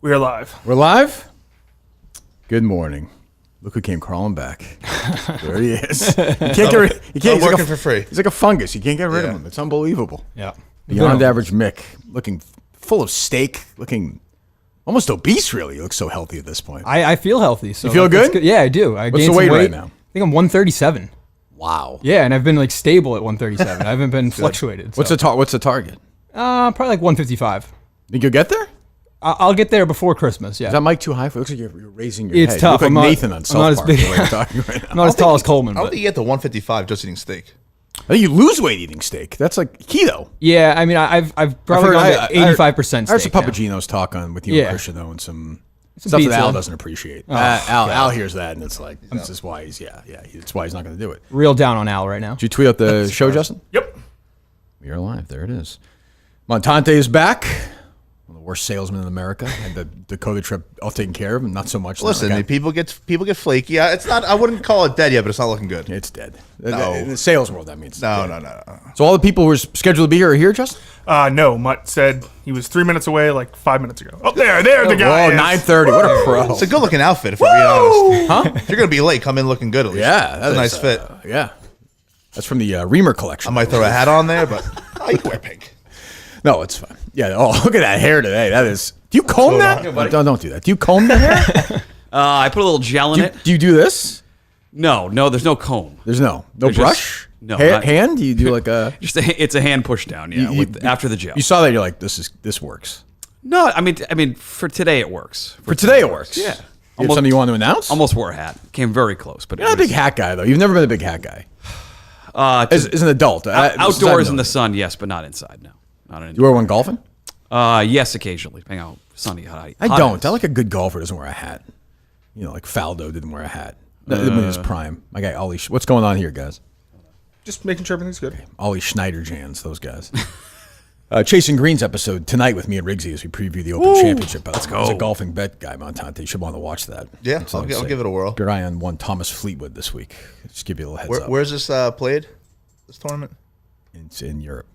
We are live. We're live? Good morning. Look who came crawling back. There he is. You can't get rid. He's working for free. He's like a fungus. You can't get rid of him. It's unbelievable. Yeah. Beyond average Mick, looking full of steak, looking almost obese. Really, he looks so healthy at this point. I feel healthy. So you feel good? Yeah, I do. What's the weight right now? I think I'm 137. Wow. Yeah, and I've been like stable at 137. I haven't been fluctuated. What's the target? Probably like 155. Think you'll get there? I'll get there before Christmas. Yeah. Is that mic too high? It looks like you're raising your It's head. tough. You look I'm like not- Nathan on I'm South not as Park. big. The way you're talking right now. I'm not as tall as Coleman. I don't But think you get to 155 just eating steak. I think you lose weight eating steak. That's like keto. yeah, I mean, I've probably gone to 85% I heard some steak now. Papagenos talk on with you Yeah. and Christian though, and some stuff that pizza. Al doesn't appreciate. Oh, Al hears that, and it's like this is why he's it's why he's not going to do it. Real down on Al right now. Did you tweet out the show, Justin? Yep. We are live. There it is. Montante is back. One of the worst salesmen in America. Had the Dakota trip all taken care of, and not so much. Listen, Like, people get flaky. It's not. I wouldn't call it dead yet, but it's not looking good. it's dead. No. In the sales world, that means No. So all the people who were scheduled to be here are here, Justin? No, Mutt said he was 3 minutes away like 5 minutes ago. Oh, there the guy Oh, is. 9:30. What a pro. It's a good looking outfit, if we're being honest. Huh? If you're gonna be late, come in looking good at least. Yeah. That's a nice fit. Yeah. That's from the Reamer collection. I might throw a hat on there, but you can wear pink. No, it's fine. Yeah. Oh, look at that hair today. That is. Do you comb that? Don't do that. Do you comb the hair? I put a little gel in it. Do you do this? No, there's no comb. There's no There's brush. no, hand. Do you do like a? It's a hand push down. Yeah, after the gel. You saw that. You're like, this works. No, I mean, for today it works. For today it works. Yeah. You have something you want to announce? Almost wore a hat. Came very close, but You're not a big hat guy though. You've never been a big hat guy. As an adult, outdoors in the sun, yes, but not inside. No, not in. You wear one golfing? Yes, occasionally, depending how sunny, hot. I don't. I like a good golfer doesn't wear a hat. You know, like Faldo didn't wear a hat. In his prime. My guy Ollie. What's going on here, guys? Just making sure everything's good. Ollie Schneider Jans, those guys. Chasing Greens episode tonight with me and Riggsy as we preview the Open Championship. Let's go. He's a golfing bet guy, Montante. You should want to watch that. Yeah, I'll give it a whirl. Keep your eye on one Thomas Fleetwood this week. Just give you a little heads up. Where's this played? This tournament? It's in Europe.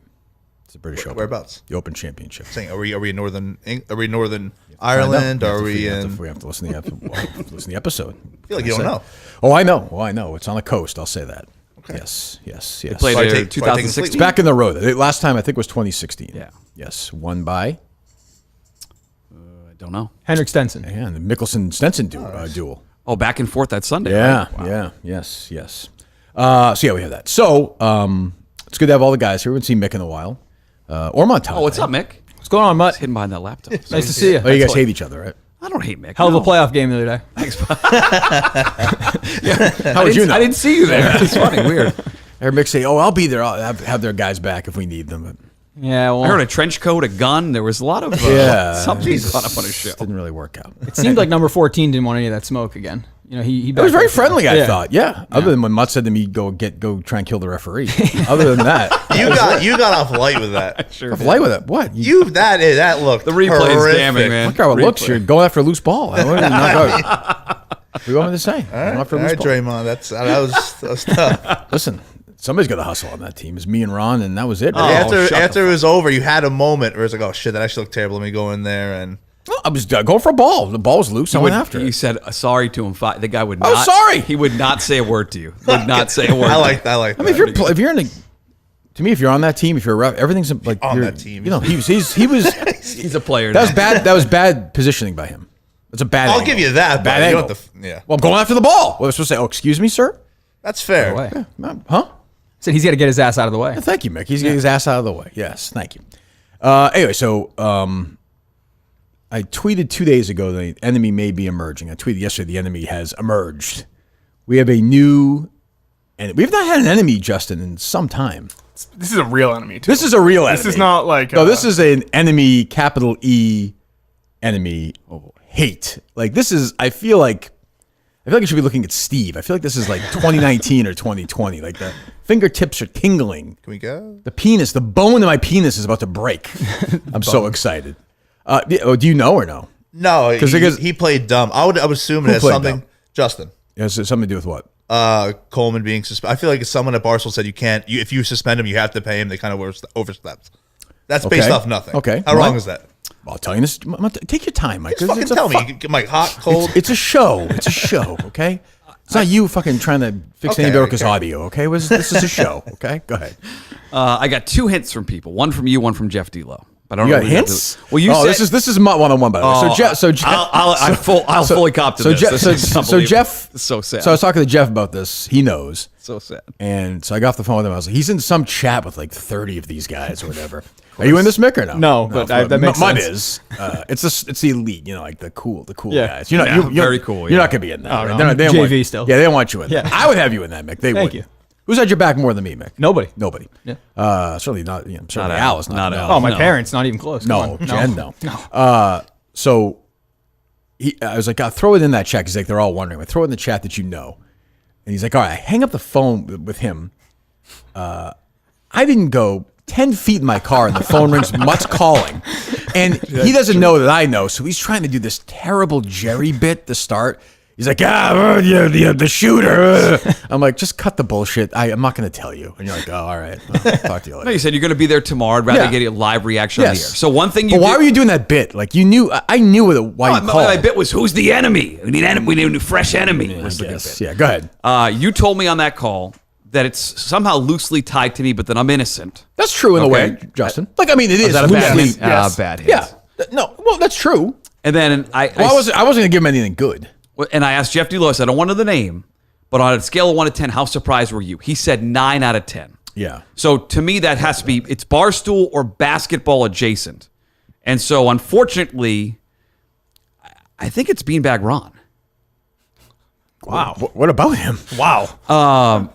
It's a British Open. Whereabouts? The Open Championship. Saying, are we in Northern Ireland? Are we in? We have to listen to the episode. I feel like you don't know. Oh, I know. Oh, I know. It's on the coast. I'll say that. Okay. Yes. They played Why there take- why take 2016. Back in the road. The last time I think was 2016. Yeah. Yes. Won by I don't know. Henrik Stenson. the Mickelson-Stenson duel. Oh, back and forth that Sunday. Yeah. right? Wow. Yeah. Yes. So yeah, we have that. So it's good to have all the guys here. We haven't seen Mick in a while. Or Montante. Oh, what's up, Mick? What's going on, Mutt? Hidden behind that laptop. Nice to see you. Oh, you guys hate each other, right? I don't hate Mick. Hell of no. a playoff game the other day. How would you know? I didn't see you there. It's funny, weird. I heard Mick say, "Oh, I'll be there. I'll have their guys back if we need them." But Yeah, well, I heard a trench coat, a gun. There was a lot of something caught up on his show. didn't really work out. it seemed like number 14 didn't want any of that smoke again. You know, he It was very friendly, I Yeah. thought. Yeah. Other than when Mutt said to me, go try and kill the referee. Other than that, You got off light with that. Sure. I'm light with it. What? That looked The replay is horrific. damning, man. Look how it looks. You're going after a loose ball. What do you want me to say? Going after a All loose right, ball. Draymond. That was tough. Listen, somebody's got to hustle on that team. It's me and Ron, and that was it. After it was over, you had a moment where it's like, oh shit, that actually looked terrible. Let me go in there and. Well, I was going for a ball. The ball was loose. I went after You it. said sorry to him. The guy would not. Oh, sorry. He would not say a word to you. Would not say a word. I like that. I mean, if you're in a, to me, if you're on that team, if you're a ref, everything's like On you're- that team. You know, he was. He's a player. That was bad. That was bad positioning by him. That's a bad. I'll angle. give you that. Bad But you angle. don't have to, yeah, Well, I'm going after the ball. Well, I was supposed to say, "Oh, excuse me, sir." that's fair. Away. Huh? Said he's got to get his ass out of the way. Thank you, Mick. He's getting his ass out of the way. Yes, thank you. Anyway, so I tweeted 2 days ago the enemy may be emerging. I tweeted yesterday the enemy has emerged. We have a new, and we've not had an enemy, Justin, in some time. This is a real enemy, too. This is a real enemy. This is not like... No, this is an enemy, capital E, enemy, hate. Like, this is, I feel like I should be looking at Steve. I feel like this is like 2019 or 2020. Like, the fingertips are tingling. Can we go? The penis, the bone of my penis is about to break. I'm so excited. Do you know or no? No, Because he played dumb. I would assume it Who has played something. dumb? Justin. Has it something to do with what? Coleman being suspended. I feel like someone at Barstool said you can't. If you suspend him, you have to pay him. They kind of overstepped. That's based Okay. off nothing. Okay. How What? wrong is that? I'll tell you this. Take your time, Mike. Just fucking It's a tell fu- me. Mike, hot, cold. It's a show. It's a show. Okay. It's not you fucking trying to fix Okay, Andy Barker's okay. audio. Okay. This is a show. Okay. Go ahead. I got 2 hints from people. One from you, one from Jeff D'Lo. But I don't You know got who hints? Well, you said this is my one-on-one by the way. So Jeff. I'll fully cop to So this. Jeff. This So, is so unbelievable. Jeff. It's so sad. So I was talking to Jeff about this. He knows. So sad. And so I got off the phone with him. I was like, he's in some chat with like 30 of these guys or whatever. Are you in this, Mick, or no? No, but that makes mine sense. is. It's the elite, like the cool Yeah. guys. You're not, Yeah, very cool, You're yeah. not gonna be in that. Oh, right? no, They're not- I'm they don't JV want, still. Yeah, they don't want you in. Yeah. That. I would have you in that, Mick. They Thank would. you. Who's had your back more than me, Mick? Nobody. Nobody. Yeah. Certainly not. Certainly Not Alice. Al. Not no. Al. Oh, my No. parents, not even close. Come No, on. Jen, no. No. So I was like, I'll throw it in that chat. He's like, they're all wondering. I throw it in the chat that you know. And he's like, all right, hang up the phone with him. I didn't go 10 feet in my car and the phone rings, Mutt's calling. And he doesn't know that I know. So he's trying to do this terrible Jerry bit to start. He's like, the shooter. I'm like, just cut the bullshit. I'm not going to tell you. And you're like, oh, all right. I'll talk to you later. No, you said you're going to be there tomorrow. I'd rather Yeah. get a live reaction on the air. Yes. So one thing you But why did- were you doing that bit? Like, you knew, I knew why you called. my bit was, who's the enemy? We need a fresh enemy. was the good Yes. bit. Yeah, go ahead. You told me on that call that it's somehow loosely tied to me, but that I'm innocent. That's true in a Okay. way, Justin. Like, I mean, it is. that a bad loosely- hint? Bad hint. Yeah. No, well, that's true. And then I wasn't going to give him anything good. and I asked Jeff D'Lo, I said, I don't want to know the name, but on a scale of 1 to 10, how surprised were you? He said 9 out of 10. Yeah. So to me, that has to be, it's barstool or basketball adjacent. And so unfortunately, I think it's Beanbag Ron. Wow. What about him? Wow.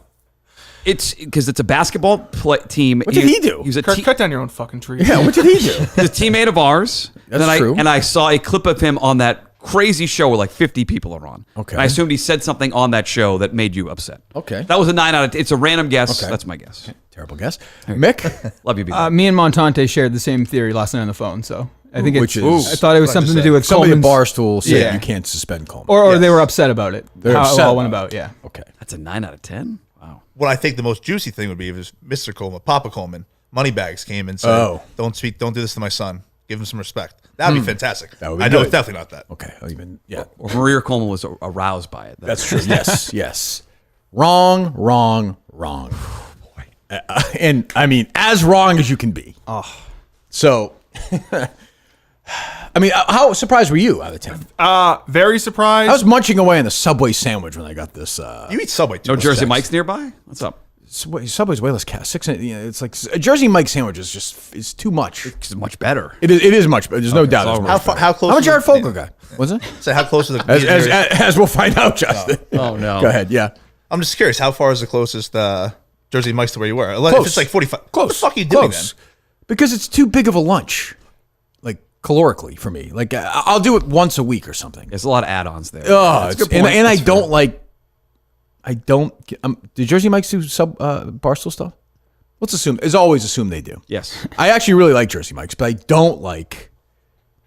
It's because it's a basketball team. What did he do? He was a Cut down your own fucking tree. Yeah, what did he do? he's a teammate of ours. That's and true. And I saw a clip of him on that crazy show where like 50 people are on. Okay. And I assumed he said something on that show that made you upset. Okay. That was a 9 out of 10. It's a random guess. Okay. That's my guess. Terrible guess. Mick? Love you, B. Me and Montante shared the same theory last night on the phone, so I think Which it's. is- I thought it was What I something just to do said. with Somebody at Coleman's, Barstool said Yeah. you can't suspend Coleman. or Yes. they were upset about it. They're how upset it all about went it. about. Yeah. Okay. That's a 9 out of 10? Wow. What I think the most juicy thing would be if Mr. Coleman, Papa Coleman, Moneybags came and said, Oh. don't do this to my son. Give him some respect. That'd be fantastic. That would be I know good. it's definitely not that. Okay. I'll even, yeah. Or Maria Coleman was aroused by it. That's true. Yes. Yes. Wrong. And I mean, as wrong as you can be. Oh. So, I mean, how surprised were you out of 10? Very surprised. I was munching away on the Subway sandwich when I got this. You eat Subway too. No much. Jersey text. Mike's nearby? What's up? Subway's way less cast. It's like a Jersey Mike sandwich is just it's too much. It's much better. It is much, but there's no doubt. It's much better. How close? I'm a is Jared the- Fogle guy. Was it? Say how close is the? As we'll find out, Justin. Oh, no. Go ahead. Yeah. I'm just curious. How far is the closest Jersey Mike's to where you were? If Close. it's like 45. Close. What the fuck are you doing Close. Because it's too big of a lunch, like calorically for me. Like I'll do it once a week or something. There's a lot of add-ons there. Oh, That's a good and point. I That's don't fair. like. I don't. Do Jersey Mike's do Barstool stuff? Let's assume. As always, assume they do. Yes. I actually really like Jersey Mike's, but I don't like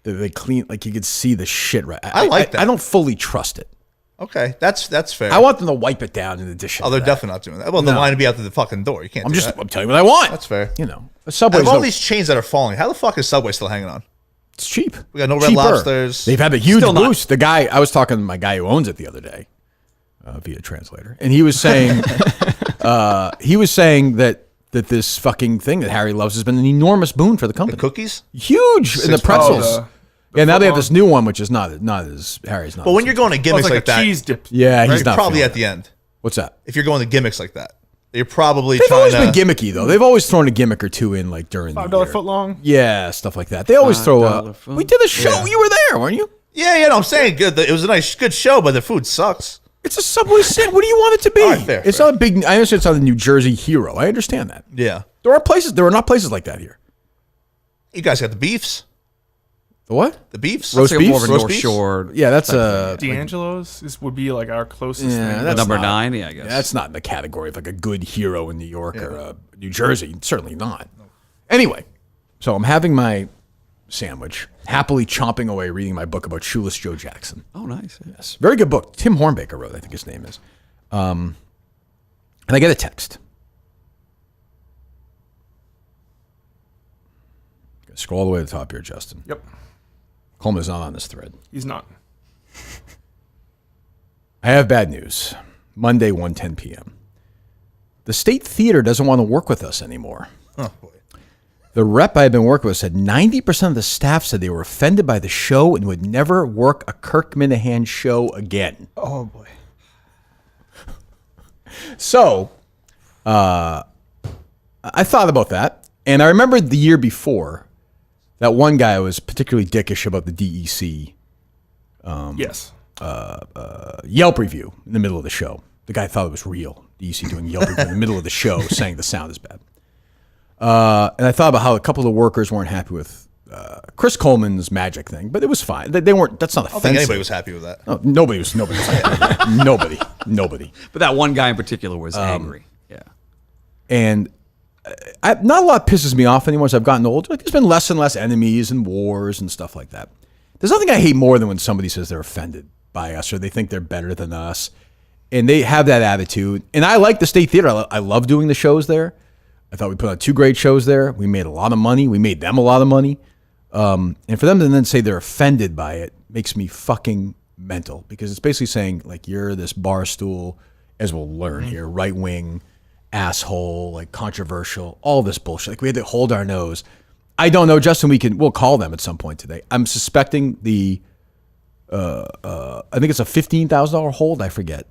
that they clean. Like you could see the shit. Right. I like that. I don't fully trust it. then? Okay, that's fair. I want them to wipe it down in addition. Oh, to they're that. definitely not doing that. Well, the No. line would be out to the fucking door. You can't. I'm do just. that. I'm telling you what I want. That's fair. You know, a Out Subway's of all no, these chains that are falling, how the fuck is Subway still hanging on? it's cheap. We got no Red Cheaper. Lobsters. They've had the huge Still not. boost. The guy I was talking to my guy who owns it the other day via translator, and he was saying that this fucking thing that Harry loves has been an enormous boon for the company. Cookies. Huge in the $6. pretzels. the Yeah, now they have footlong. this new one, which is not as Harry's not. But when you're going to Oh, it's gimmicks like, like a that, cheese dip. yeah, he's you're not probably feeling at the it. end. What's that? If you're going to gimmicks like that, you're probably They've trying always to. been gimmicky though. They've always thrown a gimmick or two in like during the $5 year. foot long. Yeah, stuff like that. They always throw $5 a. foot. We did a show. Yeah. You were there, weren't you? Yeah, no, I'm saying good. It was a nice, good show, but the food sucks. It's a Subway sandwich. What do you want it to be? All right, fair, it's fair. not a big. I understand it's not a New Jersey hero. I understand that. Yeah, There are places. There are not places like that here. you guys got the beefs. The what? The beefs. Roast It's like more of beefs? a Roast North beefs? Shore. Yeah, that's D'Angelo's would be like our closest Yeah, thing. that's Number not- 9, yeah, I guess. That's not in the category of like a good hero in New York or New Jersey. Certainly not. Anyway, so I'm having my sandwich, happily chomping away, reading my book about shoeless Joe Jackson. Oh, nice. Yes, very good book. Tim Hornbaker wrote, I think his name is. And I get a text. Scroll all the way to the top here, Justin. Yep. Coleman's not on this thread. He's not. I have bad news. Monday, 1:10 p.m. The State Theater doesn't want to work with us anymore. Oh, boy. The rep I had been working with said 90% of the staff said they were offended by the show and would never work a Kirk Minahan show again. Oh boy. So, I thought about that, and I remembered the year before that one guy was particularly dickish about the DEC Yes. Yelp review in the middle of the show. The guy thought it was real. DEC doing Yelp review in the middle of the show, saying the sound is bad. And I thought about how a couple of the workers weren't happy with Chris Coleman's magic thing, but it was fine. They weren't. That's not I don't offensive. think anybody was happy with that. No, nobody was happy with that. Nobody. But that one guy in particular was angry. Yeah. And not a lot pisses me off anymore as I've gotten older. Like, there's been less and less enemies and wars and stuff like that. There's nothing I hate more than when somebody says they're offended by us or they think they're better than us. And they have that attitude. And I like the State Theater. I love doing the shows there. I thought we put on 2 great shows there. We made a lot of money. We made them a lot of money. And for them to then say they're offended by it makes me fucking mental, because it's basically saying, like, you're this bar stool, as we'll learn here, right-wing, asshole, like controversial, all this bullshit. Like, we had to hold our nose. I don't know, Justin. We'll call them at some point today. I'm suspecting I think it's a $15,000 hold. I forget.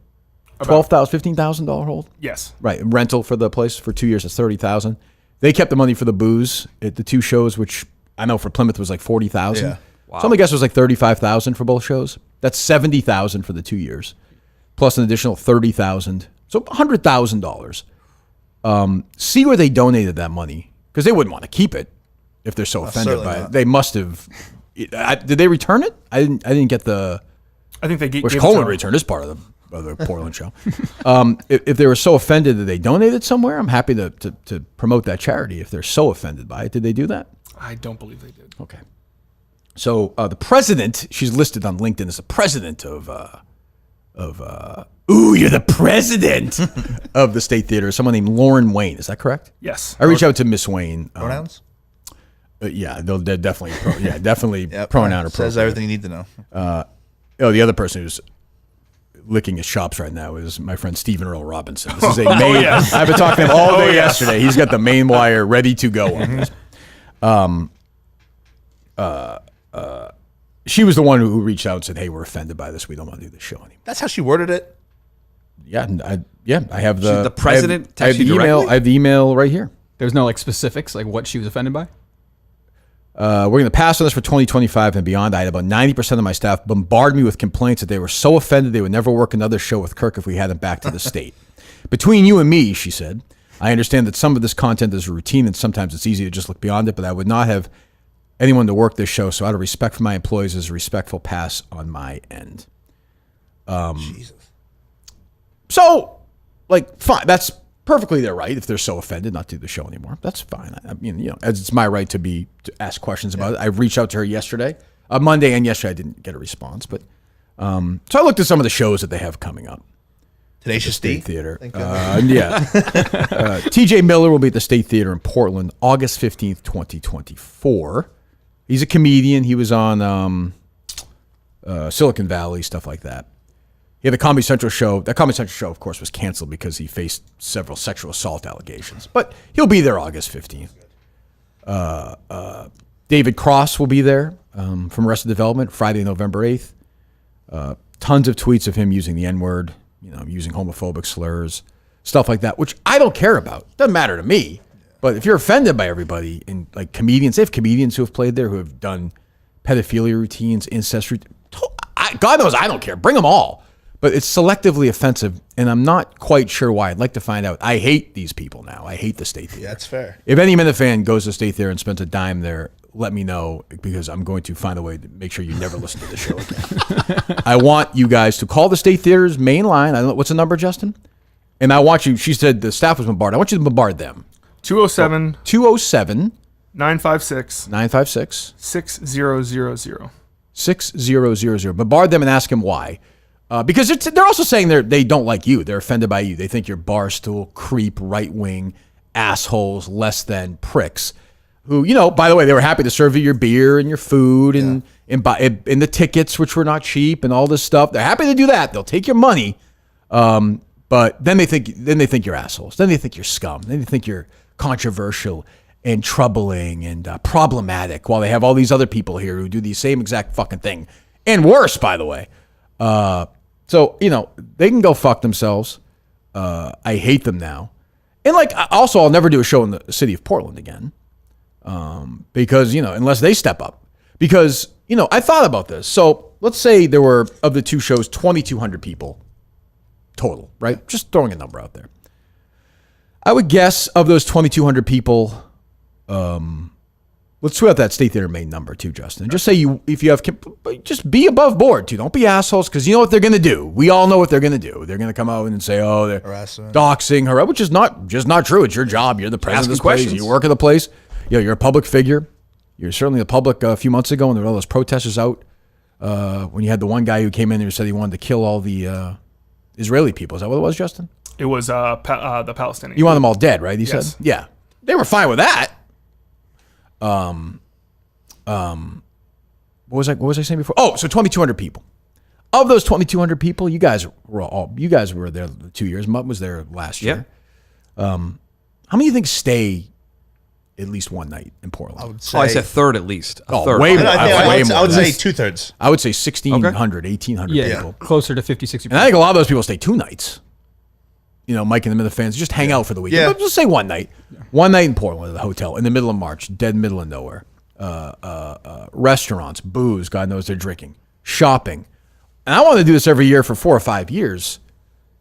$15,000 hold. Yes. Right, rental for the place for 2 years is $30,000. They kept the money for the booze at the 2 shows, which I know for Plymouth was like $40,000. Yeah. Wow. Some of the guests was like $35,000 for both shows. That's $70,000 for the 2 years, plus an additional $30,000, so $100,000. See where they donated that money, because they wouldn't want to keep it if they're so offended certainly by it. not. They must have. Did they return it? I didn't get the. I think they gave Which it Coleman to- returned his part of the Portland show. If they were so offended that they donated somewhere, I'm happy to promote that charity. If they're so offended by it, did they do that? I don't believe they did. Okay. So the president, she's listed on LinkedIn as the president of you're the president of the State Theater. Someone named Lauren Wayne. Is that correct? Yes. I reached out to Miss Wayne. Pronouns? Yeah, they're definitely definitely Yep. pronoun Says appropriate. everything you need to know. The other person who's licking his chops right now is my friend Stephen Earl Robinson. This is a main. yes. I've been talking to him all day yesterday. He's got the main wire ready to go on this. She was the one who reached out and said, "Hey, we're offended by this. We don't want to do this show anymore." That's how she worded it. Yeah, I have The president I have texted the you email. directly? I have the email right here. There's no like specifics, like what she was offended by. We're going to pass on this for 2025 and beyond. I had about 90% of my staff bombard me with complaints that they were so offended they would never work another show with Kirk if we had him back to the state. Between you and me, she said, I understand that some of this content is routine and sometimes it's easy to just look beyond it, but I would not have anyone to work this show, so out of respect for my employees, is a respectful pass on my end. Jesus. So, like, fine. That's perfectly their right if they're so offended not to do the show anymore. That's fine. I mean, as it's my right to ask questions about it. I reached out to her yesterday, Monday, and yesterday I didn't get a response. But so I looked at some of the shows that they have coming up. Tenacious D. State Theater. TJ Miller will be at the State Theater in Portland, August 15th, 2024. He's a comedian. He was on Silicon Valley, stuff like that. He had a Comedy Central show. That Comedy Central show, of course, was canceled because he faced several sexual assault allegations. But he'll be there August 15th. David Cross will be there from Arrested Development, Friday, November 8th. Tons of tweets of him using the N-word, using homophobic slurs, stuff like that, which I don't care about. Doesn't matter to me. But if you're offended by everybody, and like comedians, they have comedians who have played there who have done pedophilia routines, incest routines. God knows I don't care. Bring them all. But it's selectively offensive, and I'm not quite sure why. I'd like to find out. I hate these people now. I hate the State Theater. Yeah, that's fair. If any Minute fan goes to State Theater and spends a dime there, let me know, because I'm going to find a way to make sure you never listen to the show again. I want you guys to call the State Theater's main line. I don't know, what's the number, Justin? And I want you, she said the staff was bombarded. I want you to bombard them. 207 207 956 956 6000. 6000. Bombard them and ask them why. Because they're also saying they don't like you. They're offended by you. They think you're barstool, creep, right-wing, assholes, less than pricks. who, by the way, they were happy to serve you your beer and your food and the tickets, which were not cheap, and all this stuff. They're happy to do that. They'll take your money, but then they think you're assholes. Then they think you're scum. Then they think you're controversial and troubling and problematic. While they have all these other people here who do the same exact fucking thing and worse, by the way. So they can go fuck themselves. I hate them now. And also, I'll never do a show in the city of Portland again, because unless they step up. Because I thought about this. So let's say there were, of the two shows, 2,200 people total, right? Just throwing a number out there. I would guess of those 2,200 people, let's throw out that State Theater main number too, Justin. Just say just be above board too. Don't be assholes, because you know what they're going to do. We all know what they're going to do. They're going to come out and say, "Oh, they're doxing her," which is not true. It's your job. You're the president of this place. You work at the place. You're a public figure. You're certainly the public. A few months ago, when there were all those protesters out, when you had the one guy who came in there and said he wanted to kill all the Israeli people. Is that what it was, Justin? It was the Palestinians. You want them all dead, right? He Yes. said, yeah. They were fine with that. What was I saying before? Oh, so 2,200 people. Of those 2,200 people, you guys were there 2 years. Mutt was there last year. How many do you think stay at least one night in Portland? I would say. I said third at least. A third. Way more. I would say 2/3. I would say 1,600, 1,800 Yeah, people. closer to 50-60%. And I think a lot of those people stay 2 nights. Mike and the Minute fans just hang out for the weekend. Yeah. But just say one night. One night in Portland at a hotel in the middle of March, dead middle of nowhere. Restaurants, booze, God knows they're drinking, shopping. And I want to do this every year for 4 or 5 years.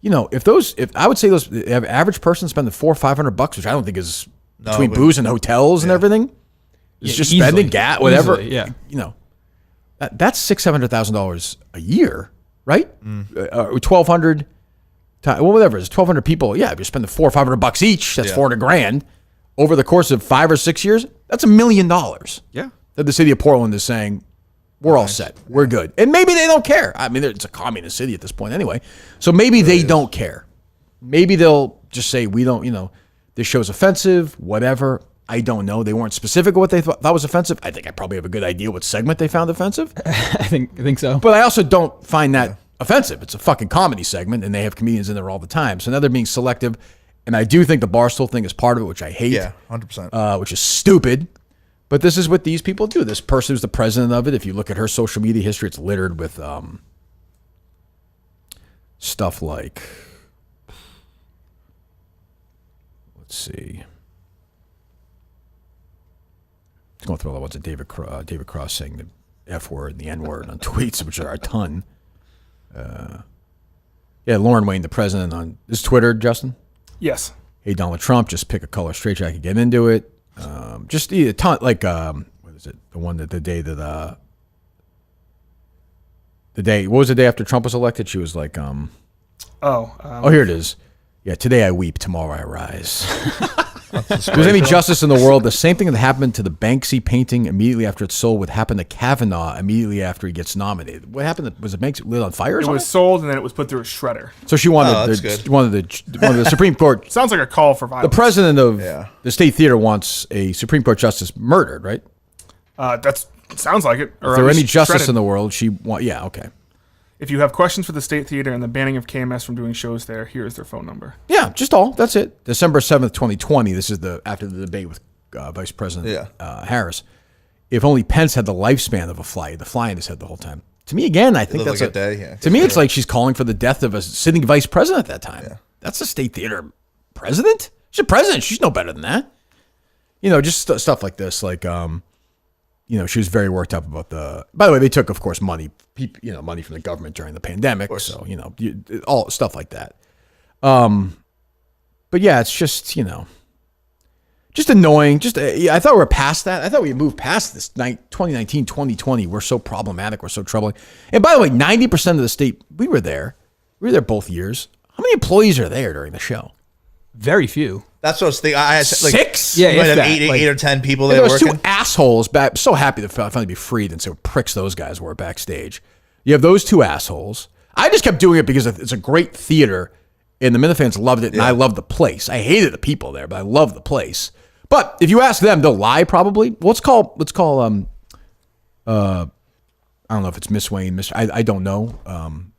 If I would say the average person spending $400 or $500, which I don't think is between booze and hotels and everything, is just easily. spending gas, whatever. Easily, yeah. That's $600,000 a year, right? 1,200. Whatever it is, 1,200 people. Yeah, if you're spending $400 or $500 each, that's $400,000 over the course of 5 or 6 years. That's $1 million. Yeah. That the city of Portland is saying, we're all set, we're good, and maybe they don't care. I mean, it's a communist city at this point anyway, so maybe they don't care. Maybe they'll just say, we don't. This show's offensive, whatever. I don't know. They weren't specific what they thought was offensive. I think I probably have a good idea what segment they found offensive. I think so. But I also don't find that offensive. It's a fucking comedy segment, and they have comedians in there all the time. So now they're being selective, and I do think the Barstool thing is part of it, which I hate. Yeah, 100%. Which is stupid. But this is what these people do. This person who's the president of it, if you look at her social media history, it's littered with stuff like, let's see. I'm going through all the ones that David Cross saying the F word and the N word on tweets, which are a ton. Lauren Wayne, the president, on is Twitter, Justin? Yes. Hey, Donald Trump, just pick a color straitjacket, get into it. Just a ton, what is it? The one that the day, what was the day after Trump was elected? She was like, here it is. Yeah, today I weep, tomorrow I rise. If there's any justice in the world, the same thing that happened to the Banksy painting immediately after it's sold would happen to Kavanaugh immediately after he gets nominated. What happened? Was it Banksy lit on fire or It something? was sold and then it was put through a shredder. So she wanted that's wanted the Supreme Court. Sounds like a call for The violence. president of the State Theater wants a Supreme Court justice murdered, right? That sounds like it. Or If at there any least justice shredded. in the world, yeah, okay. If you have questions for the State Theater and the banning of KMS from doing shows there, here is their phone number. Yeah, just all. That's it. December 7th, 2020. This is after the debate with Vice President Harris. If only Pence had the lifespan of a fly, the fly in his head the whole time. To me, again, I think that's like a day. Yeah, to me, it's like she's calling for the death of a sitting vice president at that time. Yeah. That's a State Theater president. She's a president. She's no better than that. Just stuff like this. Like, she was very worked up about by the way, they took, of course, money from the government during the pandemic. So, all stuff like that. But yeah, it's just, just annoying. I thought we were past that. I thought we had moved past this 2019, 2020. We're so problematic. We're so troubling. And by the way, 90% of the state, we were there both years. How many employees are there during the show? Very few. That's what I was thinking. I had 6? You Yeah, might if have that. eight or 10 people There there was working. 2 assholes back. So happy to finally be freed and say what pricks those guys were backstage. You have those 2 assholes. I just kept doing it because it's a great theater, and the Minute fans loved it, and I loved the place. I hated the people there, but I loved the place. But if you ask them, they'll lie probably. Well, let's call I don't know if it's Miss Wayne, I don't know.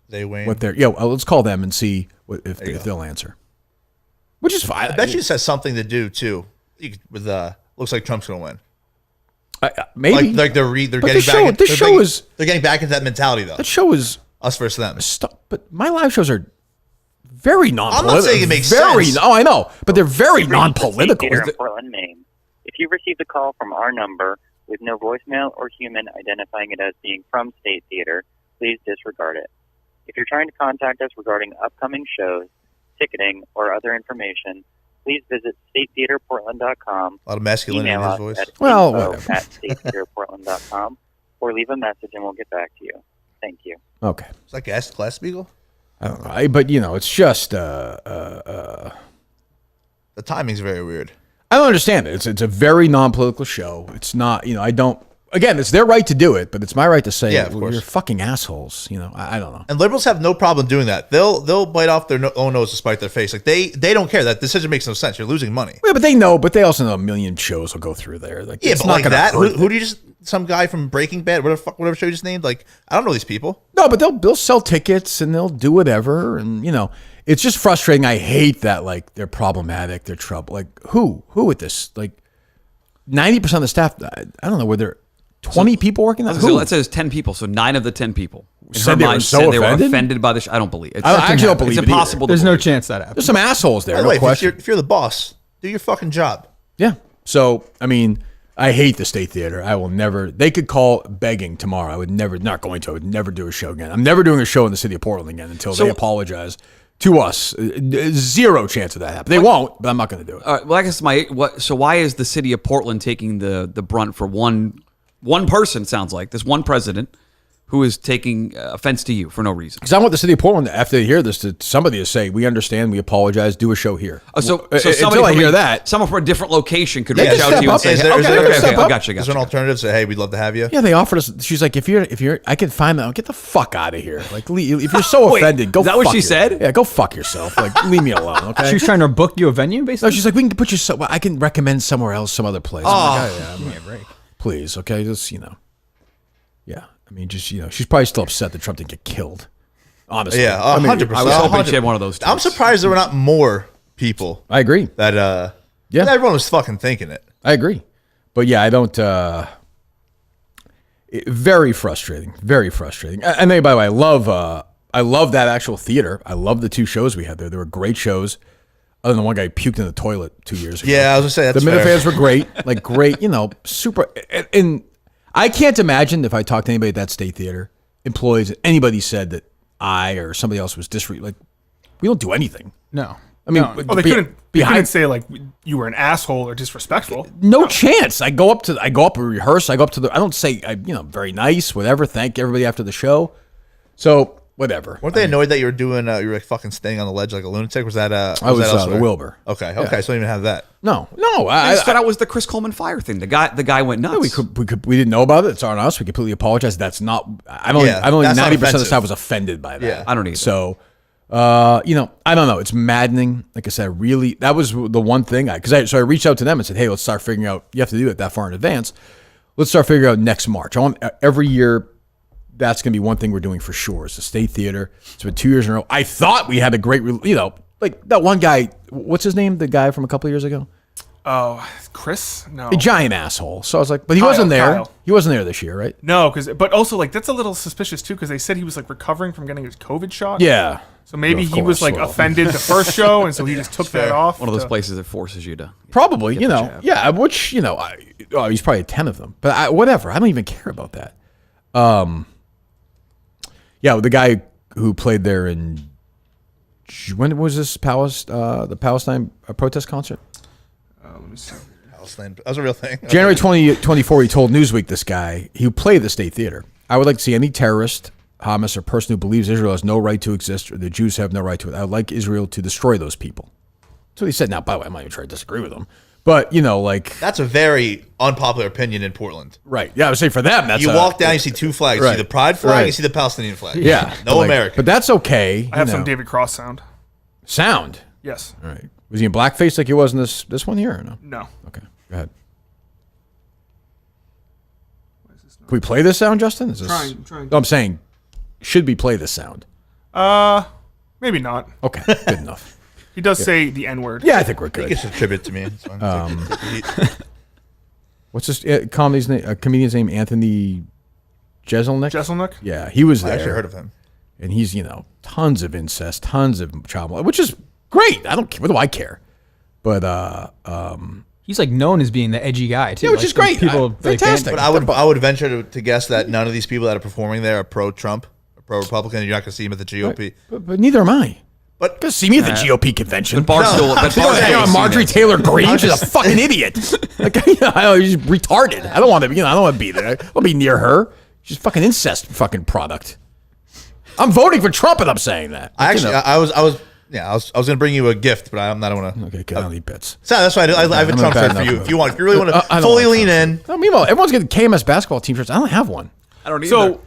They Wayne. What they're let's call them and see if they'll answer. Which is fine. I bet you this has something to do too with looks like Trump's gonna win. Maybe Like they're getting back. They're getting back into that mentality though. That show is Us versus them. but my live shows are very non-political. I'm not saying it makes sense. Oh, I know, but they're very non-political. Here in Portland, Maine. If you received a call from our number with no voicemail or human identifying it as being from State Theater, please disregard it. If you're trying to contact us regarding upcoming shows, ticketing, or other information, please visit statetheaterportland.com. A lot of masculinity in his voice. At statetheaterportland.com or leave a message and we'll get back to you. Thank you. Okay. Is that Glass Beagle? I don't know. But it's just The timing's very weird. I don't understand it. It's a very non-political show. It's not, I don't. Again, it's their right to do it, but it's my right to say, Yeah, of course. you're fucking assholes. I don't know. And liberals have no problem doing that. They'll bite off their own nose to spite their face. Like they don't care. That decision makes no sense. You're losing money. Yeah, but they know. But they also know a million shows will go through there. Like, Yeah, it's but not like gonna that. hurt Who do you just? Some guy from Breaking Bad, whatever show you just named. Like I don't know these people. No, but they'll sell tickets and they'll do whatever, and it's just frustrating. I hate that they're problematic, they're trouble. Like who with this? Like 90% of the staff. I don't know, were there 20 people working that? So let's say there's 10 people, so 9 of the 10 people in Said her they were mind so said they were offended? offended by this. I don't believe it. I actually don't believe it's it impossible. There's to no believe. chance that happens. There's some assholes there. By the No way, question. if you're the boss, do your fucking job. Yeah. So I mean, I hate the State Theater. I will never. They could call begging tomorrow. I would never. Not going to. I would never do a show again. I'm never doing a show in the city of Portland again until they apologize to us. Zero chance of that happening. They won't, but I'm not going to do it. All right. Well, I guess so why is the city of Portland taking the brunt for one person? Sounds like this one president who is taking offense to you for no reason. Because I want the city of Portland, after they hear this, to somebody to say, "We understand. We apologize. Do a show here." So until somebody I hear that, someone from a different location could They reach can out step to you and up. say, Is there- "Okay, is there- okay, step okay, up? gotcha." Is there an alternative? Say, hey, we'd love to have you. yeah, they offered us. She's like, if you're, I can find them. Get the fuck out of here. Like, if you're so offended, go. is that what fuck she said? Yeah, go fuck yourself. Like, leave me alone. Okay. She was trying to book you a venue, No, basically. she's like, we can put you. Well, I can recommend somewhere else, some other place. I'm like, break. please, okay, just yeah. I mean, just she's probably still upset that Trump didn't get killed. Honestly, Yeah, I mean, 100%. I was hoping 100%. she had one of those. I'm tweets. surprised there were not more people I agree. that Yeah. everyone was fucking thinking it. I agree, but yeah, I don't. Very frustrating. Very frustrating. And then, by the way, I love that actual theater. I love the 2 shows we had there. They were great shows. Other than one guy puked in the toilet 2 years ago. Yeah, I was gonna say that's the fair. Minifans were great, great, super. And I can't imagine if I talked to anybody at that State Theater, employees, anybody said that I or somebody else was we don't do anything. No. I mean, No. Well, they couldn't say like you were an asshole or disrespectful. no chance. I go up and rehearse. I go up to I don't say, very nice, whatever. Thank everybody after the show. So whatever. Weren't they annoyed that you were doing? You were like fucking staying on the ledge like a lunatic. Was that? I was that elsewhere? the Wilbur. Okay, so I don't even have that. No. I just thought it was the Chris Coleman fire thing. The guy went nuts. We didn't know about it. It's on us. We completely apologize. That's not. I'm only that's not 90% of the offensive. staff was offended by that. Yeah. I don't either. So, I don't know. It's maddening. Like I said, really, that was the one thing. So I reached out to them and said, hey, let's start figuring out. You have to do it that far in advance. Let's start figuring out next March. I want every year. That's going to be one thing we're doing for sure. It's the State Theater. It's been 2 years in a row. I thought we had a great, like that one guy. What's his name? The guy from a couple of years ago. Oh, Chris? No. A giant asshole. So I was like, but he Kyle, wasn't there. Kyle. He wasn't there this year, right? No, but also like that's a little suspicious too because they said he was like recovering from getting his COVID shot. Yeah. So maybe Of he was course, like well. offended the first show, and so he just took that off. One of those to- places that forces you to. Probably, the jab. yeah, which, he's probably a 10 of them. But whatever, I don't even care about that. Yeah, the guy who played there when was this the Palestine protest concert? Let me see. That was a real thing. January 2024, he told Newsweek, this guy, he played the State Theater. I would like to see any terrorist, Hamas, or person who believes Israel has no right to exist or the Jews have no right to it. I would like Israel to destroy those people. That's what he said. Now, by the way, I'm not even trying to disagree with him. But, That's a very unpopular opinion in Portland. right. Yeah, I would say for them, that's You walk down, you see 2 flags. You Right. see the Pride flag, Right. you see the Palestinian flag. Yeah. No like, American. But that's okay. I have some David Cross sound. Sound. Yes. All right. Was he in blackface like he was in this one here or no? No. Okay. Go ahead. Can we play this sound, Justin? Is this, Trying. No, I'm saying, should we play this sound? Maybe not. Okay, good enough. He does say the N word. Yeah, I think we're I think good. it's a tribute to me. It's fine. Take the heat. What's this comedy's name? Comedian's name? Anthony Jeselnik? Jeselnik? Yeah, he was I there. actually heard of him. And he's, tons of incest, tons of child molestation, which is great. I don't care. What do I care? But He's like known as being the edgy guy too. Yeah, which like, is great. People Fantastic. But I would venture to guess that none of these people that are performing there are pro-Trump, or pro-Republican. You're not going to see them at the GOP. but neither am I. But Gonna see me at the GOP convention. Barstool, but Barstool, Marjorie Taylor Greene, she's a fucking idiot. Like, she's retarded. I don't want to. I don't want to be there. I want to be near her. She's a fucking incest fucking product. I'm voting for Trump, and I'm saying that. I was going to bring you a gift, but I'm not going to. Okay, I don't need bits. So that's why I have a I'm Trump a bad shirt for you. enough If you really want to I don't fully like lean in. No, meanwhile, everyone's getting KMS basketball team shirts. I don't have one. I don't either. So,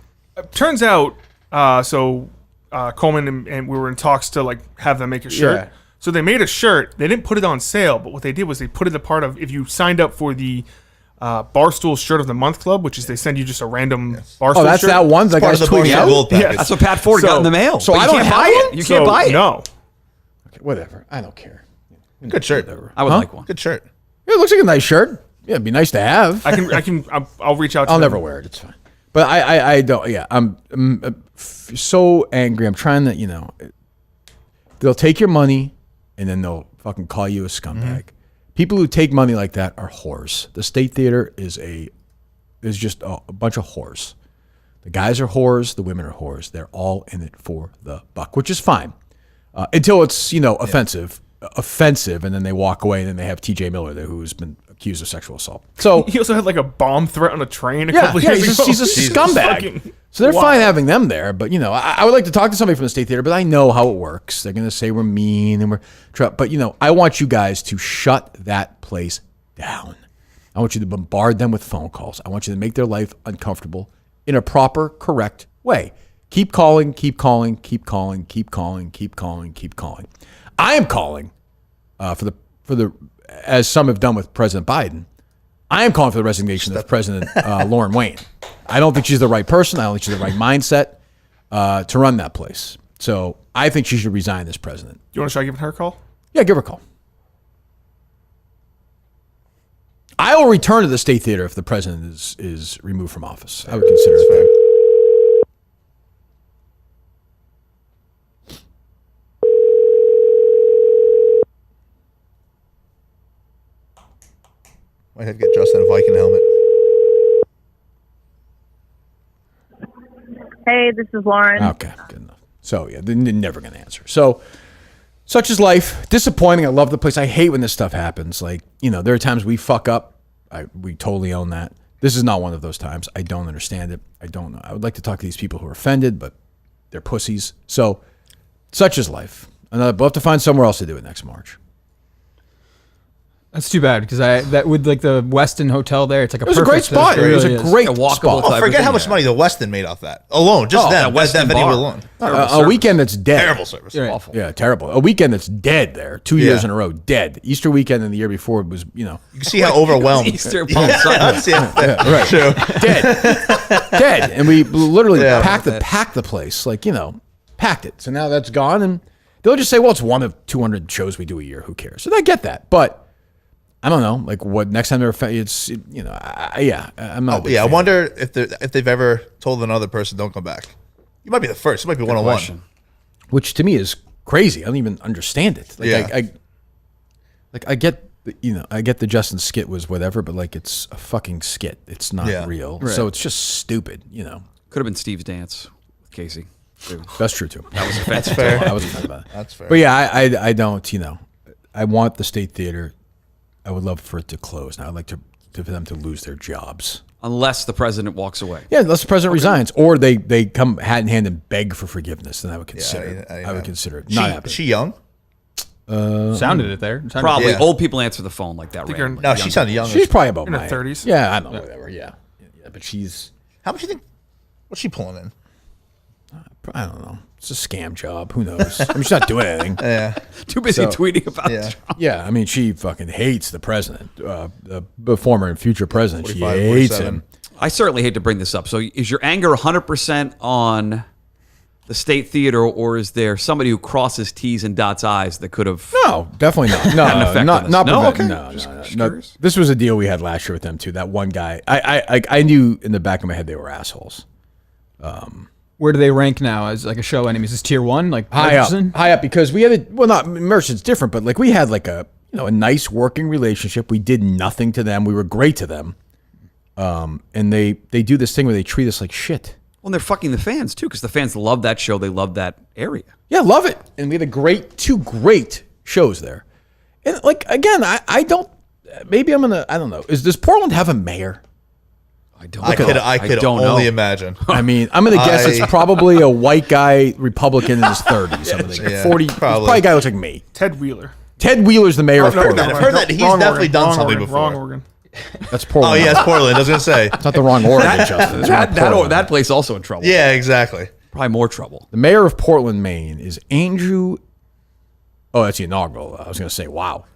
turns out, Coleman and we were in talks to like have them make a shirt. Yeah. So they made a shirt. They didn't put it on sale, but what they did was they put it a part of if you signed up for the Barstool Shirt of the Month Club, which is they send you just a random Barstool Oh, that's shirt. that one. The Part guy's of the tweeting Barstool out. Gold package. that's what Pat Ford got in the mail. so But I you don't can't have buy one? it. You can't buy it. No. Okay, whatever. I don't care. Good shirt. I would like one. Good shirt. Yeah, it looks like a nice shirt. Yeah, it'd be nice to have. I'll reach out to I'll them. never wear it. It's fine. But I don't. Yeah, I'm so angry. I'm trying to, they'll take your money and then they'll fucking call you a scumbag. People who take money like that are whores. The State Theater is just a bunch of whores. The guys are whores. The women are whores. They're all in it for the buck, which is fine until it's offensive, and then they walk away, and then they have T.J. Miller there, who's been accused of sexual assault. So He also had like a bomb threat on a train a couple years he's, ago. he's a scumbag. So they're fine having them there, but I would like to talk to somebody from the State Theater, but I know how it works. They're going to say we're mean and but I want you guys to shut that place down. I want you to bombard them with phone calls. I want you to make their life uncomfortable in a proper, correct way. Keep calling, keep calling, keep calling, keep calling, keep calling, keep calling. I am calling for the as some have done with President Biden. I am calling for the resignation of President Lauren Wayne. I don't think she's the right person. I don't think she's the right mindset to run that place. So I think she should resign as president. You want to try giving her a call? Yeah, give her a call. I will return to the State Theater if the president is removed from office. I would consider it fair. Might have to get Justin a Viking helmet. Hey, this is Lauren. Okay, good enough. So yeah, they're never going to answer. So such is life. Disappointing. I love the place. I hate when this stuff happens. Like, there are times we fuck up. We totally own that. This is not one of those times. I don't understand it. I don't know. I would like to talk to these people who are offended, but they're pussies. So such is life. And we'll have to find somewhere else to do it next March. That's too bad because that with like the Westin Hotel there, it's like It was a great spot. It was a great walkable spot. type Forget of how thing. much money the Westin made off that alone. Just that Westin venue bar. alone. A weekend that's dead. Terrible service. Right. Awful. Yeah, terrible. A weekend that's dead there. 2 years Yeah. in a row, dead. Easter weekend and the year before was, You can see how overwhelmed. Easter Palm Sunday. right. True. dead. And we literally Yeah. packed the place, packed it. So now that's gone, and they'll just say, well, it's one of 200 shows we do a year. Who cares? So I get that, but I don't know. Like, what next time I'm not. a big Yeah, I fan. wonder if they've ever told another person don't come back. You might be the first. It might be one on one. Which to me is crazy. I don't even understand it. Like, Yeah. I get. I get the Justin skit was whatever, but it's a fucking skit. It's not Yeah. real. Right. So it's just stupid. Could have been Steve's dance with Casey. That's true too. That's fair. I wasn't talking about it. That's fair. But yeah, I don't. I want the State Theater. I would love for it to close. Now I'd like for them to lose their jobs. Unless the president walks away. Yeah, unless the president resigns, or they come hat in hand and beg for forgiveness, then I would consider. I would consider it. Not happening. Is she young? Sounded it there. Sounded Probably Yeah. old people answer the phone like that. think you're- randomly. No, she sounded young. She's probably about In her my 30s. Yeah, I don't know, whatever. Yeah, but she's. How much do you think? What's she pulling in? I don't know. It's a scam job. Who knows? I mean, she's not doing anything. Yeah. Too busy tweeting about Yeah. Trump. Yeah, I mean, she fucking hates the president, the former and future president. She 45, hates 47. him. I certainly hate to bring this up. So is your anger 100% on the State Theater, or is there somebody who crosses T's and dots I's that could have... No, definitely not. No, effect on us. not No? prevent- Okay. no, Just no. curious. This was a deal we had last year with them too. That one guy, I knew in the back of my head they were assholes. Where do they rank now as like a show enemies? Is tier 1 like High Murchison? up because we had not Merchant's different, but like we had like a a nice working relationship. We did nothing to them. We were great to them. And they do this thing where they treat us like shit. Well, they're fucking the fans, too, because the fans love that show. They love that area. Yeah, love it. And we had two great shows there. And like again, I don't. Maybe I'm gonna. I don't know. Does Portland have a mayor? I don't. I could don't only know. imagine. I mean, I'm gonna guess it's probably a white guy Republican in his 30s. Something Yeah, 40. probably. Probably a guy who looks like me. Ted Wheeler. Ted Wheeler's the mayor of No, Portland. I've heard that he's wrong definitely Oregon, done wrong something Oregon, before. Wrong Oregon. That's Portland. Oh, yeah, it's Portland. I was going to say. It's not the wrong Oregon, Justin. It's wrong Portland. That place also in trouble. Yeah, exactly. Probably more trouble. The mayor of Portland, Maine is Andrew. Oh, that's the inaugural. I was going to say, wow.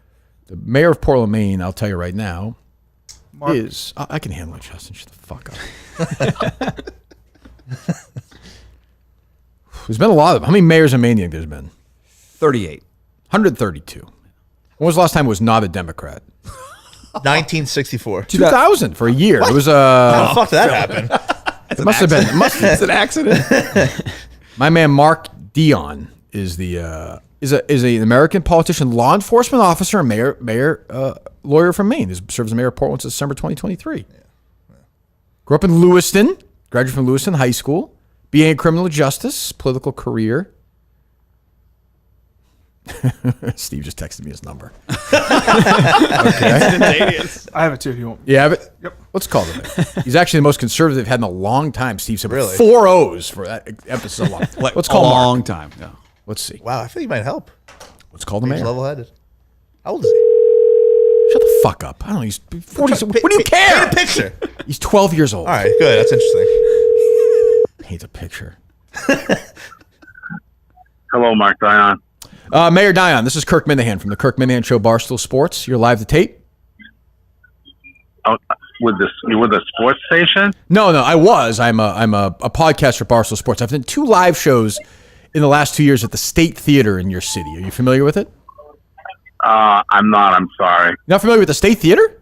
The mayor of Portland, Maine, I'll tell you right now, is. I can handle it, Justin. Shut the fuck up. There's been a lot of them. How many mayors in Maine do you think there's been? 38. 132. When was the last time it was not a Democrat? 1964. 2000 for a year. It was How the fuck did that happen? It must have been. It's an accident. My man Mark Dion is is an American politician, law enforcement officer, and lawyer from Maine. He served as mayor of Portland since December 2023. Grew up in Lewiston. Graduated from Lewiston High School. BA in criminal justice. Political career. Steve just texted me his number. I have it too if you want. You have it? Yep. Let's call him. He's actually the most conservative they've had in a long time. Steve said Really? 4 O's for that episode long. Let's call a Mark. long time. Yeah. Let's see. Wow, I think he might help. Let's call the He's mayor. level-headed. How old is he? Shut the fuck up. I don't know. He's 40. What do you care? Paint a picture. He's 12 years old. All right, good. That's interesting. Paint a picture. Hello, Mark Dion. Mayor Dion, this is Kirk Minahan from the Kirk Minahan Show, Barstool Sports. You're live to tape? Oh, with the sports station? No, I was. I'm a podcast for Barstool Sports. I've done 2 live shows in the last 2 years at the State Theater in your city. Are you familiar with it? I'm not. I'm sorry. Not familiar with the State Theater?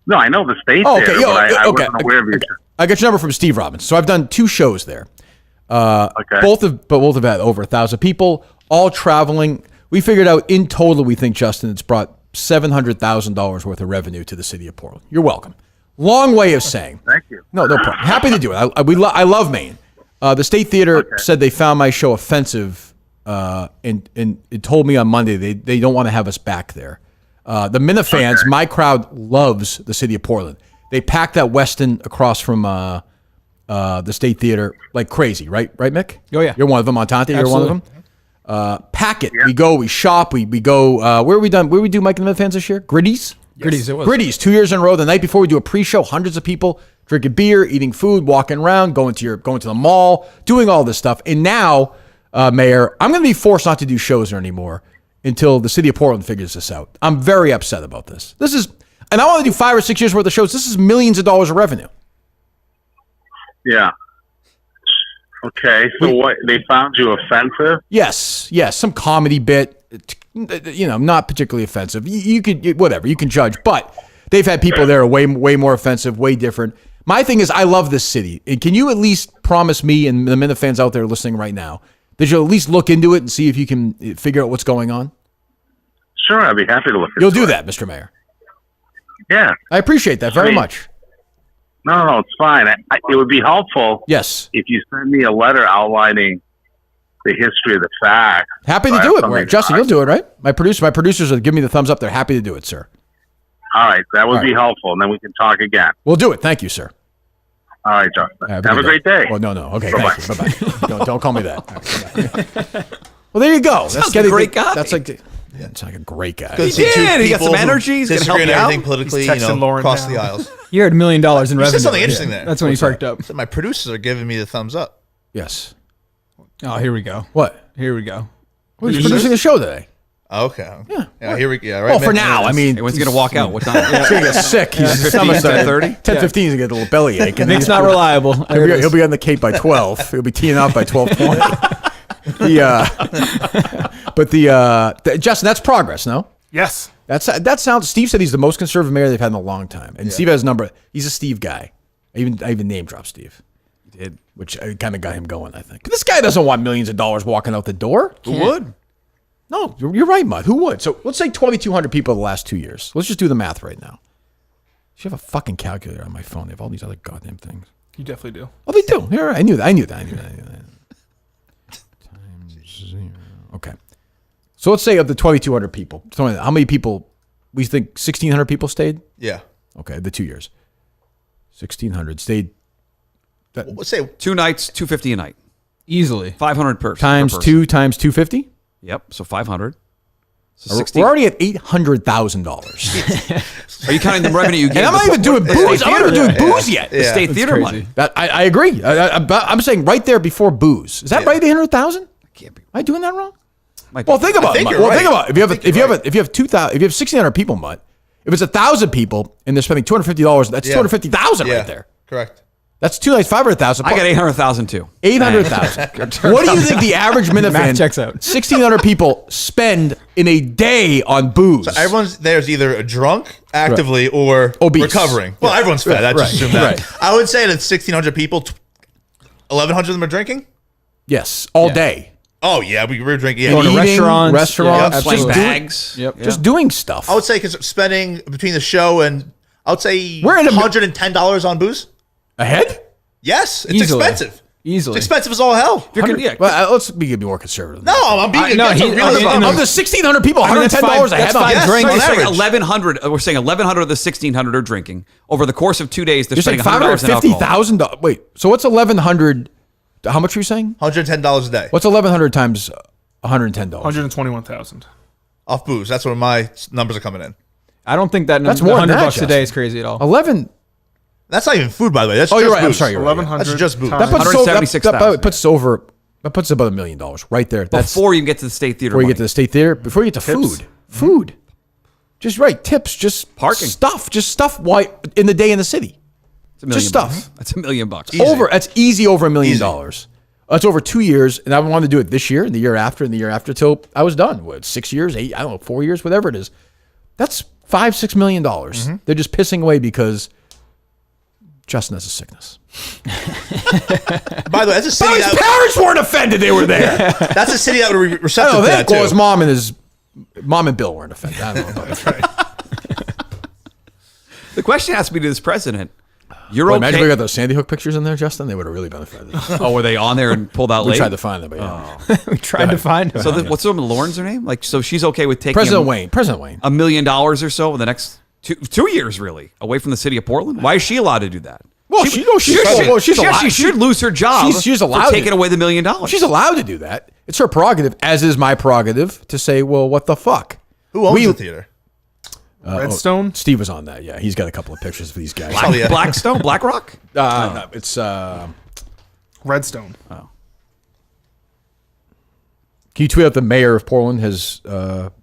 No, I know the state Oh, okay. there, Yeah, but I okay. wasn't aware of your. I got your number from Steve Robbins. So I've done 2 shows there. Okay. Both have had over 1,000 people, all traveling. We figured out in total, we think, Justin, it's brought $700,000 worth of revenue to the city of Portland. You're welcome. Long way of saying. Thank you. No problem. Happy to do it. I love Maine. The State Theater said they found my show offensive, and it told me on Monday they don't want to have us back there. The Minifans, my crowd loves the city of Portland. They packed that Westin across from the State Theater like crazy, right, Mick? Oh, yeah. You're one of them, Montante. You're one of them. Pack it. Yeah. We go. We shop. We go. Where are we done? Where we do Mike and the Minifans this year? Gritty's. Gritty's, it was. Gritty's 2 years in a row. The night before we do a pre-show, hundreds of people drinking beer, eating food, walking around, going to the mall, doing all this stuff. And now, Mayor, I'm going to be forced not to do shows there anymore until the city of Portland figures this out. I'm very upset about this. And I want to do 5 or 6 years worth of shows. This is millions of dollars of revenue. Yeah. Okay. So what? They found you offensive? Yes, some comedy bit, not particularly offensive. You could, whatever, you can judge, but they've had people there way more offensive, way different. My thing is, I love this city. And can you at least promise me and the Minifans out there listening right now that you'll at least look into it and see if you can figure out what's going on? Sure, I'd be happy to look. You'll into do it. that, Mr. Mayor. Yeah. I appreciate that very mean, much. No, it's fine. It would be helpful Yes. if you send me a letter outlining the history of the facts. Happy So to I do have it. something Justin, to- you'll do it, right? My producers will give me the thumbs up. They're happy to do it, sir. All right, that would All be right. helpful, and then we can talk again. We'll do it. Thank you, sir. All right, Justin. Have a good great day. Well, no. Okay, Bye-bye. thank you. Bye-bye. don't call me that. All right, bye-bye. Well, there you go. Sounds like a great guy. That's like, it's like a great guy. Good to He see two did. He got some people who energy. He's gonna disagree help on you everything out. politically, He's texting Lauren across now. the aisles. You heard $1 million in You revenue. said something interesting there. That's when he perked up. So my producers are giving me the thumbs up. Yes. Oh, here we go. What? Here we go. Who's producing the show today? Okay. Yeah. Here we go. Right. Well, for now, I mean, Everyone's going to walk out. What time? he's gonna get sick. He's 10:30. 10:15. He's gonna get a little bellyache. And Nick's not reliable. He'll be on the Cape by 12. He'll be teeing off by 12:20. But Justin, that's progress, no? Yes. That sounds. Steve said he's the most conservative mayor they've had in a long time, and Steve has a number. He's a Steve guy. I even name dropped Steve. You did. Which kind of got him going, I think. This guy doesn't want millions of dollars walking out the door. Who would? No, you're right, Mutt. Who would? So let's say 2,200 people the last 2 years. Let's just do the math right now. I should have a fucking calculator on my phone. They have all these other goddamn things. You definitely do. Oh, they do. Here, I knew that. Times 0. Okay. So let's say of the 2,200 people, how many people, we think 1,600 people stayed? Yeah. Okay, the 2 years. 1,600 stayed. Let's say 2 nights, $250 a night. Easily. 500 per Times per person. 2 times 250? Yep. So 500. So We're already at $800,000. Are you counting the revenue you get? And I'm not even doing booze. I'm not even doing booze yet. The state theater crazy. money. That I agree. I'm saying right there before booze. Is that right? 800,000? Can't be. Am I doing that wrong? Might Well, be. think about it. think Mutt. you're Well, right. think about it. If you have 2,000, if you have 1,600 people, Mutt, if it's 1,000 people and they're spending $250, that's $250,000 right there. Correct. That's 2 nights, 500,000. I got 800,000 too. 800,000. What do you think the average Minifan, Math checks out. 1,600 people spend in a day on booze? Everyone's there's either drunk actively or Obese. recovering. Well, everyone's fat. I just assume that. right. I would say that 1,600 people, 1,100 of them are drinking. Yes, all day. Oh yeah, we were drinking. Going to Yeah, Eating, restaurants. restaurants, Playing just doing- bags. Yep. Just doing stuff. I would say because spending between the show and I would say We're in a- $110 on booze. Ahead? Yes, it's Easily. expensive. Easily. It's expensive as all hell. You're gonna, yeah. Well, let's be more conservative. No, I'm being no, that's a he- real I mean, number. in Of the 1,600 people, I mean, that's $110 a five- head. that's five Yes, drinks. on We're saying average. 1,100. We're saying 1,100 of the 1,600 are drinking. Over the course of 2 days, they're You're saying spending $100 in alcohol. $550,000. Wait, so what's 1,100? How much are you saying? $110 a day What's 1,100 times $110? 121,000. off booze. That's where my numbers are coming in. I don't think that That's number, more than that, $100 a Justin. day is crazy at all. 11. That's not even food, by the way. That's Oh, just you're right. I'm booze. sorry. You're right. 1,100. That's just booze. times- That puts us over. That 176,000. puts us over. That puts us about $1 million right there. That's Before you get to the state theater before you money. get to the state theater. Before you get to Tips. food. Just right. Tips. Just Parking. stuff. Just stuff. Why in the day in the city? It's $1 million just stuff. bucks. That's $1 million bucks. Over. That's easy over $1 million. Easy. That's over 2 years, and I wanted to do it this year, and the year after, and the year after, till I was done. What, 6 years, 8? I don't know, 4 years, whatever it is. That's $5-6 million. They're just pissing away because Justin has a sickness. By the way, that's a city. His parents weren't offended they were there. That's a city that would be I receptive don't to think. that Well, his too. mom and Bill weren't offended. I don't know. That's right. The question has to be to this president. You're Well, okay. imagine we got those Sandy Hook pictures in there, Justin. They would have really been offended. Oh, were they on there and pulled out We late? tried to find them, but yeah. We tried to find him. So what's Lauren's her name? Like, so she's okay with taking President Wayne. $1 million or so in the next two years, really, away from the city of Portland. Why is she allowed to do that? Well, she's allowed. She actually should lose her job. She's allowed for taking to. away the $1 million. She's allowed to do that. It's her prerogative, as is my prerogative, to say, well, what the fuck? Who owns the theater? Redstone. Steve was on that. Yeah, he's got a couple of pictures of these guys. Oh, yeah. Blackstone, BlackRock. No, it's Redstone. Can you tweet out the mayor of Portland has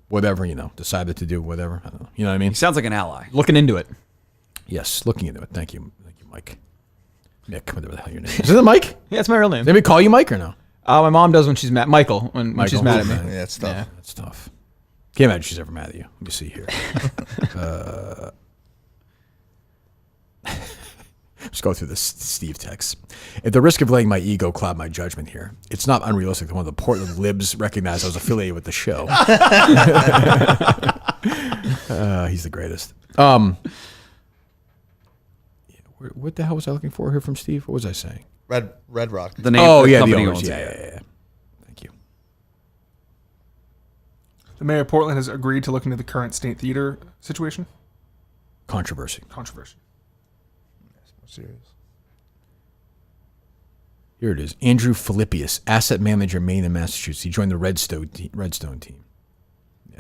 whatever, decided to do whatever? I don't know. You know what I mean? He sounds like an ally. Looking into it. Yes, looking into it. Thank you, Mike. Mick, whatever the hell your name is. Is it Mike? Yeah, it's my real name. Did anybody call you Mike or no? My mom does when she's mad. Michael, when she's Michael. mad at me. Yeah, it's tough. Yeah. That's tough. Can't imagine she's ever mad at you. Let me see here. Let's go through this Steve text. At the risk of letting my ego cloud my judgment here, it's not unrealistic that one of the Portland libs recognized I was affiliated with the show. He's the greatest. What the hell was I looking for here from Steve? What was I saying? Red Rock. The name. Oh, the yeah, the company owners. owns Yeah, it. yeah. Thank you. The mayor of Portland has agreed to look into the current state theater situation. Controversy. Serious. Here it is. Andrew Philippius, asset manager, Maine and Massachusetts. He joined the Redstone team.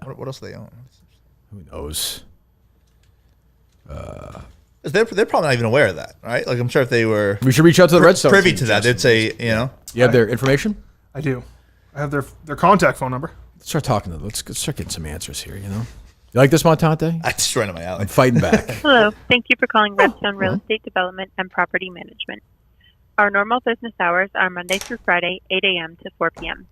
What else do they own? Who knows? They're probably not even aware of that, right? Like I'm sure if they were We should reach out to the Redstone privy team, to that, Justin. they'd say, You have their information? I do. I have their contact phone number. Let's start talking to them. Let's start getting some answers here, you know? You like this, Montante? I just ran in my alley. I'm fighting back. Hello. Thank you for calling Redstone Real Estate Development and Property Management. Our normal business hours are Monday through Friday, 8 a.m. to 4 p.m.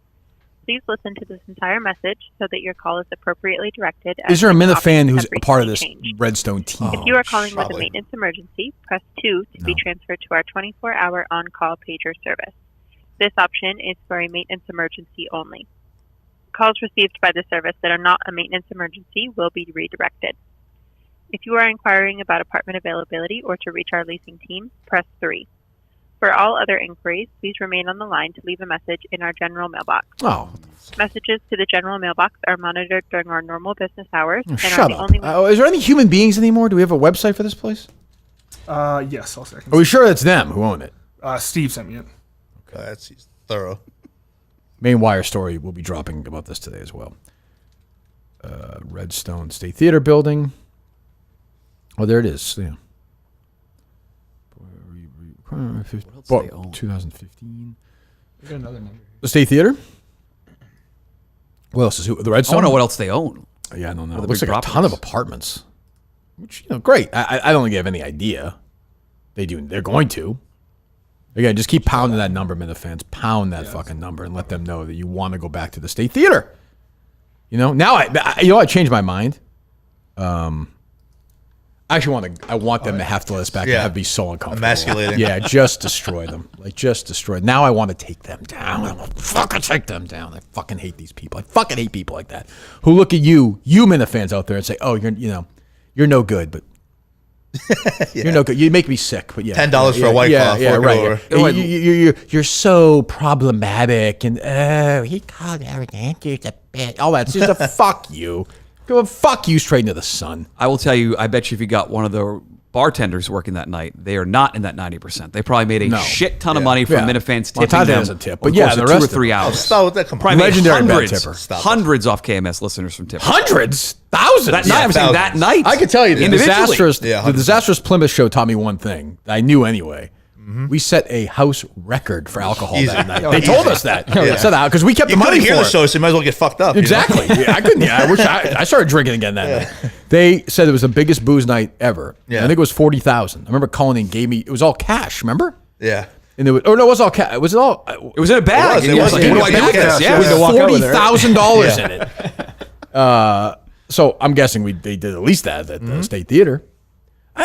Please listen to this entire message so that your call is appropriately directed. Is there a minute Minifan who's a part of this Redstone team? If you are calling with a probably. maintenance emergency, press 2 to be transferred to our 24-hour on-call pager service. This option is for a maintenance emergency only. Calls received by the service that are not a maintenance emergency will be redirected. If you are inquiring about apartment availability or to reach our leasing team, press 3. For all other inquiries, please remain on the line to leave a message in our general mailbox. Oh, Messages to the general mailbox are monitored during our normal business hours and shut are the up. only Is there any human beings anymore? Do we have a website for this place? Yes, I'll second. Are we sure it's them who own it? Steve sent me it. That's thorough. Main wire story will be dropping about this today as well. Redstone State Theater building. Oh, there it is. Yeah. What else they own? 2015. We got another number. The State Theater. What else is the I Redstone? want to know what else they own. Yeah, I don't know. What are It the looks big like a ton of properties? apartments. Which, great. I don't think they have any idea. They're going to. Again, just keep pounding that number, Minifans. Pound that fucking number and let them know that you want to go back to the State Theater. Now I changed my mind. I want them to have to let us back and have be so uncomfortable. Emasculating. Yeah, just destroy them. Just destroy. Now I want to take them down. I want to fucking take them down. I fucking hate these people. I fucking hate people like that who look at you Minifans out there and say, "Oh, you're no good," but you're no good. You make me sick. But yeah, $10 for a White Claw. Yeah, Fork it right. over. You're so problematic, and he called Eric Andrews a bitch. All that's just a fuck you. Go fuck you straight into the sun. I will tell you, I bet you if you got one of the bartenders working that night, they are not in that 90%. They probably made a shit ton of money from Minifans tipping Montante them. has a tip, over but the yeah, course the of rest 2 or of 3 them. hours. Stop with that. Come on. Probably made Legendary bad hundreds, tipper. Stop it. hundreds off KMS listeners from tipping. Hundreds, thousands. That night, I'm saying that night. I can tell you the individually. Yeah, disastrous Plymouth show taught me one thing that I knew anyway. We set a house record for alcohol Easy. that night. Oh, They told easy. us that. Yeah. Said that because we kept You the money couldn't hear for the it. show, so you might as well get fucked up. Exactly. Yeah, I couldn't. Yeah, I wish I started drinking again that night. They said it was the biggest booze night ever. Yeah. I think it was 40,000. I remember calling and gave me. It was all cash. Remember? Yeah. And it was, no, it was all cash. Was it all? It was in a bag. It and was. he It like, was. what do I do with this? Yeah. Yeah. We had to walk out with it. $40,000 in it. So I'm guessing they did at least that at the State Theater.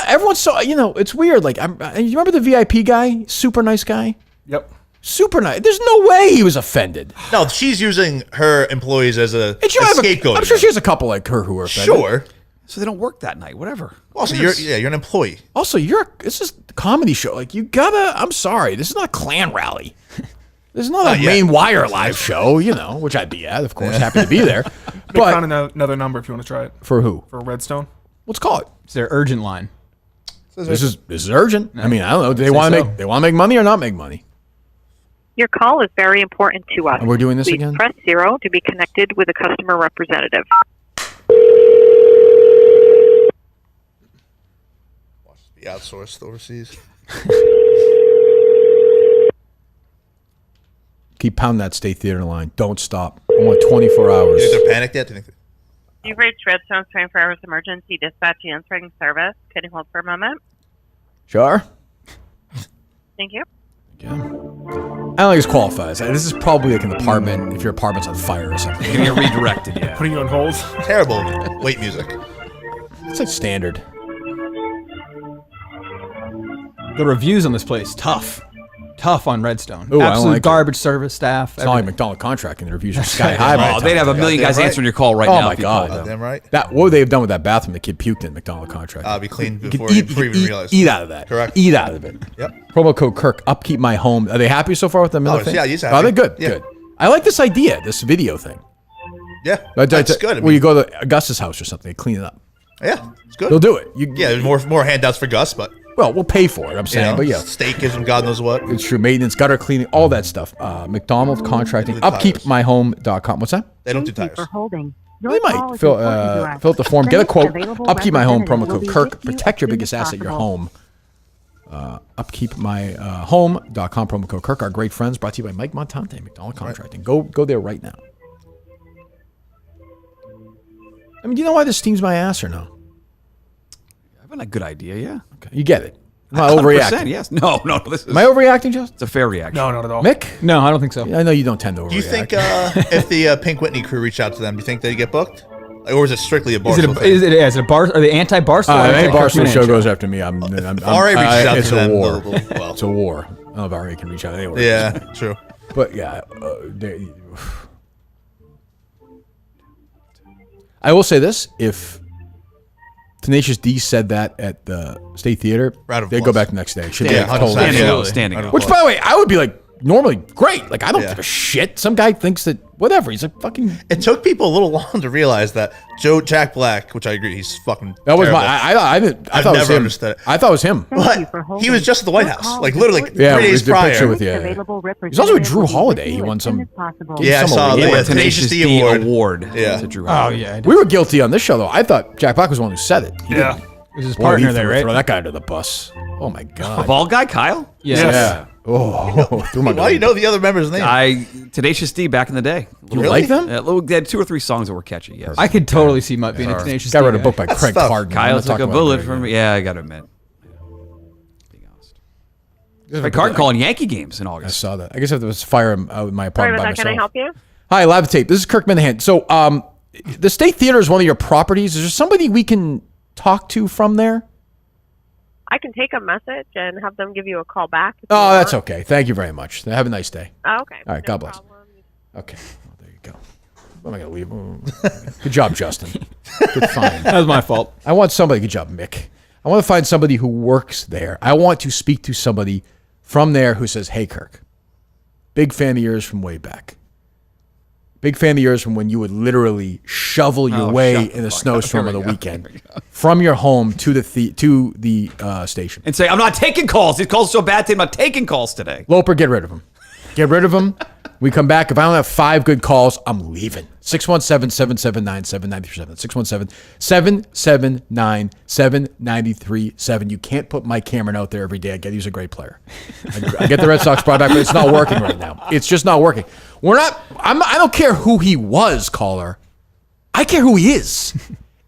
Everyone's so it's weird. Like you remember the VIP guy, super nice guy, Yep. super nice. There's no way he was offended. No, she's using her employees as a And she might have scapegoat. I'm sure she has a couple like her who are offended. Sure. So they don't work that night, whatever. Also, you're an employee. Also, this is a comedy show. Like I'm sorry, this is not a Klan rally. This is not a yet. main wire live show, which I'd be at, of course, happy to be there. They found But another number if you want to try it for who? for Redstone. Let's call it. It's their urgent line. This is urgent. I mean, I don't know. Do they Say want to so. make money or not make money? Your call is very important to us. And we're doing this Please again? press 0 to be connected with a customer representative. Be outsourced overseas. Keep pounding that State Theater line. Don't stop. I want 24 hours. Do you think they're panicked yet? Do you think You've reached Redstone's 24 hours emergency dispatch answering service. Can you hold for a moment? Sure. Thank you. Yeah. I don't think it's qualified. This is probably like an apartment if your apartment's on fire or something. Getting it redirected, yeah. Putting you on hold. terrible wait music? It's like standard. The reviews on this place, tough on Redstone. Ooh, I don't Absolute like it. garbage service staff. It's not like everything. McDonald contracting. The reviews are sky high. by the Oh, time they'd have a million Goddamn guys right. answering your call right Oh now. my if you God. called them. Damn right. What would they have done with that bathroom the kid puked in McDonald contract? Be clean You could before you even realize. eat out of that. Correct. Eat out of it. Yep. Promo code Kirk. Upkeep my home. Are they happy so far with the Miller Oh, thing? yeah, he's Oh, happy. they're good. Yeah. Good. I like this idea. This video thing. Yeah, that's good. I Where you mean, go to Augustus' house or something, they clean it up. yeah, it's good. They'll do it. Yeah, there's more handouts for Gus, but Well, we'll pay for it. I'm saying, but yeah. steak gives him God knows what. It's true. Maintenance, gutter cleaning, all that stuff. McDonald's contracting. The tires. Upkeepmyhome.com. What's that? They don't do tires. holding. They might fill out the form. Get a quote. Upkeep my home. Promo code Kirk. Protect your biggest asset, your home. upkeepmyhome.com, promo code Kirk. Our great friends, brought to you by Mike Montante, McDonald Contracting. Go there right now. I mean, do you know why this steams my ass or no? I have a good idea, yeah. Okay, you get it. Am I overreacting? Yes. No. This is, Am I overreacting, Justin? it's a fair reaction. No, not at all. Mick? No, I don't think so. I know you don't tend to overreact. Do you think if the Pink Whitney crew reached out to them, do you think they'd get booked? Like, or is it strictly a Barstool thing? Is it a bar? Are they anti-Barstool? Any Barstool show goes after me. RA reaches out it's to a them. war. Well, It's a war. I don't know if RA can reach out anywhere. yeah, true. But yeah, I will say this: if Tenacious D said that at the State Theater, Round of they'd go applause. back the next day. Should Yeah, be 100%. totally- Standing Absolutely. up, standing Round up. of Which, by the way, I would be like normally great. Like I don't Yeah. give a shit. Some guy thinks that whatever. He's like fucking. It took people a little long to realize that Jack Black, which I agree, he's fucking. That was terrible. I thought it was never him. understood it. I thought it was him. But he was just at the White House, like literally Yeah, 3 it days was the picture prior. with He's also with Drew Holiday. He won some. Yeah, I some saw award. the Tenacious D award. Yeah. To Drew Oh Holiday. yeah. We were guilty on this show though. I thought Jack Black was the one who said it. He Yeah. didn't. It was his Boy, partner he there, threw- right? Throw that guy under the bus. Oh my god. Bald guy, Kyle? Yes. Yeah. Oh, threw him under Why do you the- know the other members' names? Tenacious D back in the day. You like them? They had 2 or 3 songs that were catchy. Yes. I could totally see Mutt being a Tenacious Guy D wrote a guy. book by Craig tough. Carden. Kyle's like a bullet for me. Yeah, I got to admit. Being honest. Craig Carden calling Yankee games in I August. saw that. I guess if there was fire in my Sorry apartment about by that. Can I myself. help you? Hi, live tape. This is Kirk Minahan. So, the State Theater is one of your properties. Is there somebody we can talk to from there? I can take a message and have them give you a call back. if you Oh, that's want. okay. Thank you very much. Have a nice day. Oh, okay. All right, No God bless. problem. Okay. Well, there you go. What am I going to leave? Good job, Justin. Good find. That was my fault. I want somebody. Good job, Mick. I want to find somebody who works there. I want to speak to somebody from there who says, "Hey, Kirk, big fan of yours from way back. Big fan of yours from when you would literally shovel your way in a snowstorm on the weekend from your home to the station." And say, I'm not taking calls. These calls are so bad today. I'm not taking calls today. Loper, get rid of him. Get rid of him. We come back. If I don't have 5 good calls, I'm leaving. 617-779-7937. 617-779-7937. You can't put Mike Cameron out there every day. I get he's a great player. I get the Red Sox brought back, but it's not working right now. It's just not working. I don't care who he was, caller. I care who he is.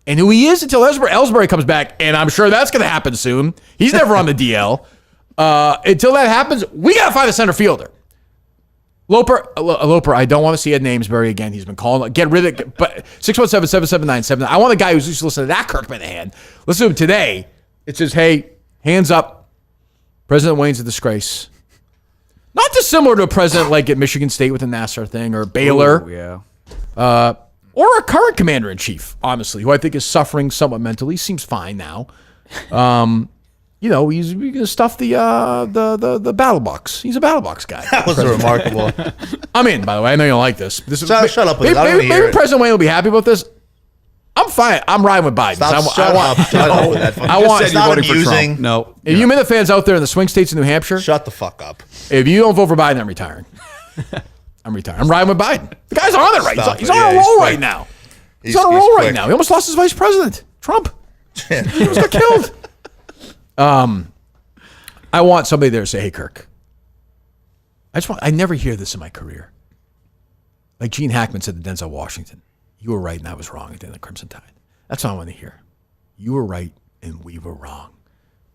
And who he is until Ellsbury comes back, and I'm sure that's going to happen soon. He's never on the DL. Until that happens, we got to find a center fielder. Loper, I don't want to see Ed Namesbury again. He's been calling. Get rid of it. But 617-779-79. I want a guy who's used to listen to that Kirk Minahan. Listen to him today. It says, hey, hands up. President Wayne's a disgrace. Not dissimilar to a president like at Michigan State with the Nassar thing or Baylor. Ooh, yeah. Or a current commander-in-chief, honestly, who I think is suffering somewhat mentally. He seems fine now. He's going to stuff the battle box. He's a battle box guy. That was remarkable. I'm in, by the way. I know you don't like this. Shut up with it. I don't wanna hear Maybe it. President Wayne will be happy about this. I'm fine. I'm riding with Biden. Shut up with that. I want- It's You're not voting for Trump. amusing. No. If you Minute fans out there in the swing states in New Hampshire, Shut the fuck up. if you don't vote for Biden, I'm retiring. I'm retiring. I'm riding with Biden. The guy's on it right. Stop He's it. on Yeah, a he's roll quick. right now. He's on a roll right now. He almost lost his vice president, Trump. He almost got killed. I want somebody there to say, "Hey, Kirk." I never hear this in my career. Like Gene Hackman said to Denzel Washington, "You were right and I was wrong at the end of Crimson Tide." That's what I want to hear. You were right and we were wrong.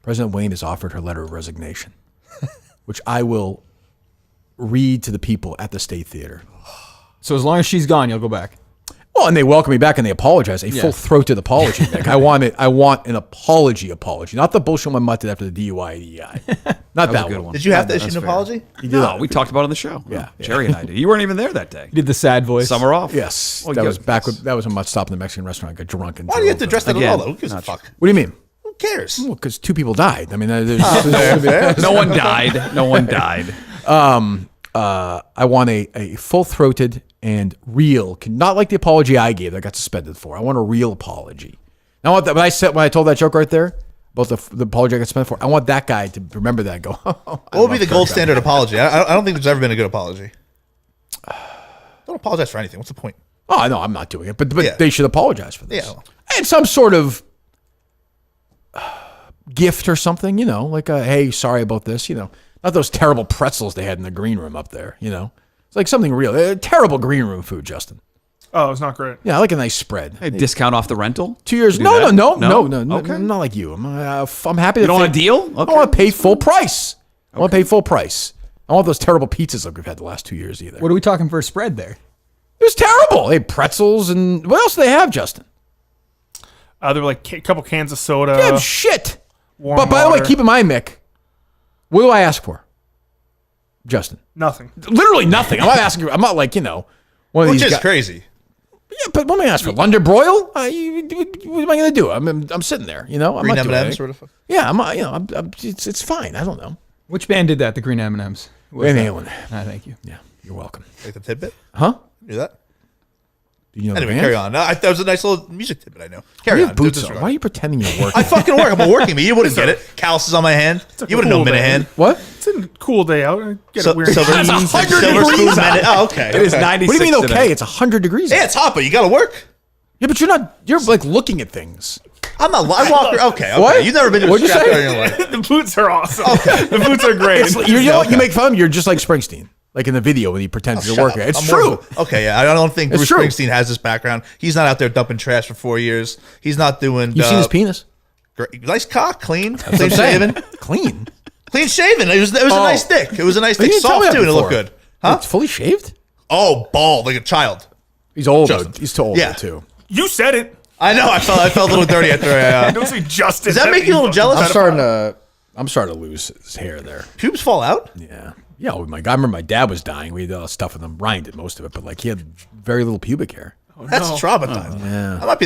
President Wayne has offered her letter of resignation, which I will read to the people at the State Theater. So as long as she's gone, you'll go back. Well, and they welcome me back and they apologize. A full-throated apology, Nick. I want an apology. Not the bullshit my mutt did after the DUI EI. Not that a good one. one. Did you have to issue That's an fair. apology? No, we talked about it on the show. Yeah. Jerry and I did. You weren't even there that day. You did the sad voice. Summer off. Yes. Well, that yeah, was back. yes. That was when Mutt stopped in the Mexican restaurant, got drunk. And Why do you have to address that at Again, all, though? Who gives a not fuck? What do you mean? Who cares? Well, because 2 people died. I mean, Fair. No one died. No one died. I want a full-throated and real, not like the apology I gave that I got suspended for. I want a real apology. Now, when I told that joke right there about the apology I got suspended for, I want that guy to remember that and go, What would be the gold standard apology? I don't think there's ever been a good apology. Don't apologize for anything. What's the point? Oh, no, I'm not doing it. But Yeah. they should apologize for this. Yeah. And some sort of gift or something, like a, hey, sorry about this, not those terrible pretzels they had in the green room up there, It's like something real. Terrible green room food, Justin. Oh, it's not great. Yeah, I like a nice spread. Hey, discount off the rental? 2 years. Do No, that? no. Okay. I'm not like you. I'm happy to You don't want a pay- deal? I want to pay full price. I want to pay full price. I want those terrible pizzas like we've had the last 2 years either. What are we talking for a spread there? It was terrible. They had pretzels and what else do they have, Justin? There were like a couple cans of soda. They have shit. warm But by the way, water. keep in mind, Mick, what do I ask for? Justin. Nothing. Literally nothing. I'm not asking. I'm not like, one of Which these is guys. crazy. Yeah, but what am I asking for? London broil? What am I going to do? I'm sitting there, I'm Green not doing M&Ms anything. sort of. Yeah, it's fine. I don't know. Which band did that? The Green M&Ms. Van Halen. Thank you. Yeah, you're welcome. Like the tidbit? Huh? Do that? Do you know Anyway, the band? carry on. That was a nice little music tidbit I know. Why Carry do you on. have Do boots this on? right. Why are you pretending you're working? I fucking work. I'm a working me. You wouldn't get it. Calluses on my hand. You wouldn't know cool minute day. hand. What? It's a cool day out. I get So- it wearing silver- jeans. That's and- 100 Silver degrees spoon out. minute. Oh, okay. It is okay. 96 What do you mean today. okay? It's 100 degrees. Yeah, out. it's hot, but you got to work. Yeah, but you're like looking at things. I'm not. I walk. Okay. What? You've never been to a What'd you scrap say? yard in your life. The boots are awesome. The boots are great. You make fun of him. You're just like Springsteen, like in the video when he pretends you're Shut working. up. It's I'm true. working. Okay, yeah. I don't think It's Bruce true. Springsteen has this background. He's not out there dumping trash for 4 years. He's not doing. You've seen his penis? Nice cock, clean, That's what clean I'm saying. shaven, Clean. clean shaven. It was a nice dick. It was a nice You dick, didn't tell me soft that too, and it looked before. good. Huh? It's fully shaved. Oh, bald like a child. He's old. Justin. Though. He's too old Yeah. too. You said it. I know. I felt a little dirty after I. Don't say Justin. Does that make you a little jealous? I'm starting to lose his hair there. Pubes fall out. Yeah. Yeah. Oh my God. I remember my dad was dying. We did all that stuff with him. Ryan did most of it, but like he had very little pubic hair. That's traumatizing. Yeah. That might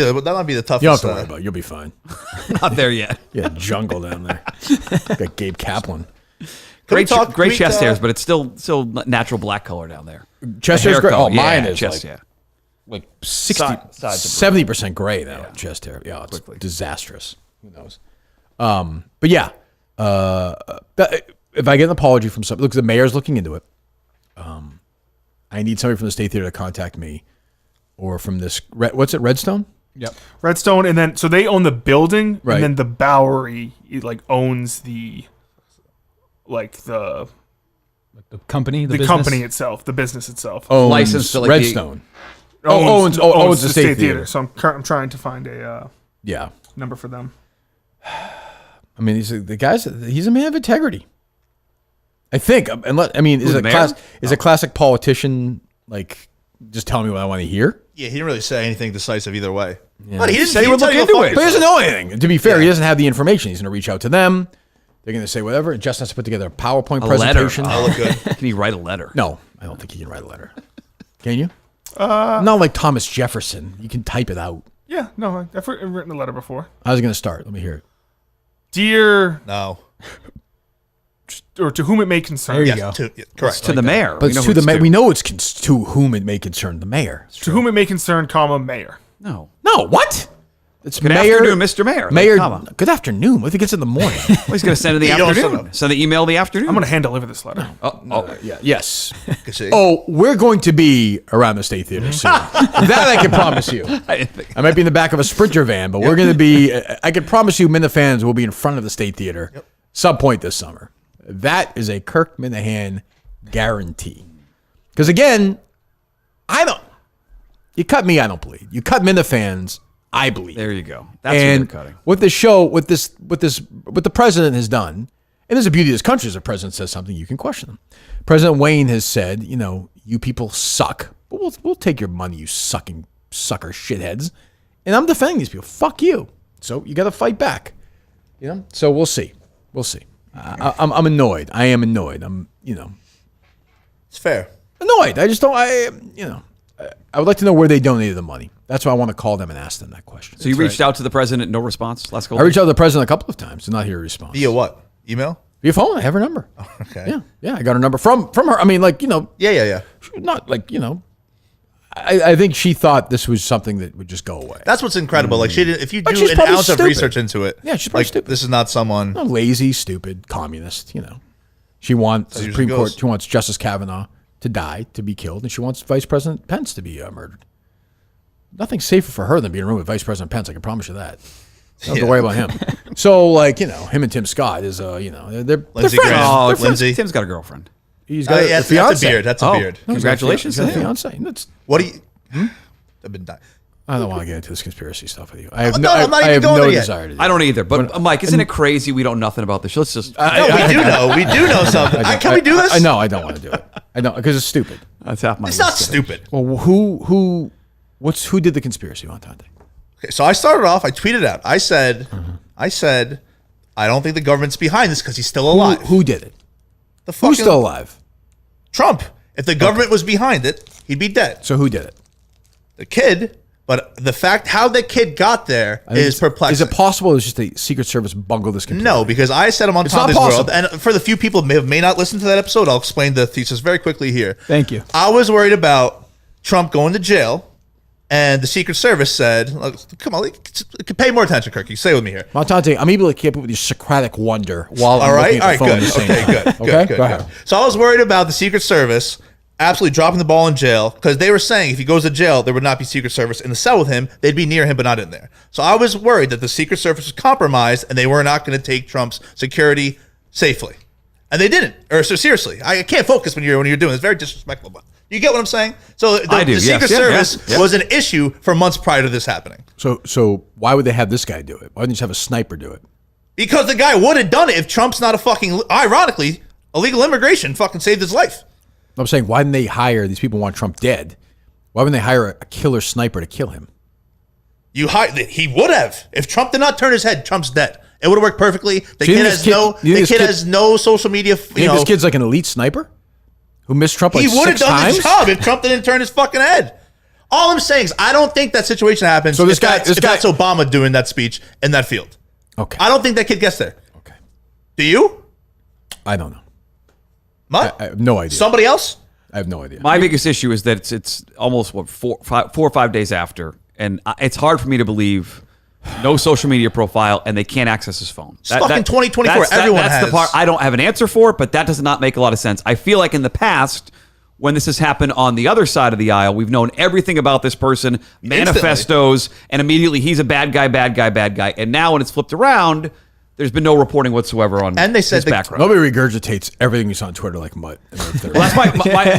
be the toughest. You don't have to worry about it. You'll be fine. Not there yet. Yeah, jungle down there. Got Gabe Kaplan. Great Can we chest hairs, but it's still natural black color down there. Chest The hair's hair great. color, Oh, mine yeah, is chest, like, yeah. like 60, Sides of 70% gray now. Chest hair. Yeah, it's disastrous. Who knows? But yeah, if I get an apology from somebody, look, the mayor's looking into it. I need somebody from the State Theater to contact me, or from this. What's it? Redstone. Yep. Redstone, and then so they own the building, Right. and then the Bowery owns the The company, the the business? company itself, the business itself. Owns Licensed to, like, the- Redstone. Owns the State Theater. So I'm trying to find a Yeah. number for them. I mean, he's a man of integrity. I think. Is the a mayor? a classic politician like just telling me what I want to hear? Yeah, he didn't really say anything decisive either way. Yeah. But he didn't Say he would tell look you into to fuck it. But he doesn't yourself. know anything. To be fair, he Yeah. doesn't have the information. He's going to reach out to them. They're going to say whatever. And Justin has to put together a PowerPoint A letter. presentation. I look good. Can he write a letter? No, I don't think he can write a letter. Can you? Not like Thomas Jefferson. You can type it out. Yeah, no, I've written a letter before. I was going to start. Let me hear it. Dear, No. or to whom it may concern. There you Yes, go. correct. To the mayor. But We know it's who to the mayor. to. We know it's to whom it may concern the mayor. To whom it may concern, comma, mayor. No. No, what? It's Good mayor. afternoon, Mr. Mayor. Mayor. Comma. Good afternoon. What if it gets in the morning? Well, he's going to send it in the You don't afternoon. know. Send the email in the afternoon. I'm going to hand deliver this letter. Yeah. Yes. See? Oh, we're going to be around the State Theater soon. That I can promise you. I might be in the back of a Sprinter van, but we're going to be. I can promise you, Minna fans will be in front of the State Theater some point this summer. That is a Kirk Minahan guarantee. Because again, I don't. You cut me, I don't bleed. You cut Minna fans, I bleed. There you go. That's And what you're cutting. what the show, what the president has done, and there's the beauty of this country is the president says something, you can question them. President Wayne has said, you people suck, but we'll take your money, you sucker shitheads. And I'm defending these people. Fuck you. So you got to fight back. So we'll see. We'll see. I'm annoyed. I am annoyed. It's fair. Annoyed. I just don't. I would like to know where they donated the money. That's why I want to call them and ask them that question. So you reached out to the president, no response? Last couple I reached out to the president a couple of times, did not hear a response. Via what? Email? Via phone, I have her number. Okay. Yeah, I got her number from her. I mean, Yeah. not like, I think she thought this was something that would just go away. That's what's incredible. Like she did. If you But do she's an probably ounce of stupid. research into it, Yeah, she's probably like stupid. this is not someone. A lazy, stupid communist, She wants the usually Supreme Court, goes. she wants Justice Kavanaugh to die, to be killed, and she wants Vice President Pence to be murdered. Nothing safer for her than being in a room with Vice President Pence, I can promise you that. Don't have to worry about him. So, like, you know, him and Tim Scott is, you know, they're Lindsey friends. Graham. Oh, Lindsay. Tim's got a girlfriend. He's got a That's fiance. a beard. That's a beard. Congratulations He's got to a him. fiance. That's, What do you? I've been dying. I don't want to get into this conspiracy stuff with you. I have I'm no, not I even have going no there yet. desire to do I don't that. either. But Mike, isn't it crazy? We don't know nothing about this. Let's just. No, we do know. We do know something. Can we do this? I know. I don't want to do it. I don't because it's stupid. That's half my. It's not list. stupid. Well, who did the conspiracy, Montante? Okay, so I started off. I tweeted out. I said, I don't think the government's behind this because he's still alive. Who did it? The fucking Who's still alive? Trump. If the government was behind it, he'd be dead. So who did it? The kid. But the fact how the kid got there is perplexing. Is it possible it's just the Secret Service bungled this completely? No, because I said I'm on It's not Montante's World, possible. and for the few people who may not listen to that episode, I'll explain the thesis very quickly here. Thank you. I was worried about Trump going to jail, and the Secret Service said, look, "Come on, pay more attention, Kirk. You stay with me here." Montante, I'm able to keep up with your Socratic wonder while I'm All looking right, at the all phone right, at the good. same Okay, time. good. Okay, Good. go ahead. So I was worried about the Secret Service absolutely dropping the ball in jail because they were saying if he goes to jail, there would not be Secret Service in the cell with him. They'd be near him, but not in there. So I was worried that the Secret Service was compromised and they were not going to take Trump's security safely, and they didn't. Or so seriously, I can't focus when you're doing this. It's very disrespectful. But you get what I'm saying? So I do, the yes. Secret Yeah, Service yeah. was an issue for months prior to this happening So why would they have this guy do it? Why didn't they just have a sniper do it? because the guy would have done it if Trump's not a fucking. Ironically, illegal immigration fucking saved his life. I'm saying, why didn't they hire these people who want Trump dead? Why wouldn't they hire a killer sniper to kill him? He would have. If Trump did not turn his head, Trump's dead. It would have worked perfectly. The So you kid think has this kid- has no social media. You think this kid's like an elite sniper who missed Trump like he would have 6 done times? the job if Trump didn't turn his fucking head. All I'm saying is I don't think that situation happens. So this if guy- that's, this if guy- that's Obama doing that speech in that field. Okay. I don't think that kid gets there. Okay. Do you? I don't know. What? I have no idea. Somebody else? I have no idea. My biggest issue is that it's almost 4 or 5 days after, and it's hard for me to believe. No social media profile, and they can't access his phone. It's fucking 2024. Everyone that's has. the part I don't have an answer for, but that does not make a lot of sense. I feel like in the past, when this has happened on the other side of the aisle, we've known everything about this person, manifestos, and immediately he's a bad guy. And now when it's flipped around, there's been no reporting whatsoever on And they said his the- background. Nobody regurgitates everything you saw on Twitter like mud. Well, that's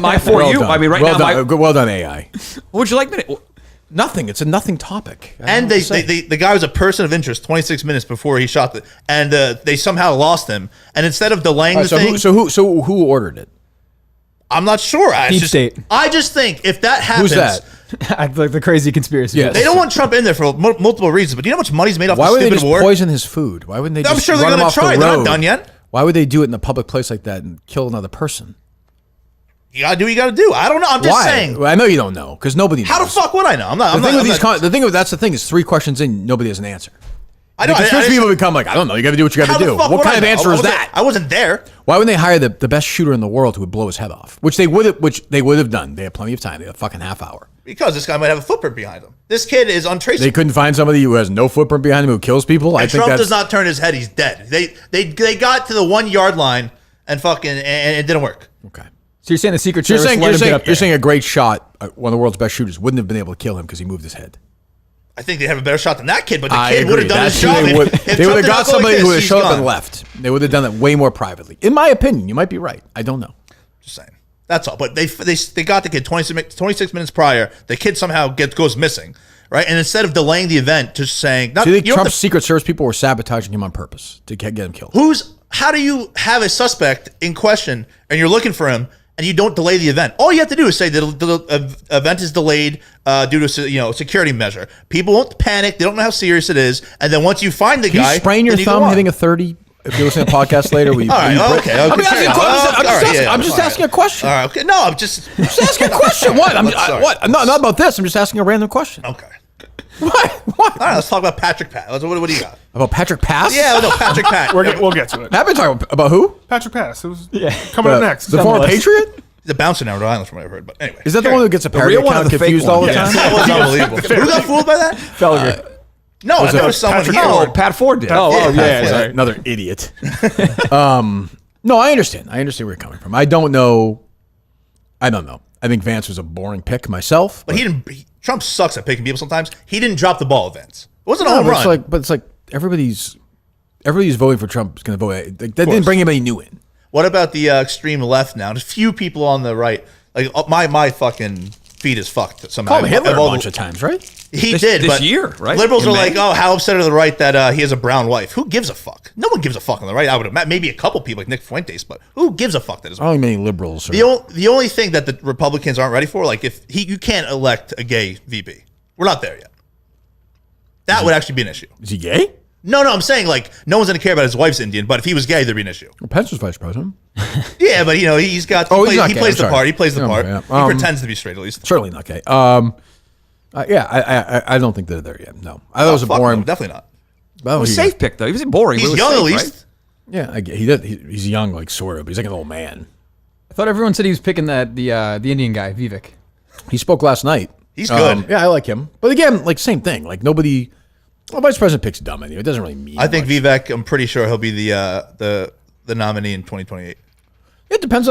my for Well you. done. I mean, right well now, done. Well done, AI. what would you like me to? Nothing. It's a nothing topic. I don't And know what to say. the guy was a person of interest 26 minutes before he shot the, and they somehow lost him. And instead of delaying All the right, thing, so who ordered it? I'm not sure. Deep state. I just think if that happens, Who's that? Act like the crazy conspiracy. Yes. they don't want Trump in there for multiple reasons. But do you know how much money's made off Why the would they stupid just war? poison his food? Why wouldn't they I'm just sure they're run him gonna off try. the They're not road? done yet. Why would they do it in a public place like that and kill another person? You gotta do what you gotta do. I don't know. I'm just Why? saying. Well, I know you don't know because nobody knows. How the fuck would I know? I'm not. The I'm thing not, with I'm these, not- the thing with that's the thing is 3 questions in, nobody has an answer. I know. The conspiracy people become like, I don't know. You got to do what you got How to the do. fuck What would kind I of know? answer is wasn't- that? I wasn't there. Why wouldn't they hire the best shooter in the world who would blow his head off? Which they would have done. They had plenty of time. They had a fucking half hour. Because this guy might have a footprint behind him. This kid is untraceable. They couldn't find somebody who has no footprint behind him who kills people. I And think Trump that's does not turn his head. He's dead. They got to the 1 yard line and fucking and it didn't work. okay. So you're saying the Secret So you're Service saying let him get up there? you're saying a great shot, one of the world's best shooters, wouldn't have been able to kill him because he moved his head. I think they have a better shot than that kid, but the I kid would have agree. done That's his who job. They would, If they Trump would have did got not go somebody like who would this, have he's showed up gone. and left. They would have done it way more privately. In my opinion, you might be right. I don't know. Just saying. That's all. But they got the kid 26 minutes prior. The kid somehow goes missing, right? And instead of delaying the event, just saying, not, Do you think you don't have Trump's Secret Service people were sabotaging him on purpose to get him killed? how do you have a suspect in question and you're looking for him and you don't delay the event? All you have to do is say that the event is delayed due to security measure. People won't panic. They don't know how serious it is. And then once you find the Can guy, you sprain your then go thumb on. hitting a 30? If you're listening to the podcast later, will you? All right, will you okay. I'm asking a question. I'm just all right. asking a question. All right, okay. No, I'm just Asking a question. What? Sorry. What? Not about this. I'm just asking a random question. okay. What? All right, let's talk about Patrick Pat. What do you got? About Patrick Pass? Yeah, no, Patrick Pat. We'll get to it. I've been talking about who? Patrick Pass. It was coming up next. The former Patriot? He's a bouncer now in Rhode Island, from what I've heard. But anyway, Is that the one who gets a parody real one or account the fake confused one? all the Yes. time? that was unbelievable. Who got fooled by that? Felger. No, I thought it was someone Patrick here. Ford. Oh, Pat Ford did. Sorry. Another idiot. No, I understand. I understand where you're coming from. I don't know. I think Vance was a boring pick myself. But he didn't. Trump sucks at picking people sometimes. He didn't drop the ball, Vince. It wasn't a home but run. it's like everybody's everybody who's voting for Trump is going to vote. That didn't bring anybody new in. What about the extreme left now? There's few people on the right. Like my fucking feed is fucked somehow. Called Hitler a bunch of times, right? He did, this but year, right? Liberals In are May? like, oh, how upset are the right that he has a brown wife? Who gives a fuck? No one gives a fuck on the right. I would imagine maybe a couple people like Nick Fuentes, but who gives a fuck that is? I don't think many liberals. The only thing that the Republicans aren't ready for, like you can't elect a gay VP. We're not there yet. That would actually be an issue. Is he gay? No, I'm saying like no one's gonna care about his wife's Indian, but if he was gay, there'd be an issue. Well, Pence was vice president. Yeah, but he's got. He's not he gay, plays I'm the sorry. part. He plays the Yeah, part. yeah. He pretends to be straight at least. Certainly not gay. I don't think they're there yet. No, I thought it was a Fuck boring. no, definitely not. Well, It was a safe pick though. He wasn't boring. He's but it was young at safe, least. right? Yeah, he did. He's young, like sort of. But he's like an old man. I thought everyone said he was picking the Indian guy, Vivek. He spoke last night. He's good. Yeah, I like him. But again, like same thing. Like nobody. Well, vice president picks dumb anyway. It doesn't really mean. I think much. Vivek. I'm pretty sure he'll be the nominee in 2028. It depends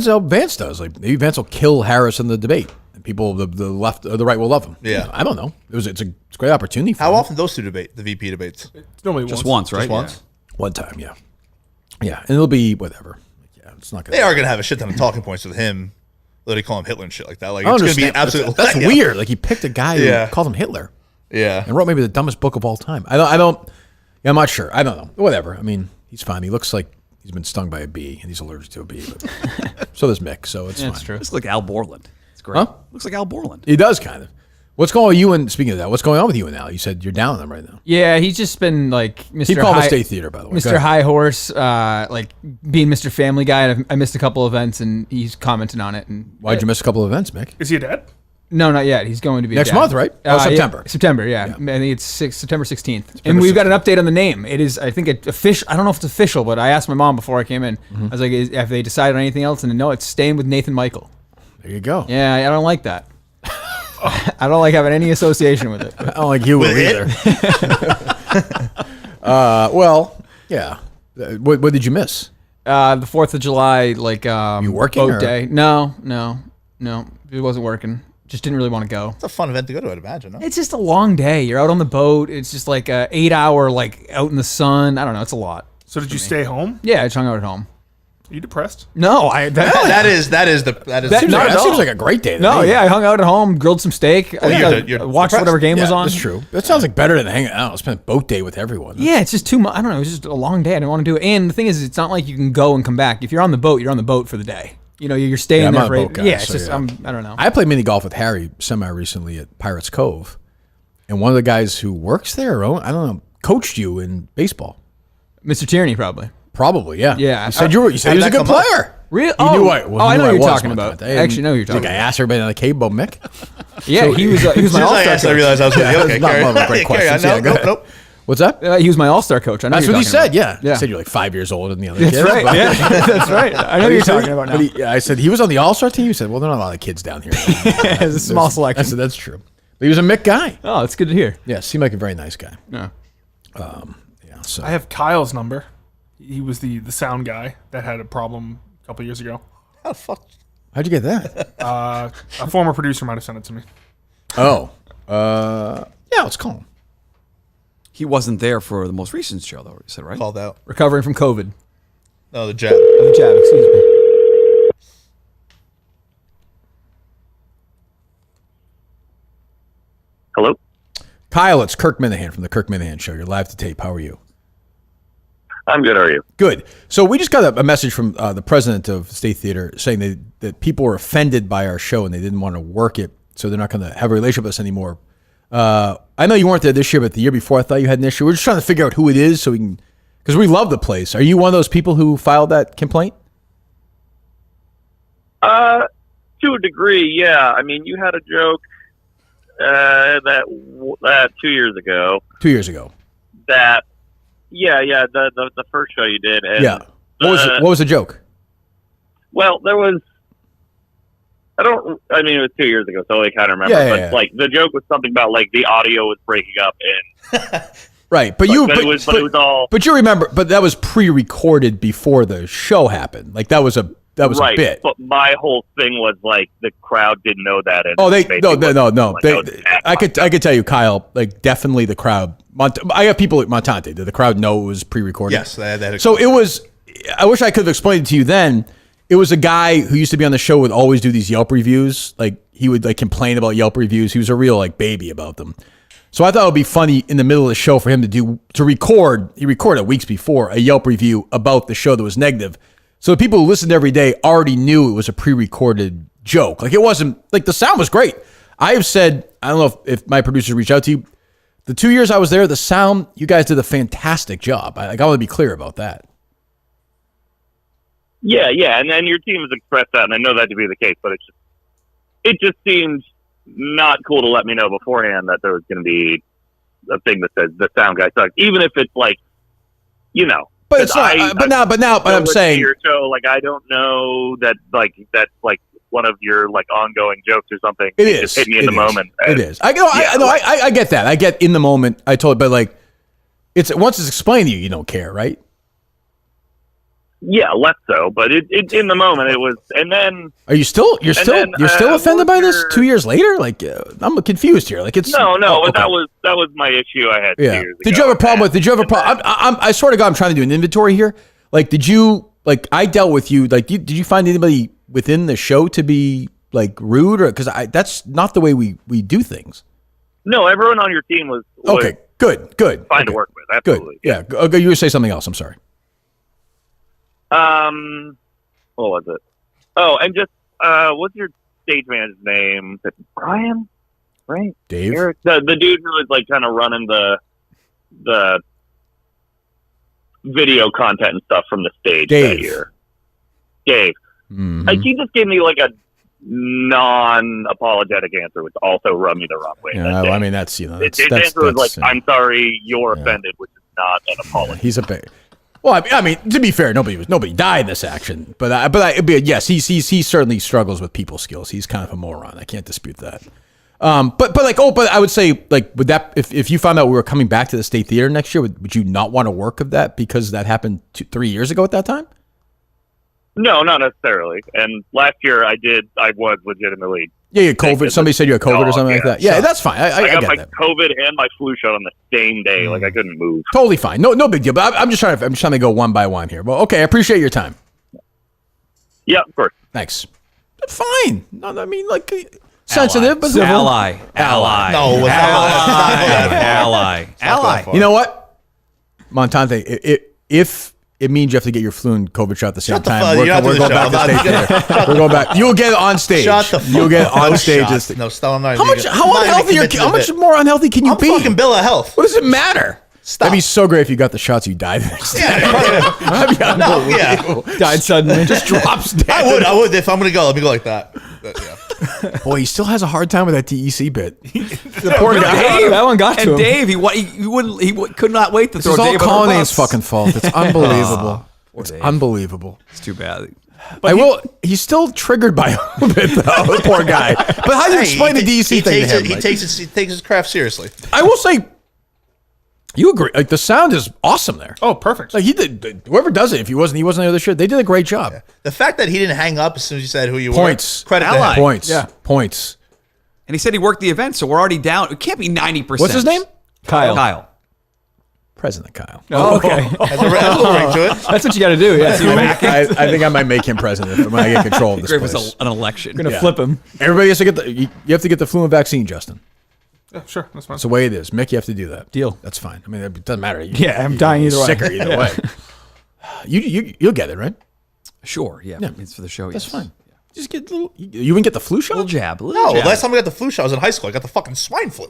how Vance does. Like maybe Vance will kill Harris in the debate, and people the left or the right will love him. Yeah. I don't know. It's a great opportunity. For How him. often those two debate the VP debates? It's normally Just once, right? Just once. One time, yeah, and it'll be whatever. Yeah, it's not gonna. They are gonna have a shit ton of talking points with him. Literally call him Hitler and shit like that. Like I it's gonna be understand. an absolute. That's weird. Like he picked a guy Yeah. who called him Hitler Yeah. and wrote maybe the dumbest book of all time. I don't. Yeah, I'm not sure. I don't know. Whatever. I mean, he's fine. He looks like he's been stung by a bee and he's allergic to a bee. But so does Mick. So it's fine. That's true. Looks like Al Borland. It's great. Huh? Looks like Al Borland. He does kind of. What's going on with you and speaking of that? What's going on with you and Al? You said you're down on them right now. Yeah, he's just been like Mr. He called High, the State Theater, by the way. Go Mr. ahead. High Horse, like being Mr. Family Guy. And I missed a couple events, and he's commenting on it. And Why'd you miss a couple of events, Mick? Is he a dad? No, not yet. He's going to be a Next dad. month, right? Oh, Yeah, September. September, yeah. I think it's September 16th. And we've got an update on the name. It is, I think, official. I don't know if it's official, but I asked my mom before I came in. I was like, have they decided on anything else? And no, it's staying with Nathan Michael. There you go. Yeah, I don't like that. I don't like having any association with it. I don't like you With either. Well, yeah. What did you miss? The 4th of July, like You working, boat or- day. No, it wasn't working. Just didn't really want to go. It's a fun event to go to, I'd imagine. No? It's just a long day. You're out on the boat. It's just like a 8-hour, like out in the sun. I don't know. It's a lot. So did you stay home? Yeah, I just hung out at home. Are you depressed? No, that is Not That at all. seems like a great day. to No, me. yeah, I hung out at home, grilled some steak. I think you're I watched depressed. whatever game was Yeah, on. that's true. That sounds like better than hanging out. Spend a boat day with everyone. Yeah, it's just too much. I don't know. It was just a long day. I didn't want to do it. And the thing is, it's not like you can go and come back. If you're on the boat, you're on the boat for the day. You know, you're staying Yeah, I'm there not for a 8 boat guy, Yeah, it's so just yeah. I don't know. I played mini golf with Harry semi recently at Pirates Cove, and one of the guys who works there, I don't know, coached you in baseball. Mr. Tierney probably. Probably, yeah. Yeah. You said you he was a How'd that good come up? player. Really? He knew I, well, he I knew know who you're was talking one about. time. I actually know who you're Think talking I about. asked everybody on the cable, Mick. Yeah, he was As my soon as I all-star asked, I coach. realized I was Yeah, like, that's okay, not carry one of on. the great Carry on. questions. Yeah, go ahead. Nope. What's that? He was my all-star coach. I know That's who what he you're talking said. about. Yeah. Yeah. He said you're like 5 years older than the other That's kids. right. but- Yeah, that's right. I know who you're talking about now. But I said he was on the All-Star team. He said, "Well, there are not a lot of kids down here." It's a small I selection. said, "That's true." But he was a Mick guy. Oh, that's good to hear. Yeah, seemed like a very nice guy. Yeah. Yeah. So I have Kyle's number. He was the sound guy that had a problem a couple years ago. How the fuck? how'd you get that? A former producer might have sent it to me. Oh, yeah. Let's call him. He wasn't there for the most recent show, though. You said, right? Called out. Recovering from COVID. No, the jab. The jab, excuse me. Hello? Kyle, it's Kirk Minahan from the Kirk Minahan Show. You're live to tape. How are you? I'm good. How are you? Good. So we just got a message from the president of State Theater saying that people were offended by our show and they didn't want to work it, so they're not going to have a relationship with us anymore. I know you weren't there this year, but the year before I thought you had an issue. We're just trying to figure out who it is so we can, because we love the place. Are you one of those people who filed that complaint? To a degree, yeah. I mean, you had a joke that 2 years ago. 2 years ago. That, the first show you did. And, Yeah. What was the joke? Well, there was. It was 2 years ago, so I kind of remember. Yeah. Like the joke was something about like the audio was breaking up, and Right, but it was all. But you remember, but that was pre-recorded before the show happened. Like that was a that was a bit. But my whole thing was like the crowd didn't know that. And Oh, they basically no. like, I could tell you, Kyle. Like definitely the crowd. I have people at Montante. Did the crowd know it was pre-recorded? Yes, that. So it was. I wish I could have explained it to you then. It was a guy who used to be on the show, would always do these Yelp reviews. Like he would like complain about Yelp reviews. He was a real like baby about them. So I thought it would be funny in the middle of the show for him to record. He recorded weeks before a Yelp review about the show that was negative. So the people who listened every day already knew it was a pre-recorded joke. Like it wasn't like the sound was great. I have said, I don't know if my producers reached out to you. The 2 years I was there, the sound, you guys did a fantastic job. I want to be clear about that. Yeah, and then your team has expressed that, and I know that to be the case, but it just seemed not cool to let me know beforehand that there was going to be a thing that says the sound guy sucks, even if it's like, But it's not. But now, I'm saying your show, like I don't know that that's like one of your like ongoing jokes or something. it is. Just hit me in the moment. It is. I get that. I get in the moment. I told, but like, it's once it's explained to you, you don't care, right? Yeah, less so, but it in the moment it was, and then you're still offended by this 2 years later? Like I'm confused here. Like it's no, okay. that was my issue I had 2 years ago. Did you have a problem with? I swear to God, I'm trying to do an inventory here. Like, did you like? I dealt with you. Like, did you find anybody within the show to be like rude or because that's not the way we do things? No, everyone on your team was okay. Good. Fine to work with. Absolutely. Good. Yeah. Okay, you were saying something else. I'm sorry. What was it? Oh, and just what's your stage manager's name? Is it Brian? Right? Dave? Eric? The dude who was like kind of running the video content and stuff from the stage that year. Dave. Mm-hmm. Like, he just gave me like a non-apologetic answer, which also rubbed me the wrong way. Yeah, I mean that's his answer was like, "I'm sorry, you're offended," which is not an apology. He's a big. Well, I mean, to be fair, nobody died in this action, but yes, he certainly struggles with people skills. He's kind of a moron. I can't dispute that. But I would say like would that if you found out we were coming back to the State Theater next year, would you not want to work of that because that happened 3 years ago at that time? No, not necessarily. And last year I was legitimately. Yeah, you had COVID. Somebody said you had COVID or something like that. Yeah, that's fine. I got get my that. COVID and my flu shot on the same day. Like I couldn't move. Totally fine. No big deal. But I'm just trying to go one by one here. Well, okay, I appreciate your time. Yeah, of course. Thanks. Fine. No, I mean like sensitive, but civil. Ally. No, it was Ally. You know what, Montante? If it means you have to get your flu and COVID shot at the same time. We're going back to State Theater. We're going back. You'll get it on stage. Shut the fuck You'll get it on stage. No, stop. How much more unhealthy can you I'm be? fucking Bill of Health. What does it matter? Stop. That'd be so great if you got the shots. You died the next day. That'd be unbelievable. Died suddenly. Just drops dead. I would. If I'm gonna go, let me go like that. Boy, he still has a hard time with that DEC bit. The poor guy. That one got to him. And Dave, he could not wait to throw It's all Dave under the Colleen's bus. fucking fault. It's unbelievable. It's Dave. unbelievable. It's too bad. He's still triggered by a little bit, though. The poor guy. But how do you explain the DEC thing to him? He takes his craft seriously. I will say, you agree. Like the sound is awesome there. Oh, perfect. Like he did. Whoever does it, if he wasn't there this year, they did a great job. Yeah. The fact that he didn't hang up as soon as you said who you Points. were. Credit to Ally. him. Points. Yeah. Points. And he said he worked the event, so we're already down. It can't be 90%. What's his name? Kyle. President Kyle. Oh, okay. Has a ring to it. That's what you got to do. Yeah, so I think I might make him president when I get control of this Great place. was an election. You're going to flip him. Everybody has to get you have to get the flu and vaccine, Justin. Yeah, sure, that's fine. That's the way it is. Mick, you have to do that. Deal. That's fine. I mean, it doesn't matter. Yeah, I'm dying either way. Sicker either way. You'll get it, right? Sure, yeah. It's for the show, That's yes. fine. Just get a little. You wouldn't get the flu shot? Little jab. No, last time I got the flu shot, I was in high school. I got the fucking swine flu.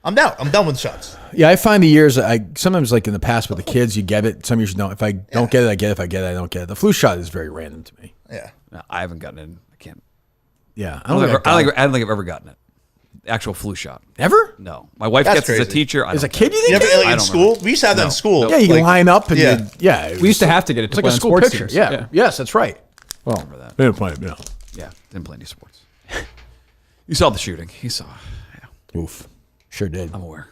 I'm down. I'm done with shots. Yeah, I find the years. I sometimes like in the past with the kids, you get it. Some years you don't. If I don't get it, I get it. If I get it, I don't get it. The flu shot is very random to me. Yeah. No, I haven't gotten it. I can't. Yeah, I don't think I've ever gotten it. The actual flu shot. Ever? No. My wife That's gets it as a crazy. teacher. As a kid, you think? Never, I in don't school? remember. We used to have that in school. Yeah, you can line up and Yeah. We used to have to get it It's to like a play on school sports picture. teams. Yeah. Yes, that's right. Well, remember that. they didn't play it. Yeah, didn't play any sports. You saw the shooting. You saw. Yeah, Oof. Sure did. I'm aware.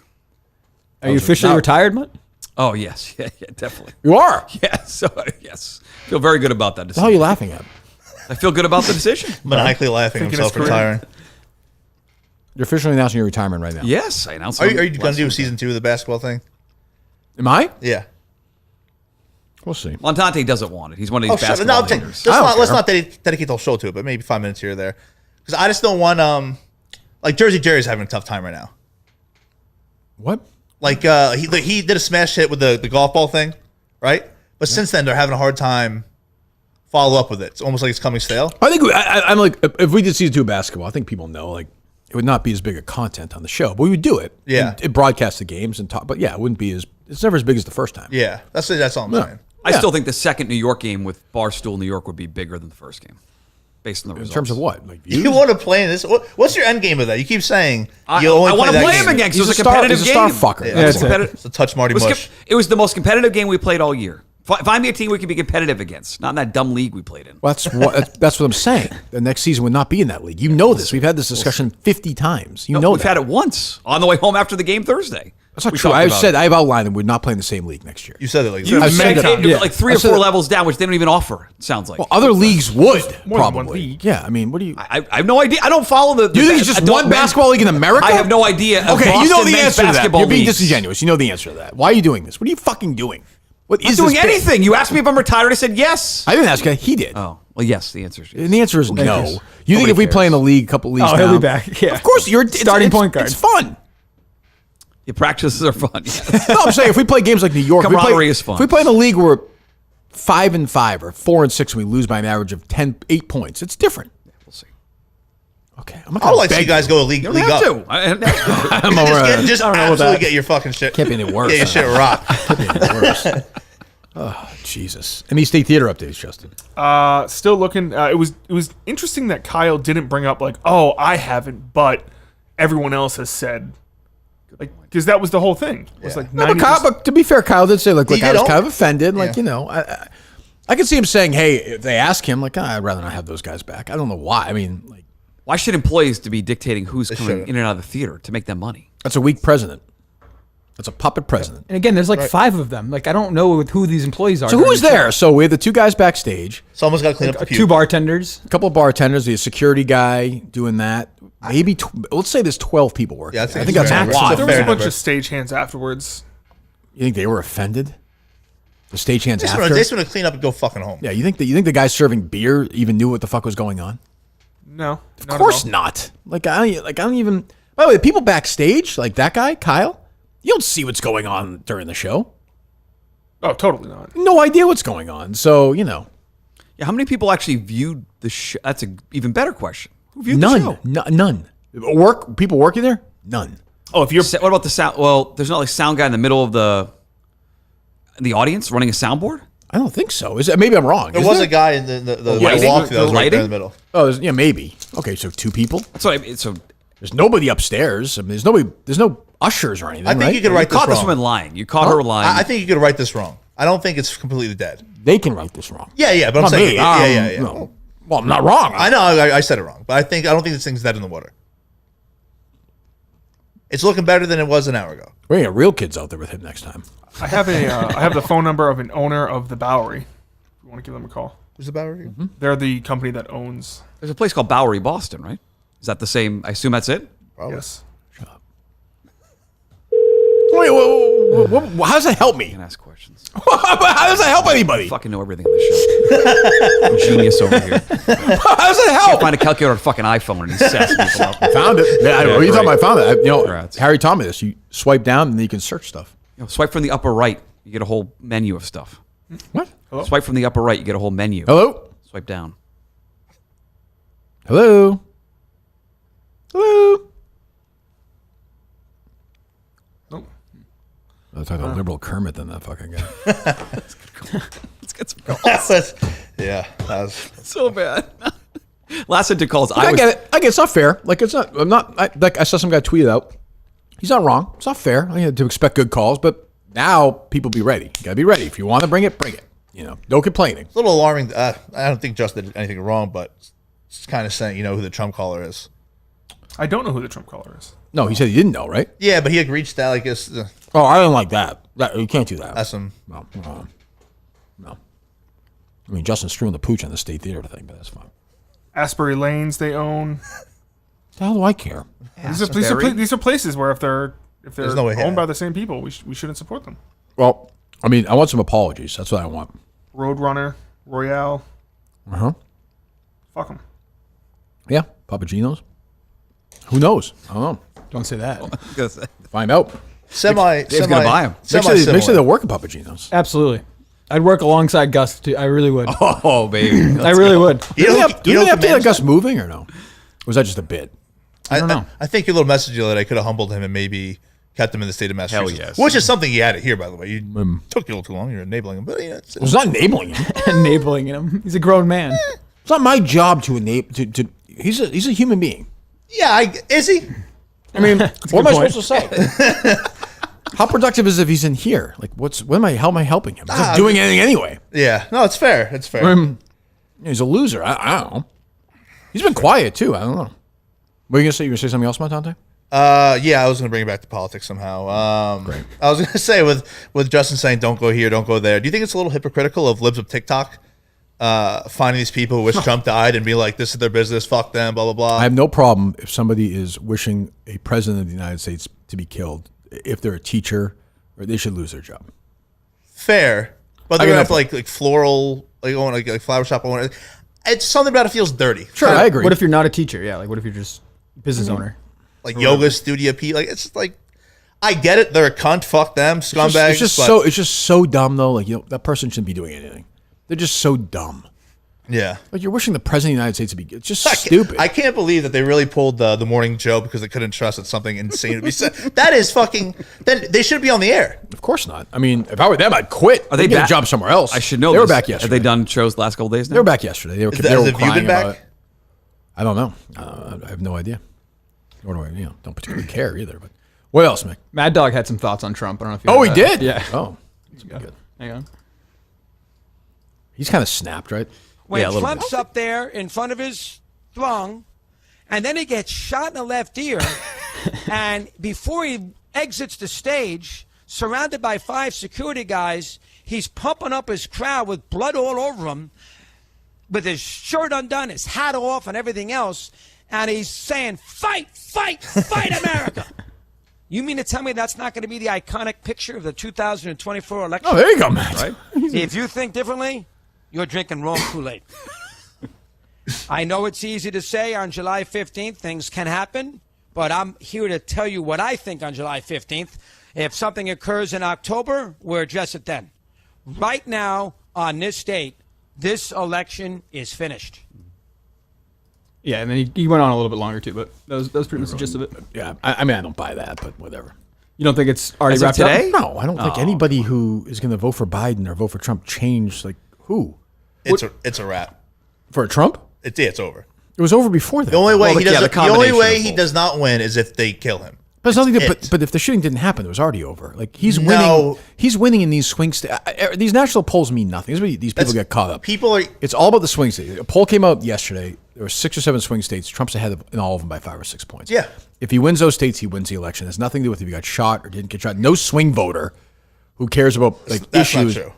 Are you officially retired, Mutt? Oh, yes. Yeah, definitely. You are. Yeah, so, yes. Feel very good about that What the hell are decision. you laughing at? I feel good about the decision. Maniacally laughing Thinking himself his career. retiring. You're officially announcing your retirement right now. Yes, I announced. Are you going to do season 2 of the basketball thing? Am I? Yeah. We'll see. Montante doesn't want it. He's one of these shut up. basketball No, haters. let's not dedicate the whole show to it, but maybe 5 minutes here or there. Because I just don't want like Jersey Jerry's having a tough time right now. What? Like he did a smash hit with the golf ball thing, right? But since then they're having a hard time follow up with it. It's almost like it's coming stale. I think I'm like, if we did season 2 of basketball, I think people know like it would not be as big a content on the show, but we would do it. Yeah. And broadcast the games and talk, but yeah, it wouldn't be it's never as big as the first time. Yeah, that's all I'm saying. I still think the second New York game with Barstool New York would be bigger than the first game, based on the results. In terms of what? Like views? You want to play in this? What's your end game of that? You keep saying I you only want to that play game. him again because it was He's a a star- competitive he's a game. star fucker. Yeah, That's it's, it. it's a touch Marty Mush. It was the most competitive game we played all year. Find me a team we can be competitive against, not in that dumb league we played in. Well, that's what I'm saying. The next season would not be in that league. You know this. We've had this discussion 50 times. You know we've had it once on the way home after the game Thursday. That's not We true. talked about it. I've outlined that we're not playing the same league next year. You said it like You I've said said that. like 3 or 4 levels down, which they don't even offer. It sounds like. Well, other leagues would More than one probably. league. Yeah, I mean, what do you? I have no idea. I don't follow the. You think it's just one basketball league in America? I have no idea. of Okay, you know Boston the men's answer to that. basketball You're being leagues. disingenuous. You know the answer to that. Why are you doing this? What are you fucking doing? What I'm is doing this bit? anything. You asked me if I'm retired. I said yes. I didn't ask you. He did. Oh well, yes. The answer is yes. And the answer is no. Lakers. You think Nobody if we play in the cares. league, a couple leagues Oh, down, he'll be back. Yeah. Of course, you're Starting point guard. It's fun. Your practices are fun. Yes. No, I'm saying if we play games like New York, Camaraderie is fun. If we play in a league where we're 5-5 or 4-6 and we lose by an average of 8 points, it's different. We'll see. Okay, I'm not I gonna would like to see beg you guys go league You don't up. have to. I'm over Just I don't know about absolutely that. get your fucking shit. Can't be any worse. Get your shit rocked. Can't be any worse. Oh, Jesus. Any state theater updates, Justin? Still looking. It was interesting that Kyle didn't bring up like, oh, I haven't, but everyone else has said, like, because that was the whole thing. It was like No, but, 90%. but to be fair, Kyle did say, like, look, He I did was own kind of it. offended. Like, Yeah. you know, I could see him saying, hey, if they ask him, like, I'd rather not have those guys back. I don't know why. I mean, like, Why should employees to be dictating who's coming shouldn't. in and out of the theater to make them money? that's a weak president. That's a puppet president. And again, there's like 5 of them. Like I don't know who these employees are. So who was there? So we had the 2 guys backstage, Someone's got to clean up the 2 puke. bartenders. a couple of bartenders, the security guy doing that. Maybe, let's say there's 12 people working. Yeah, I think that's fair. a It's lot. a There was fair a bunch number. of stagehands afterwards. You think they were offended? The stagehands They just after? want to clean up and go fucking home. Yeah, you think the guy serving beer even knew what the fuck was going on? No, Of course not. Like I don't even. By the way, the people backstage, like that guy, Kyle, you don't see what's going on during the show. Oh, totally not. No idea what's going on. So you know, Yeah, how many people actually viewed the show? That's an even better question. Who viewed the show? None. People working there? None. Oh, if you're What about the sound? Well, there's not like sound guy in the middle of the audience running a soundboard. I don't think so. Is it? Maybe I'm wrong. There Is was there? a guy in the lighting? walk that was The right there in lighting? the middle. Oh, yeah, maybe. Okay, so 2 people. That's what I mean. So There's nobody upstairs. I mean, there's no ushers or anything. I think right? you could you write this caught this wrong. woman lying. You caught her lying. I think you could write this wrong. I don't think it's completely dead. They can write this wrong. Yeah, but I'm Not saying, me. yeah. No. Well, I'm not wrong. I know I said it wrong, but I don't think this thing's dead in the water. It's looking better than it was an hour ago. We're gonna get real kids out there with him next time. I have I have the phone number of an owner of the Bowery. If you want to give them a call. Who's the Bowery? Mm-hmm. They're the company that owns. There's a place called Bowery, Boston, right? Is that the same? I assume that's it. Probably. Yes. Wait, how does that help me? I can ask questions. How does that help anybody? I fucking know everything on this show. I'm genius over here. How does that help? Find a calculator on a fucking iPhone and he sets people up. Found it. Yeah, what are you talking about? I found it. Congrats. Harry taught me this. You swipe down and then you can search stuff. Swipe from the upper right. You get a whole menu of stuff. What? Swipe from the upper right. You get a whole menu. Hello? Swipe down. Hello? Hello? Nope. I was talking about liberal Kermit than that fucking guy. Let's get some calls. Yeah, that was So bad. Last into calls. I get it. I get it's not fair. Like it's not. I'm not. I saw some guy tweet it out. He's not wrong. It's not fair. I had to expect good calls, but now people be ready. You gotta be ready. If you want to bring it, bring it. You know, no complaining. a little alarming. I don't think Justin did anything wrong, but it's kind of saying who the Trump caller is. I don't know who the Trump caller is. No, he said he didn't know, right? Yeah, but he agreed to that. Like it's Oh, I don't like that. You can't do that. that's some. No. I mean, Justin's screwing the pooch on the State Theater thing, but that's fine. Asbury Lanes they own. The hell do I care? These are places where if they're no way, owned by the same people, we shouldn't support them. Well, I mean, I want some apologies. That's what I want. Roadrunner, Royale. Fuck them. Yeah, Papagino's. Who knows? I don't know. Don't say that. Find out. Dave's gonna buy them. Make sure they'll work at Papagino's. Absolutely. I'd work alongside Gus too. I really would. Oh, baby. I really would. Do they update Gus moving or no? Or was that just a bit? I don't know. I think your little message the other day could have humbled him and maybe kept him in the state of Massachusetts. yes. Which is something he had to hear, by the way. You took you a little too long. You're enabling him. But It's not enabling him. Enabling him. He's a grown man. It's not my job to enable. He's a human being. yeah, is he? I mean, what am I supposed to say? How productive is it if he's in here? Like, how am I helping him? He's not doing anything anyway. Yeah. No, it's fair. It's fair. He's a loser. I don't know. He's been quiet too. I don't know. What are you gonna say? You gonna say something else, Montante? Yeah, I was going to bring it back to politics somehow. Great. I was going to say with Justin saying don't go here, don't go there. Do you think it's a little hypocritical of libs of TikTok finding these people who wish Trump died and be like, this is their business, fuck them, blah, blah, blah? I have no problem if somebody is wishing a president of the United States to be killed. If they're a teacher, or they should lose their job. Fair. But they're going to have like floral, like flower shop owner. It's something about it feels dirty. Sure, I agree. What if you're not a teacher? Yeah, like what if you're just a business owner? Like yoga studio P. Like it's like, I get it. They're a cunt. Fuck them. Scumbags. It's just so dumb though. Like, that person shouldn't be doing anything. They're just so dumb. Yeah. Like you're wishing the president of the United States to be. It's just stupid. I can't believe that they really pulled the morning Joe because they couldn't trust that something insane would be said. That is fucking. Then they should be on the air. Of course not. I mean, if I were them, I'd quit. Are they get a back? job somewhere else? I should know. They were this. back yesterday. Have they done shows the last couple days now? They were back yesterday. They were Have you crying been back? about it. I don't know. I have no idea. Or do I? Don't particularly care either. But what else, Mick? Mad Dog had some thoughts on Trump. I don't know if you. Oh, heard he that. did. Yeah. Oh, that's good. Hang on. He's kind of snapped, right? When yeah, Trump's up there in front of his throng, and then he gets shot in the left ear, and before he exits the stage, surrounded by 5 security guys, he's pumping up his crowd with blood all over him, with his shirt undone, his hat off, and everything else, and he's saying, fight, fight, fight America. You mean to tell me that's not going to be the iconic picture of the 2024 election? Oh, there you go, Matt. Right? If you think differently, you're drinking wrong Kool-Aid. I know it's easy to say on July 15th things can happen, but I'm here to tell you what I think on July 15th. If something occurs in October, we'll address it then. Right now, on this date, this election is finished. Yeah, and then he went on a little bit longer too, but that was pretty much the gist of it. Yeah, I mean, I don't buy that, but whatever. You don't think it's already As of wrapped today? up? No, I don't think anybody who is going to vote for Biden or vote for Trump changed. Like, who? It's a wrap. For Trump? It's over. It was over before that. The only way combination he of does not win is if they kill him. But, It's but if the shooting didn't happen, it was already over. Like, he's winning. No. He's winning in these swing states. These national polls mean nothing. This is where these people get caught up. It's all about the swing states. A poll came out yesterday. There were 6 or 7 swing states. Trump's ahead in all of them by 5 or 6 points. Yeah. If he wins those states, he wins the election. It has nothing to do with if he got shot or didn't get shot. No swing voter who cares about That's issues. not true.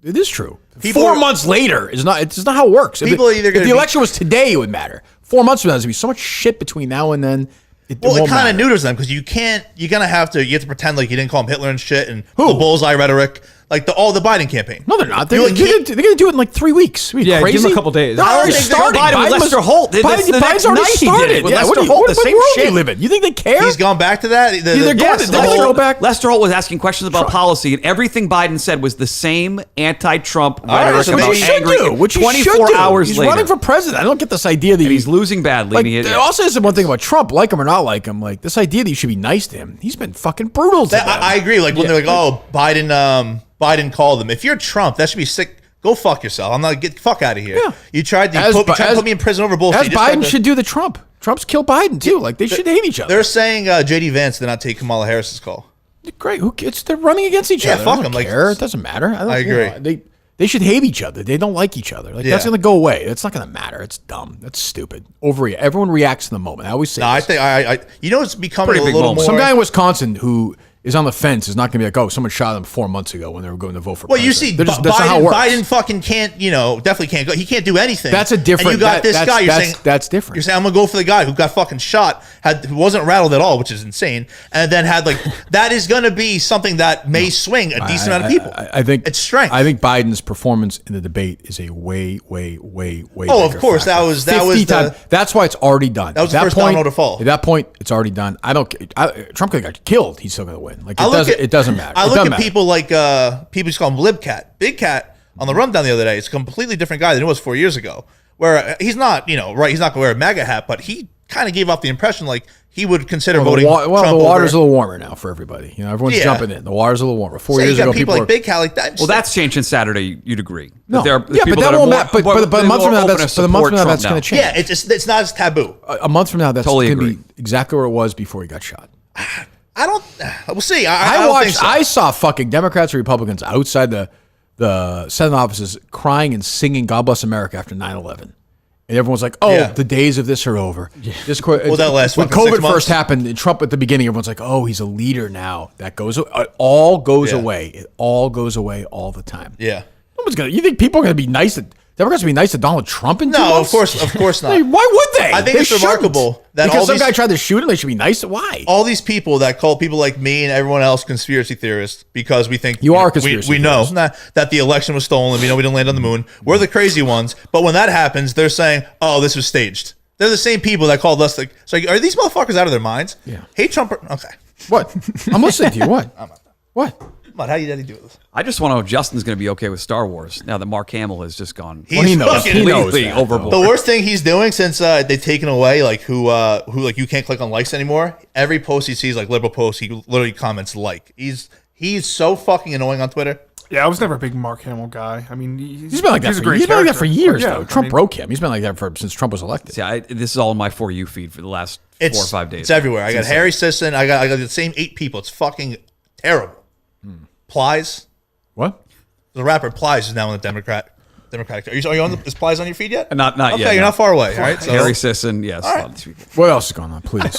It is true. People 4 are- months later is not. It's not how it works. People are either if gonna the be- election was today, it would matter. 4 months from now, there's gonna be so much shit between now and then. It Well, it won't kind of matter. neuters them because you have to pretend like you didn't call him Hitler and shit and the bullseye rhetoric, like the Biden campaign. No, they're not. They're You going to do it in like 3 weeks. Are you Yeah, crazy? give them a couple days. They're I already think started. Biden with Lester Holt. That's the Biden's next already night he did it started. with Yeah, Lester what Holt, the what same world do shit. you live in? You think they care? He's gone back to that. They're going to go back. Lester Holt was asking questions about policy, and everything Biden said was the same anti-Trump right, rhetoric so about maybe he should angry. Which he 24 should do. hours He's later, running for president. I don't get this idea that and he's losing badly. Like, also, there's one thing about Trump, like him or not like him. Like this idea that you should be nice to him. He's been fucking brutal to them. I agree. Like when they're like, "Oh, Biden called him." If you're Trump, that should be sick. Go fuck yourself. I'm not get the fuck out of here. Yeah. You tried to put me in prison over bullshit. As You just tried Biden to- should do the Trump. Trump's killed Biden too. Like they should hate each other. They're saying JD Vance did not take Kamala Harris's call. Great. Who kids? They're running against each Yeah, other. fuck I don't them, like, care. It doesn't matter. I agree. They should hate each other. They don't like each other. Like that's Yeah. gonna go away. It's not gonna matter. It's dumb. That's stupid. Everyone reacts in the moment. I always say. No, I this. think I it's becoming Pretty a big little moment. more. Some guy in Wisconsin who is on the fence is not going to be like, oh, someone shot him 4 months ago when they were going to vote for Well, president. you see, That's not how it works. Biden fucking can't, definitely can't go. He can't do anything. That's a different. And you got this guy. You're saying that's different. You're saying I'm gonna go for the guy who got fucking shot, who wasn't rattled at all, which is insane, and then had that is gonna be something that may swing a decent amount of people. I think it's strength. I think Biden's performance in the debate is a way. Oh, of course, factor. that was that's why it's already done. That was the first domino to fall. At that point, it's already done. Trump could have got killed. He's still going to win. It doesn't matter. I look at people like people just call him Libcat. Big Cat on the rundown the other day. It's a completely different guy than it was 4 years ago. Where he's not, right? He's not going to wear a MAGA hat, but he kind of gave off the impression like he would consider voting. Trump the water's a little warmer now for everybody. Everyone's jumping in. The water's a little warmer. 4 years ago, people like Big Cat like that. Well, that's changed since Saturday. You'd agree? No, but that won't matter. But a month from now, that's going to change. Yeah, it's not as taboo. A month from now, that's totally going to be exactly where it was before he got shot. I don't. We'll see. I don't think so. I saw fucking Democrats and Republicans outside the Senate offices crying and singing "God Bless America" after 9/11. And everyone's like, "Oh, the days of this are over." Yeah. That last when COVID first happened, and Trump at the beginning, everyone's like, "Oh, he's a leader now." That goes, it all goes away. It all goes away all the time. Yeah. You think people are gonna be nice to Democrats be nice to Donald Trump in 2 months? of course not. Why would they? I think it's remarkable that because some these, guy tried to shoot him, they should be nice. Why? All these people that call people like me and everyone else conspiracy theorists because we think you are conspiracy. We know that the election was stolen. We know we didn't land on the moon. We're the crazy ones. But when that happens, they're saying, "Oh, this was staged." They're the same people that called us like, "So are these motherfuckers out of their minds?" Yeah. Hate Trump. Okay. What? I'm listening to you. What? What? How do you do this? I just want to know if Justin's going to be okay with Star Wars now that Mark Hamill has just gone. He knows completely overboard. The worst thing he's doing since they've taken away who you can't click on likes anymore. Every post he sees, liberal posts, he literally comments like. He's so fucking annoying on Twitter. Yeah, I was never a big Mark Hamill guy. I mean, he's been like that. He's been like that for years, though. Trump I mean, broke him. He's been like that since Trump was elected. See, this is all in my For You feed for the last 4 or 5 days. It's everywhere. I got Harry Sisson. I got the same 8 people. It's fucking terrible. Plies. What? The rapper Plies is now on the Democratic. Are you on is Plies on your feed yet? Not yet. Okay, you're not far away. All right. So, Harry Sisson, yes. All right. What else is going on, please?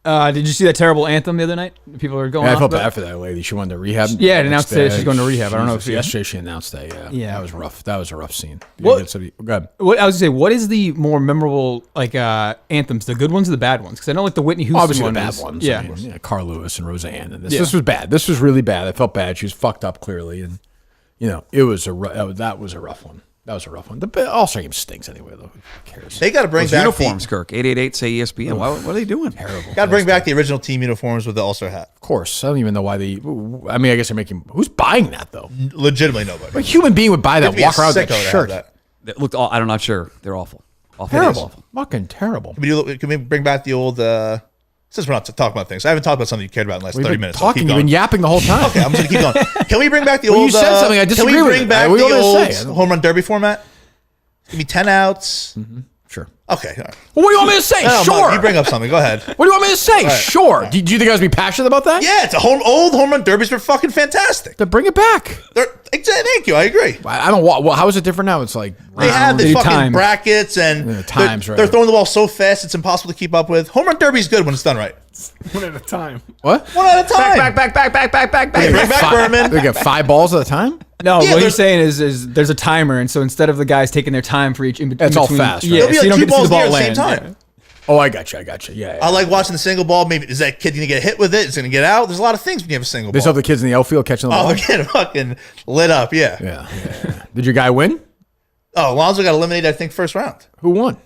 Did you see that terrible anthem the other night? People are going. I off felt about bad for that lady. She went to rehab. Yeah, it announced that she's going to rehab. I don't know if yesterday she announced that. Yeah, that was rough. That was a rough scene. What? Go ahead. What I was gonna say, what is the more memorable anthems? The good ones or the bad ones? Because I know the Whitney Houston obviously one the bad was, ones. Yeah. I mean, Carl Lewis and Roseanne, and this was bad. This was really bad. I felt bad. She was fucked up clearly, and it was that was a rough one. That was a rough one. The All-Star game stinks anyway, though. Who cares? They got to bring Those back uniforms, Kirk. 888 say ESPN. What are they doing? Terrible. Got to bring back the original team uniforms with the All-Star hat. Of course. I don't even know why they. I mean, I guess they're making. Who's buying that though? Legitimately nobody. A human being would buy that. Walk around with that shirt. That looked. I'm not sure. They're awful. Terrible. Fucking terrible. Can we bring back the old? Since we're not talking about things, I haven't talked about something you cared about in the last 30 minutes. Talking, you've been yapping the whole time. Okay, I'm just gonna keep going. Can we bring back the old? You said something. I disagree Can we with bring it. back What are you the gonna say? old home run derby format? Give me 10 outs. Mm-hmm. Sure. Okay. All right. Well, what do you want me to say? No, sure. You bring up something. Go ahead. What do you want me to say? Right. Sure. Do you think I was be passionate about that? Yeah, it's old home run derbies are fucking fantastic. Then bring it back. Thank you. I agree. I don't. Well, how is it different now? It's like they have the fucking timed. brackets and they're throwing the ball so fast it's impossible to keep up with. Home run derby's good when it's done right. One at a time. What? One at a time. Back. Hey, bring back Berman. They get 5 balls at a time. No, Yeah, what you're saying is there's a timer, and so instead of the guys taking their time for each, It's all fast, right? Yeah, There'll be so you like don't 2 get to see balls the near ball at the same land. time. Oh, I got you. Yeah. I like watching the single ball. Maybe is that kid going to get hit with it? Is it going to get out? There's a lot of things when you have a single They ball. still have the kids in the outfield catching the ball. They're getting fucking lit up. Yeah. Yeah. Did your guy win? Oh, Alonso got eliminated, I think, first round. Who won?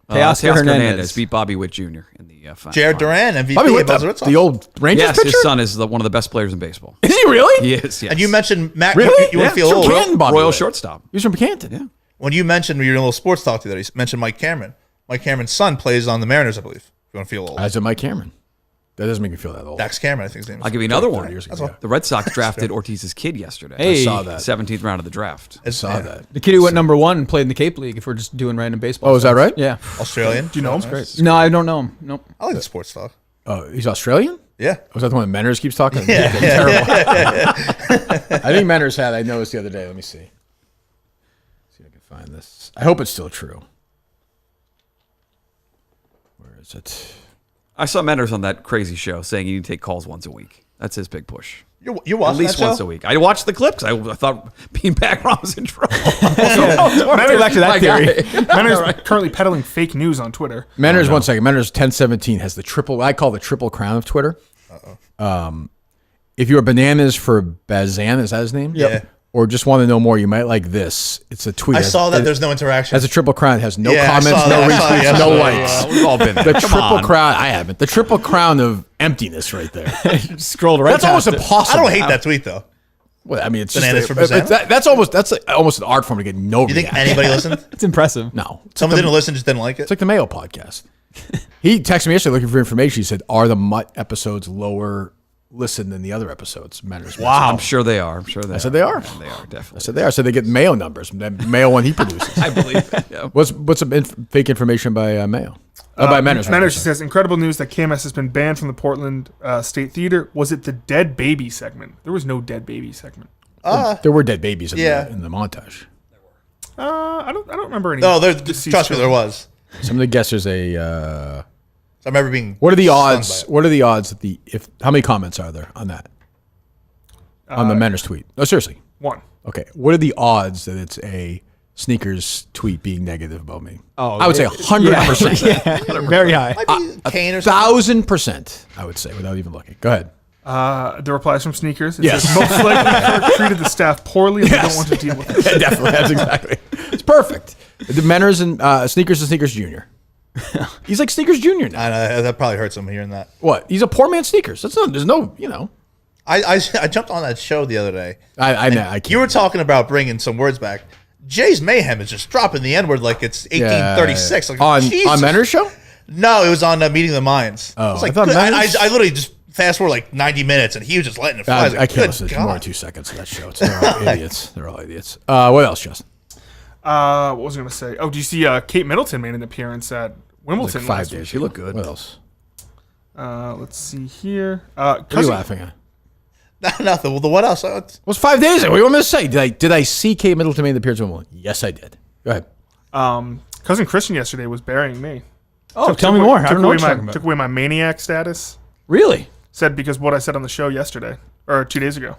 Teoscar Hernandez beat Bobby Witt Jr. in the final. Jared Duran, MVP. Bobby Witt, Buzz Ritz. the old Rangers Yes, pitcher? his son is one of the best players in baseball. Is he really? He is, yes. And you mentioned Matt. Really? You want to feel From old. Canton, Bobby Royal Witt. shortstop. He was from Canton. Yeah. When you mentioned your little sports talk today, you mentioned Mike Cameron. Mike Cameron's son plays on the Mariners, I believe. If you want to feel old. I said Mike Cameron. That doesn't make me feel that old. Dax Cameron, I think his name is. I'll give you another one. 30 years ago. That's all. The Red Sox drafted Ortiz's kid yesterday. Hey. I saw that. 17th round of the draft. I saw that. The kid who went number 1 played in the Cape League. If we're just doing random baseball. Oh, is that right? Yeah. Australian. Do you know him? Great. No, I don't know him. Nope. I like the sports talk. Oh, he's Australian? Yeah. Was that the one that Menners keeps talking? Yeah. Terrible. I think Menners had. I noticed the other day. Let me see. See if I can find this. I hope it's still true. Where is it? I saw Menders on that crazy show saying you need to take calls once a week. That's his big push. You watch At least that show? once a week. I watched the clips. I thought being background was in trouble. Manners, back to that theory. Manners currently peddling fake news on Twitter. Manners, 1 second. Manners 1017 has the triple. I call the triple crown of Twitter. If you're bananas for Bazan, is that his name? Yeah. Or just want to know more, you might like this. It's a tweet. I saw that. There's no interaction. Has a triple crown. It has no Yeah, I comments, saw no that. I saw retweets, that. no Yeah, likes. We've all been there. The Come triple on. crown. I haven't. The triple crown of emptiness right there. Scrolled right That's almost past it. impossible. I don't hate that tweet though. Well, I mean, it's Bananas just for Bazan? that's like almost an art form to get no. You think reaction. anybody listened? It's impressive. No. Someone didn't listen, just didn't like it. It's like the Mayo podcast. He texted me yesterday looking for information. He said, "Are the Mutt episodes lower listen than the other episodes?" I'm sure they are. I said they are. They are, definitely. I said they are. So they get Mayo numbers. That Mayo one he produces. I believe it. Yeah. What's some fake information by Mayo? By Manners. Manners says, incredible news that KMS has been banned from the Portland State Theater. Was it the dead baby segment? There was no dead baby segment. There were dead babies in, Yeah. in the montage. I don't remember any. No, deceased trust me, there children. was. Some of the guesses I remember being. What are the stung odds? by it. What are the odds that how many comments are there on that? On the Manners tweet? No, seriously. One. Okay. What are the odds that it's a sneakers tweet being negative about me? Oh, I would say 100%. Yeah, very high. Might be Kane or something. 1,000%, I would say, without even looking. Go ahead. The replies from Sneakers. It Yes. says, most likely Kirk treated the staff poorly and they don't want to deal with it. Yeah, definitely. That's exactly. It's perfect. The Manners and Sneakers and Sneakers Jr. He's like Sneakers Jr. now. I know, that probably hurts him hearing that. What? He's a poor man Sneakers. There's no. I jumped on that show the other day. I can't. You were talking about bringing some words back. Jay's Mayhem is just dropping the N-word like it's 1836. Like, on Jesus. Manners' show? No, it was on Meeting of the Minds. Oh, I was like, I thought good. Manners- I literally just fast forward like 90 minutes, and he was just letting it fly. was I like, can't good listen to God. more than 2 seconds of that show. They're all idiots. They're all idiots. What else, Justin? What was I going to say? Oh, do you see Kate Middleton made an appearance at Wimbledon? Like 5 last days. week? She looked good. What else? Let's see here. What are you laughing at? Nothing. Well, the what else? It was 5 days ago. What do you want me to say? Did I see Kate Middleton make the appearance at Wimbledon? Yes, I did. Go ahead. Cousin Christian yesterday was burying me. Oh, tell me more. I don't know what you're talking Took about. away my maniac status. Really? Said because what I said on the show yesterday or 2 days ago.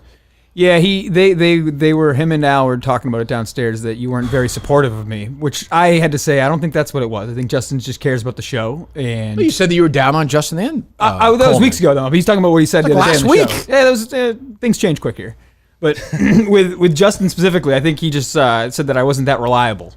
Yeah, they were, him and Al were talking about it downstairs, that you weren't very supportive of me, which I had to say, I don't think that's what it was. I think Justin just cares about the show. And You said that you were down on Justin and that was Coleman. weeks ago, though. But he's talking about what he said the other last day on the week. show. Yeah, that was, things change quick here. But with Justin specifically, I think he just said that I wasn't that reliable.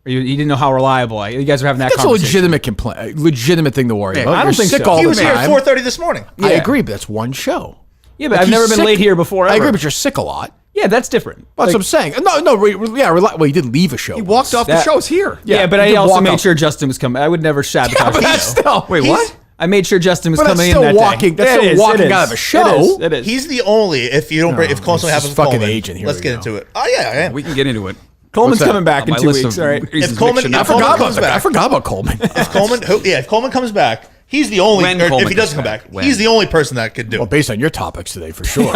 Or he didn't know how reliable you guys were having that That's a conversation. legitimate thing to worry about. I don't You're think sick so. all He the was here time. at 4:30 this morning. I Yeah. agree, but that's one show. Yeah, but Like, I've never he's been sick. late here before. I Ever. agree, but you're sick a lot. Yeah, that's different. That's what I'm saying. Well, he did leave a show. He walked off the That- show. It's here. Yeah, but you I can also walk made up. sure Justin was coming. I would never sabotage But the that's show. still. Wait, what? I made sure Justin was But that's coming still in that walking- day. that's still It is, walking it out is. of a show. It is. He's the only. If you don't bring, if Coleman he's happens just with fucking Coleman, agent. Here let's we get go. into it. Oh yeah, I am. We can get into it. Coleman's What's that? coming back On in my 2 list weeks. of All right. reasons If Coleman- Mick should if not Coleman come comes back. back- I forgot about Coleman. If Coleman comes back, he's the only. When or if Coleman he doesn't comes come back. back, When? he's the only person that could do Well, it. based on your topics today, for sure.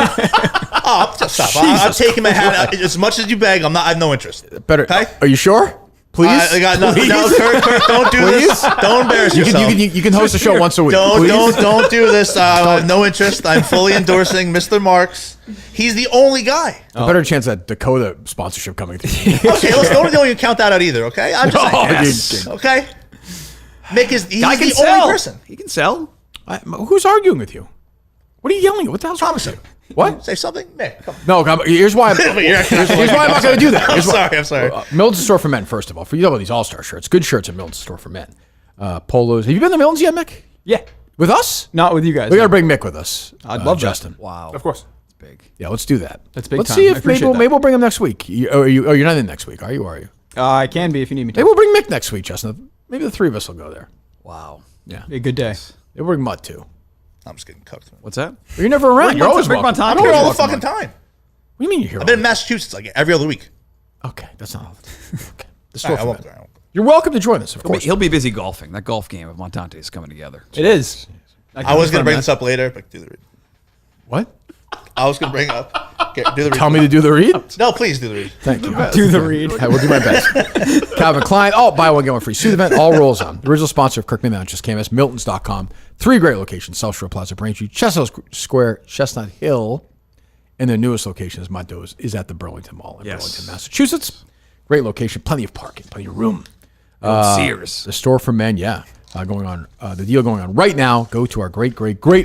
Oh, just stop. I'm taking my hat. As much as you beg, I'm not. I have no interest. Better. Okay. Are you sure? Please. I got nothing. Please? No, Kurt, don't do this. Don't embarrass You yourself. can host a show once a week. Don't please? do this. I have no interest. I'm fully endorsing Mr. Marks. He's the only guy. A better chance at Dakota sponsorship coming through. Okay, let's don't even count that out either. Okay, I'm just saying. Yes. Okay, Mick is he's Guy can the sell. only person. He can sell. Who's arguing with you? What are you yelling at? What the hell's wrong with you? What? Say something, Mick. Come. No, here's why. You're Here's why I'm not going to do that. I'm Here's why- sorry. I'm sorry. Milton's store for men. First of all, for you know about these all-star shirts, good shirts at Milton's store for men. Polos. Have you been to Milton's yet, Mick? Yeah. With us? Not with you guys. We got to bring Mick with us. I'd love that. Justin. Wow. Of course. It's big. Yeah, let's do that. That's big Let's time. see I if appreciate that. maybe we'll bring him next week. You're not in next week, are you? Or are you? I can be if you need me to. Maybe we'll bring Mick next week, Justin. Maybe the three of us will go there. Wow. Yeah. Be a good day. Maybe we'll bring Mutt too. I'm just getting cooked. What's that? You're never around. You're always Bring welcome. Montante. I'm here all the Welcome, fucking Mike. time. What do you mean you're here? I've been in Massachusetts like every other week. Okay, that's not. Okay. The All store right, I for won't. men. You're welcome to join us, of course. He'll be busy golfing. That golf game of Montante is coming together. It is. I was going to bring this up later, but do the read. What? I was going to bring up. Okay, do the read. Tell me to do the read? No, please do the read. Thank you. Do the read. I will do my best. Calvin Klein. Oh, buy one, get one free. Student event, all rolls on. The original sponsor of Kirkman Lounge is KMS, Miltons.com. 3 great locations, South Shore Plaza, Braintree, Chestnut Square, Chestnut Hill. And their newest location, as Monto's, is at the Burlington Mall in Burlington, Massachusetts. Great location, plenty of parking, plenty of room. Sears. The store for men, going on. The deal going on right now. Go to our great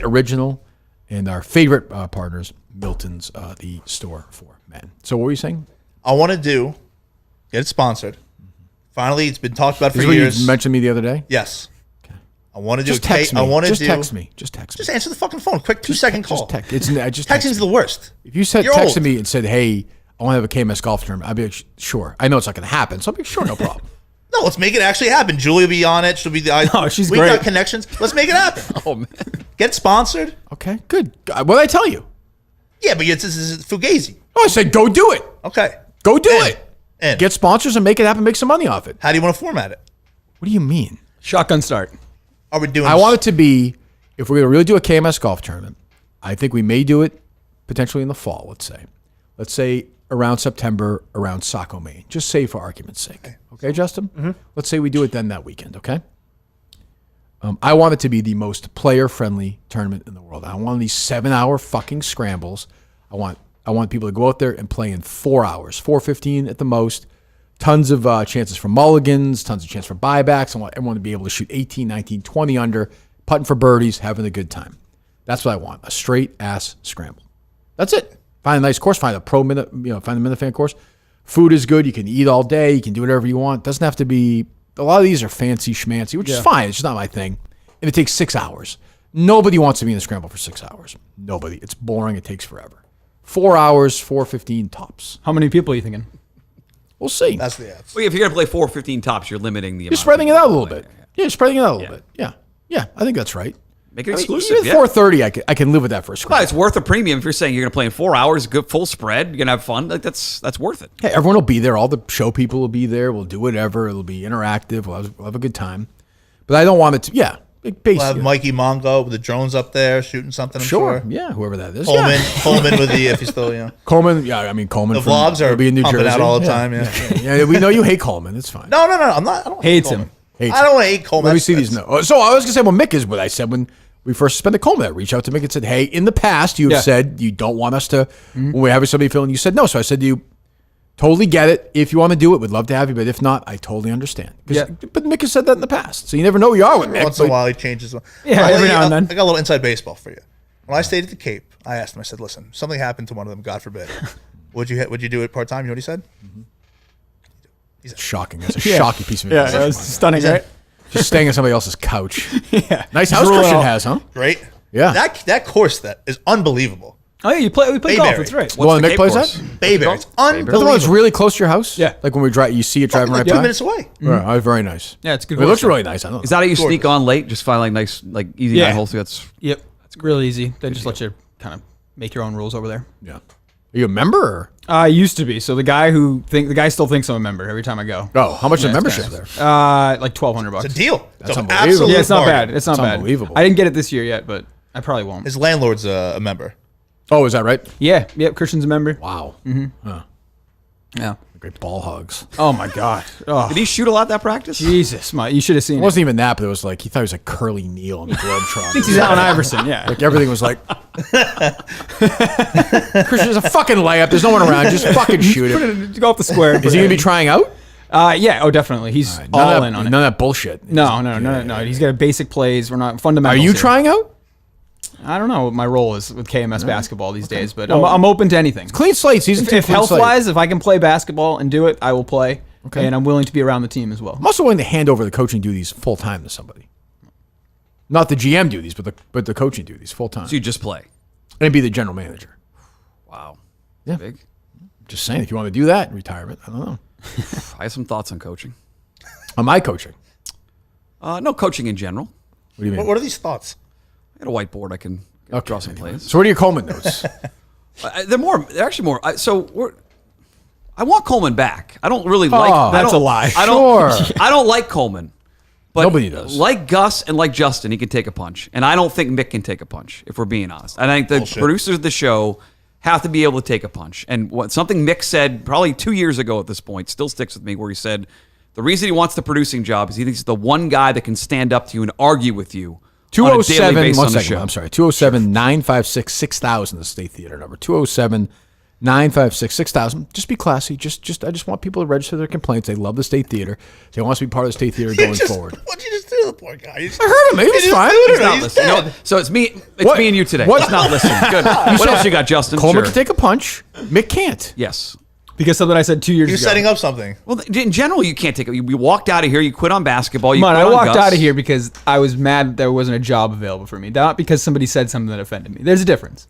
original and our favorite partners, Miltons, the store for men. So what were you saying? I want to get it sponsored. Finally, it's been talked about for This is what years. you mentioned me the other day? Yes. I want to do. Just text me. Text me. Just answer the fucking phone. Quick 2-second call. Texting is the worst. If you You're texted old. me and said, "Hey, I want to have a KMS golf tournament," I'd be like, "Sure." I know it's not going to happen, so I'll be like, "Sure, no problem." No, let's make it actually happen. Julie will be on it. She'll be the. Oh, she's we great. got connections. Let's make it happen. Oh man. Get sponsored. Okay, good. What did I tell you? Yeah, but it's Fugazi. Oh, I said, go do it. Okay. Go do it. And Get sponsors and make it happen. Make some money off it. how do you want to format it? What do you mean? Shotgun start. Are we doing? I want it to be, if we're going to really do a KMS golf tournament, I think we may do it potentially in the fall, let's say. Let's say around September, around Saco, Maine. Just say for argument's sake. Okay, Justin? Mm-hmm. Let's say we do it then that weekend, okay? I want it to be the most player-friendly tournament in the world. I want these 7-hour fucking scrambles. I want people to go out there and play in 4 hours, 4:15 at the most. Tons of chances for mulligans, tons of chance for buybacks. I want everyone to be able to shoot 18, 19, 20 under, putting for birdies, having a good time. That's what I want, a straight-ass scramble. That's it. Find a nice course, find a find a Minifan course. Food is good. You can eat all day. You can do whatever you want. Doesn't have to be. A lot of these are fancy schmancy, which is fine. It's just not my thing. And it takes 6 hours. Nobody wants to be in the scramble for 6 hours. Nobody. It's boring. It takes forever. 4 hours, 4:15 tops. How many people are you thinking? We'll see. That's the answer. Well, if you're going to play 4:15 tops, you're limiting the You're amount. spreading it out a little bit. Yeah, you're spreading it out a little bit. Yeah. I think that's right. Make it exclusive. Even 4:30, I can live with that for a Well, scramble. it's worth a premium if you're saying you're going to play in 4 hours, good full spread, you're going to have fun. Like that's worth it. Hey, everyone will be there. All the show people will be there. We'll do whatever. It'll be interactive. We'll have a good time. But I don't want it to. Yeah, basically. We'll have Mikey Mongo with the drones up there shooting something. I'm sure. Yeah, whoever that is. Coleman with the if he's still Coleman. Yeah, I mean Coleman. The vlogs are he'll be in New pumping Jersey out all the time. Yeah. We know you hate Coleman. It's fine. No. I'm not. I don't hate Hates Coleman. him. I don't want to hate Coleman. Let me see these. No. So I was gonna say, well, Mick is what I said when we first suspended Coleman. I reached out to Mick and said, hey, in the past you have said you don't want us to when we're having somebody fill in. You said no. So I said to you, totally get it. If you want to do it, we'd love to have you. But if not, I totally understand. Yeah. But Mick has said that in the past. So you never know who you are with Mick. Once in a while he changes. Yeah, every now and then. I got a little inside baseball for you. When I stayed at the Cape, I asked him. I said, listen, something happened to one of them. God forbid. Would you do it part time? You know what he said? He's shocking. That's a shocking piece of Yeah, information. that was stunning, right? Just staying on somebody else's couch. Yeah. Nice house Drool Christian out. has, huh? Great. Yeah. That course that is unbelievable. Oh yeah, we play golf. Bayberry. That's right. The one that Mick plays course? at? Bayberry. It's Is that the one that's unbelievable. really close to your house? Yeah. Like when we drive, you see it driving Like right 2 by? minutes away. Right, very nice. Yeah, it's a good It looks course. really nice. I don't know. Is that how you sneak Gorgeous. on late? Just find like nice, like easy Yeah. 9 holes. That's Yep, it's real easy. They just let you kind of make your own rules over there. Yeah. Are you a member? Or? I used to be. So the guy still thinks I'm a member every time I go. Oh, how much is Yeah, the membership it's there? like $1,200. It's a deal. That's It's an unbelievable. absolute Yeah, it's not bargain. bad. It's not bad. unbelievable. I didn't get it this year yet, but I probably won't. His landlord's a member. Oh, is that right? Yeah, yep. Christian's a member. Wow. Yeah. Great ball hugs. Oh my god. Oh, did he shoot a lot that practice? Jesus, you should have seen It it. wasn't even that, but it was like he thought he was a Curly Neal on the Globetrotters. He's Allen Iverson. Yeah. Like everything was like, Christian, there's a fucking layup. There's no one around. Just fucking shoot it. Go off the square. Is he gonna be trying out? Yeah. Oh, definitely. He's None all of in that, on it. None of that bullshit. No. He's got basic plays. We're not Are fundamentals. you here. trying out? I don't know what my role is with KMS basketball these days, but I'm open to anything. Clean slate. Season two. If clean health slate. wise, if I can play basketball and do it, I will play. Okay. And I'm willing to be around the team as well. I'm also willing to hand over the coaching duties full time to somebody. Not the GM duties, but the coaching duties full time. So you just play. And be the general manager. Wow. Yeah. Big. Just saying, if you want to do that in retirement, I don't know. I have some thoughts on coaching. On my coaching. No coaching in general. What do you mean? What are these thoughts? I got a whiteboard. I can draw some plays. So what are your Coleman notes? They're actually more. I want Coleman back. I don't really like. Oh, that's a lie. I don't like Coleman. But Nobody does. Like Gus and like Justin, he can take a punch. And I don't think Mick can take a punch, if we're being honest. I think the producers of the show have to be able to take a punch. And something Mick said probably 2 years ago at this point still sticks with me, where he said the reason he wants the producing job is he thinks he's the one guy that can stand up to you and argue with you. 207, one second, I'm sorry. 207-956-6000, the State Theater number. 207-956-6000. Just be classy. I just want people to register their complaints. They love the State Theater. They want us to be part of the State Theater going forward. What'd you just do to the poor guy? I heard him. He was fine. He's not listening. No, so it's me. It's me and you today. He's not listening. Good. What else you got, Justin? Coleman can take a punch. Mick can't. Yes. Because something I said 2 years You're ago. setting up something. Well, in general, you can't take it. You walked out of here. You quit on basketball. You Come on, quit I on walked Gus. out of here because I was mad that there wasn't a job available for me. Not because somebody said something that offended me. There's a difference.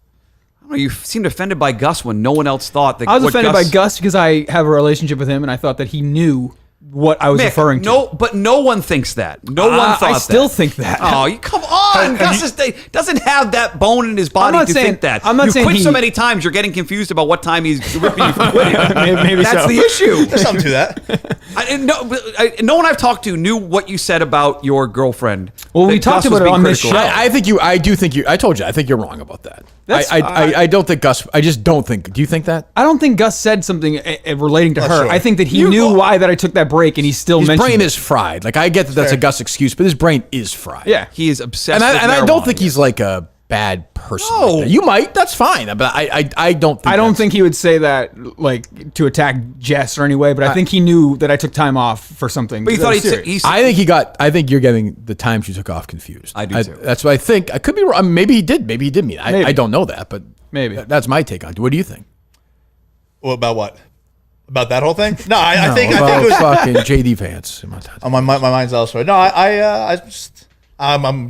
I don't know, you seemed offended by Gus when no one else thought that. I was offended by Gus because I have a relationship with him, and I thought that he knew what I was Mick, referring to. No, but no one thinks that. No one thought that. I still think that. Oh, you come on! Gus doesn't have that bone in his body to think that. I'm not you saying quit he, so many times, you're getting confused about what time he's ripping you from quitting. maybe That's so. the issue. There's something to that. No one I've talked to knew what you said about your girlfriend. Well, we that talked Gus was about it being on this critical show. of. I think you. I do think you. I told you. I think you're wrong about that. I don't think Gus. I just don't think. Do you think that? I don't think Gus said something relating to Not her. sure. I think that he knew why that I took that break, and he still His mentioned brain it. is fried. Like I get that that's a Gus excuse, but his brain is fried. Yeah. He is obsessed And with I don't marijuana. think he's like a bad person. No. Like that. You might. That's fine. But I don't. Think I don't that's- think he would say that like to attack Jess or any way, but I think he knew that I took time off for something. But you thought serious. I think he got. I think you're getting the times you took off confused. I do too. That's what I think. I could be wrong. Maybe he did. Maybe he did mean. Maybe. I don't know that, but Maybe. that's my take on it. What do you think? Well, about what? About that whole thing? No, I think it About was. fucking JD Vance. Oh, my mind's elsewhere. No, I'm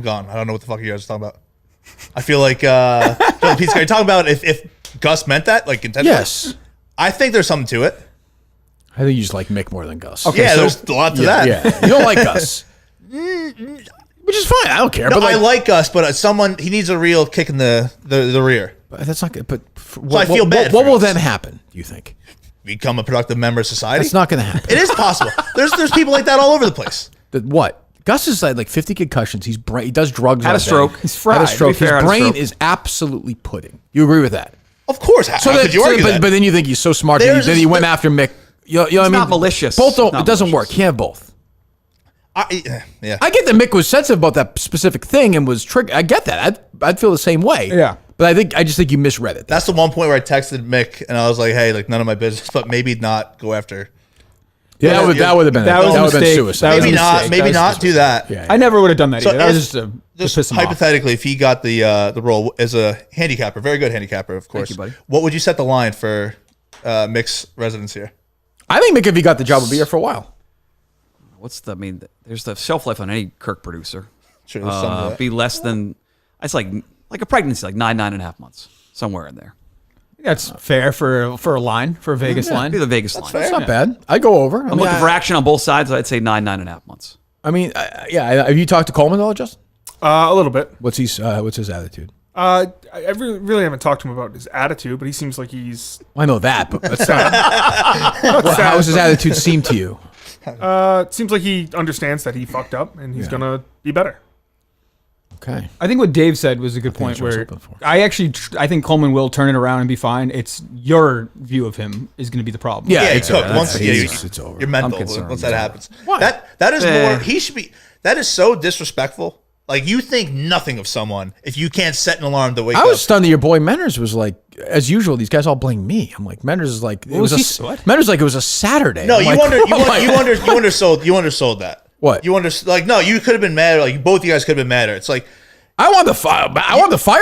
gone. I don't know what the fuck you guys are talking about. I feel like Pete's you're talking about if Gus meant that, like intentionally. Yes. I think there's something to it. I think you just like Mick more than Gus. Yeah, there's a lot to that. Yeah. You don't like Gus, which is fine. I don't care. No, but I like Gus, but he needs a real kick in the rear. But that's not good. But I feel bad What for will Gus. then happen? Do you think? Become a productive member of society. That's not going to happen. It is possible. There's people like that all over the place. What? Gus is like 50 concussions. He does drugs. Had all a day. stroke. He's fried. Had a stroke. To be fair, His had a brain stroke. is absolutely pudding. You agree with that? Of course. How could you argue that? But then you think he's so smart that There's he went after Mick. You know what I mean? not malicious. Both don't. Not It doesn't malicious. work. You have both. Yeah. I get that Mick was sensitive about that specific thing and was triggered. I get that. I'd feel the same way. Yeah. But I just think you misread it. That's the one point where I texted Mick and I was like, "Hey, like none of my business, but maybe not go after." Yeah, that would have been That was a that would have been mistake. suicide. That was a Maybe not. mistake. Maybe That was not do that. Yeah. I never would have done that So either. That was if- just to Just piss him off. hypothetically, if he got the role as a handicapper, very good handicapper, of course. you, buddy. What would you set the line for Mick's residence here? I think Mick, if he got the job, would be here for a while. There's the shelf life on any Kirk producer. Sure, there's some of that. Be less than, it's like a pregnancy, like 9.5 months, somewhere in there. That's fair for a line, for a Vegas line. Be the Vegas line. That's not bad. I'd go over. I'm looking for action on both sides. I'd say 9.5 months. I mean, have you talked to Coleman at all, Justin? A little bit. What's his attitude? I really haven't talked to him about his attitude, but he seems like he's I know that, but not sad, how does his attitude seem to you? seems like he understands that he fucked up and he's gonna be better. Okay. I think what Dave said was a good point. that's what I was Where hoping for. I think Coleman will turn it around and be fine. It's your view of him is going to be the problem. Yeah, Yeah, it's cooked. over. Once It's over. you're mental concerned. once that happens. Why? That is more. He should be. That is so disrespectful. Like you think nothing of someone if you can't set an alarm to wake I up. was stunned that your boy Menners was like, as usual, these guys all blame me. I'm like, Menners is like, it was what? Menners like it was a Saturday. No, I'm you like, undersold that. What? You no, you could have been mad. Like both you guys could have been madder. It's like I want the fire. I want the fire.